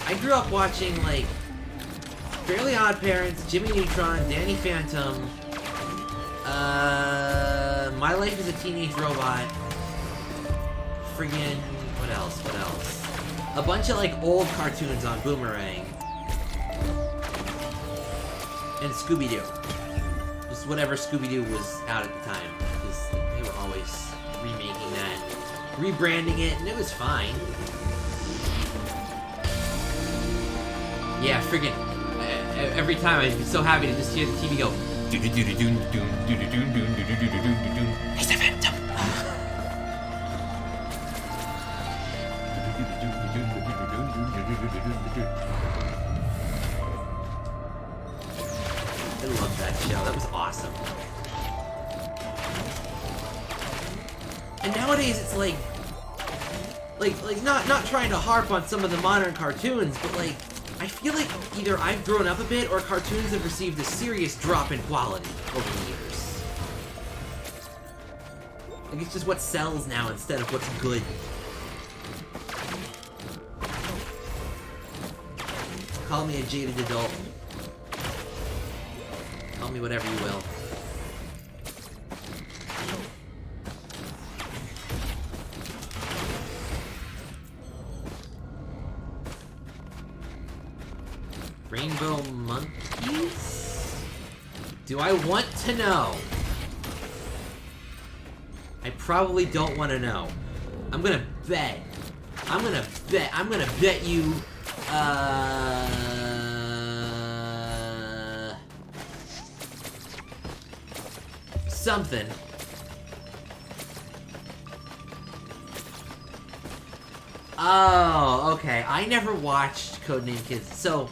[SPEAKER 1] I grew up watching, like, Fairly Odd Parents, Jimmy Neutron, Danny Phantom, My Life as a Teenage Robot, friggin', what else? A bunch of, like, old cartoons on Boomerang, and Scooby-Doo. Just whatever Scooby-Doo was out at the time, because they were always remaking that, rebranding it, and it was fine. Yeah, friggin'. Every time I'm so happy to just hear the TV go. He's the Phantom. I love that show. That was awesome. And nowadays it's like not trying to harp on some of the modern cartoons, but like, I feel like either I've grown up a bit or cartoons have received a serious drop in quality over the years. Like, it's just what sells now instead of what's good. Call me a jaded adult. Call me whatever you will. Rainbow monkeys? Do I want to know? I probably don't want to know. I'm gonna bet you, something. Oh, okay. I never watched Codename Kids, so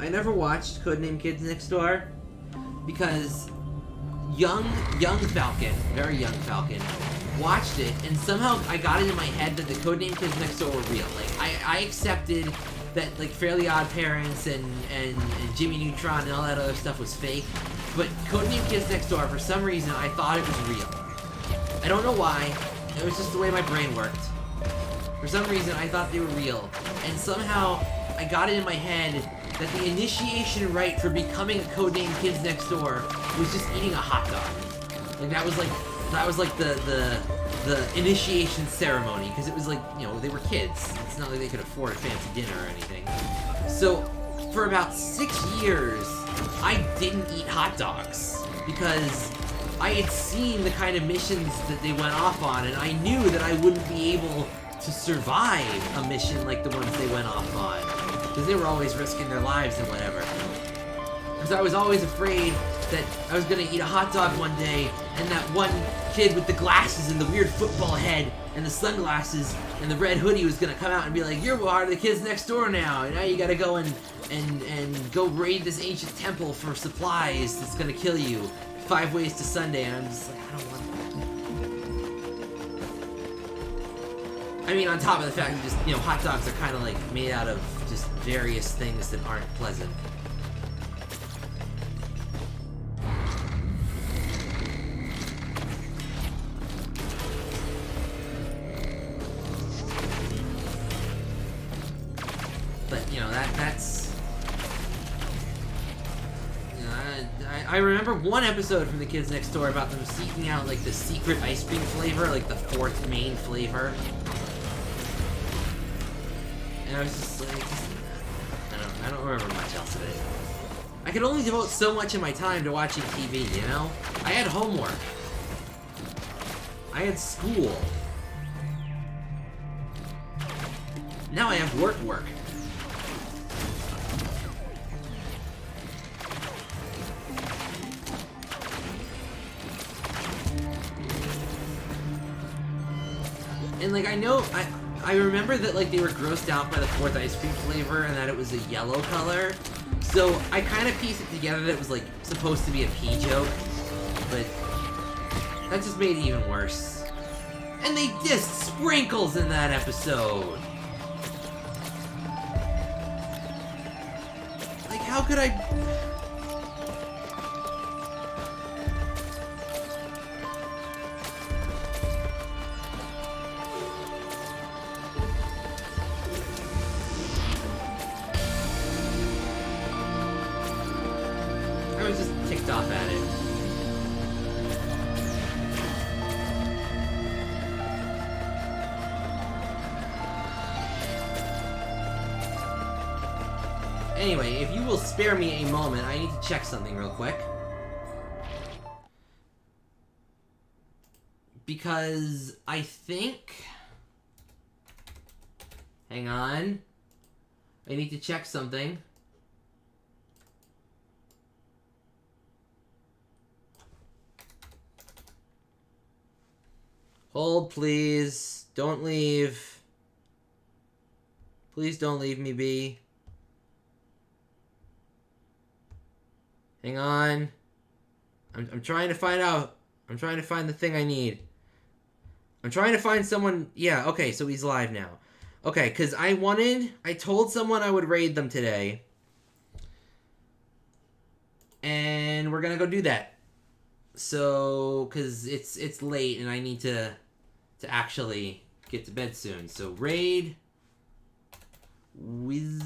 [SPEAKER 1] I never watched Codename Kids Next Door because young Falcon, very young Falcon, watched it, and somehow I got it in my head that the Codename Kids Next Door were real. Like, I accepted that, like, Fairly Odd Parents and Jimmy Neutron and all that other stuff was fake, but Codename Kids Next Door, for some reason, I thought it was real. I don't know why. It was just the way my brain worked. For some reason, I thought they were real, and somehow I got it in my head that the initiation rite for becoming a Codename Kids Next Door was just eating a hot dog. Like, that was like the initiation ceremony, because it was like, you know, they were kids. It's not like they could afford a fancy dinner or anything. So, for about 6 years, I didn't eat hot dogs, because I had seen the kind of missions that they went off on, and I knew that I wouldn't be able to survive a mission like the ones they went off on, because they were always risking their lives and whatever. Because I was always afraid that I was gonna eat a hot dog one day, and that one kid with the glasses and the weird football head and the sunglasses and the red hoodie was gonna come out and be like, "You're part of the Kids Next Door now, and now you gotta go and go raid this ancient temple for supplies that's gonna kill you. 5 ways to Sunday," and I'm just like, I don't want that. I mean, on top of the fact that just, you know, hot dogs are kind of like made out of just various things that aren't pleasant. But, you know, that's... You know, I remember one episode from the Kids Next Door about them seeking out, like, the secret ice cream flavor, like the 4th main flavor. And I was just like, I don't remember much else of it. I could only devote so much of my time to watching TV, you know? I had homework. I had school. Now I have work. And, like, I remember that, like, they were grossed out by the 4th ice cream flavor and that it was a yellow color. So I kind of pieced it together that it was, like, supposed to be a pee joke. But that just made it even worse. And they dissed Sprinkles in that episode. Like, how could I... I was just ticked off at it. Anyway, if you will spare me a moment, I need to check something real quick. Because I think... Hang on. I need to check something. Hold, please. Don't leave. Please don't leave me be. Hang on. I'm trying to find out. I'm trying to find the thing I need. I'm trying to find someone. Yeah, okay, so he's live now. Okay, because I told someone I would raid them today. And we're gonna go do that. So, because it's late and I need to actually get to bed soon. So, raid Wizard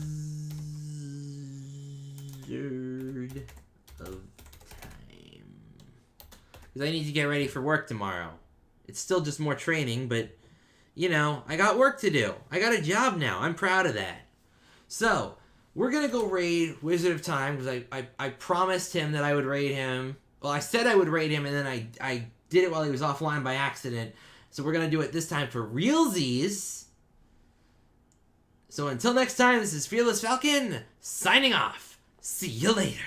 [SPEAKER 1] of Time. Because I need to get ready for work tomorrow. It's still just more training, but, you know, I got work to do. I got a job now. I'm proud of that. So, we're going to go raid Wizard of Time, because I promised him that I would raid him. Well, I said I would raid him, and then I did it while he was offline by accident. So we're going to do it this time for realsies. So until next time, this is Fearless Falcon, signing off. See you later.